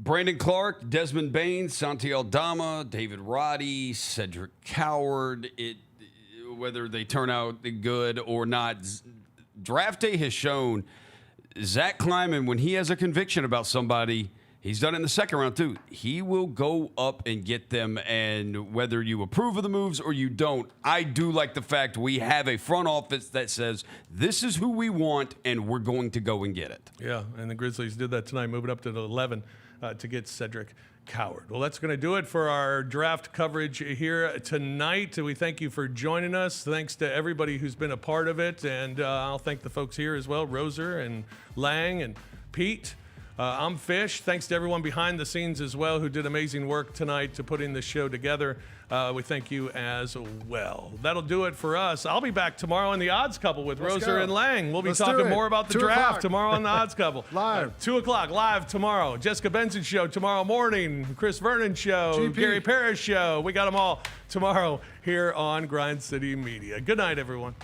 Brandon Clark, Desmond Bain, Santi Aldama, David Roddy, Cedric Coward. Whether they turn out good or not, draft day has shown Zach Kleiman, when he has a conviction about somebody, he's done it in the second round too. He will go up and get them, and whether you approve of the moves or you don't, I do like the fact we have a front office that says this is who we want and we're going to go and get it. Yeah, and the Grizzlies did that tonight, moving up to the 11 to get Cedric Coward. Well, that's going to do it for our draft coverage here tonight. We thank you for joining us. Thanks to everybody who's been a part of it, and I'll thank the folks here as well, Roser and Lang and Pete. I'm Fish. Thanks to everyone behind the scenes as well who did amazing work tonight to putting this show together. We thank you as well. That'll do it for us. I'll be back tomorrow in the Odds Couple with Roser and Lang. We'll be talking more about the draft tomorrow on the Odds Couple. Live. 2 o'clock, live tomorrow. Jessica Benson show tomorrow morning. Chris Vernon show. GP. Gary Parrish show. We got them all tomorrow here on Grind City Media. Good night, everyone.